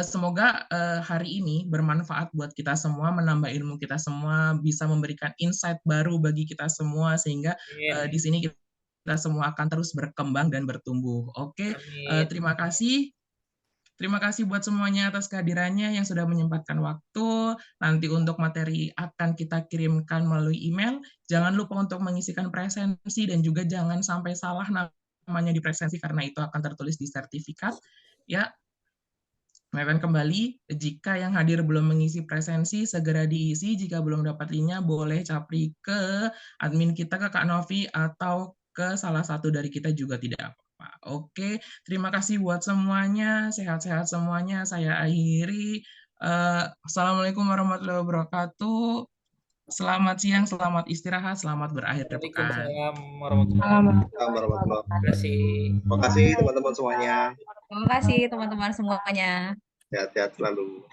semoga hari ini bermanfaat buat kita semua, menambah ilmu kita semua, bisa memberikan insight baru bagi kita semua, sehingga di sini kita semua akan terus berkembang dan bertumbuh. Oke, terima kasih. Terima kasih buat semuanya atas kehadirannya yang sudah menyempatkan waktu. Nanti untuk materi akan kita kirimkan melalui email. Jangan lupa untuk mengisikan presensi dan juga jangan sampai salah namanya di presensi karena itu akan tertulis di sertifikat. Ya, Mekan kembali, jika yang hadir belum mengisi presensi, segera diisi. Jika belum dapat linknya, boleh capri ke admin kita, ke Kak Novi, atau ke salah satu dari kita juga tidak apa-apa. Oke, terima kasih buat semuanya. Sehat-sehat semuanya. Saya akhiri. Assalamualaikum warahmatullahi wabarakatuh. Selamat siang, selamat istirahat, selamat berakhir pekan. Waalaikumsalam warahmatullahi Warahmatullahi. Terima kasih. Terima kasih teman-teman semuanya. Terima kasih teman-teman semuanya. Sehat-sehat selalu.